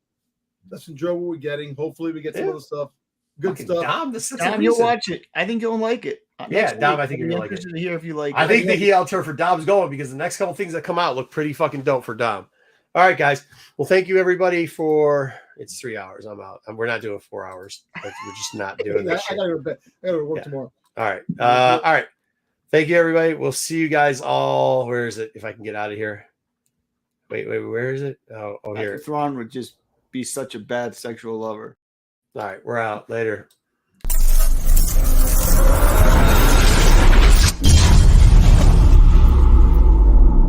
Speaker 4: let's enjoy what we're getting. Hopefully we get some other stuff. Good stuff.
Speaker 2: Dom, you'll watch it. I think you'll like it.
Speaker 1: Yeah, Dom, I think you're like it.
Speaker 2: To hear if you like
Speaker 1: I think the heel turn for Dom's going because the next couple things that come out look pretty fucking dope for Dom. All right, guys. Well, thank you everybody for. It's 3 hours. I'm out. We're not doing 4 hours. We're just not doing that.
Speaker 4: I gotta work tomorrow.
Speaker 1: All right. All right. Thank you, everybody. We'll see you guys all. Where is it? If I can get out of here. Wait. Where is it? Oh, here.
Speaker 2: Thrawn would just be such a bad sexual lover.
Speaker 1: All right. We're out. Later.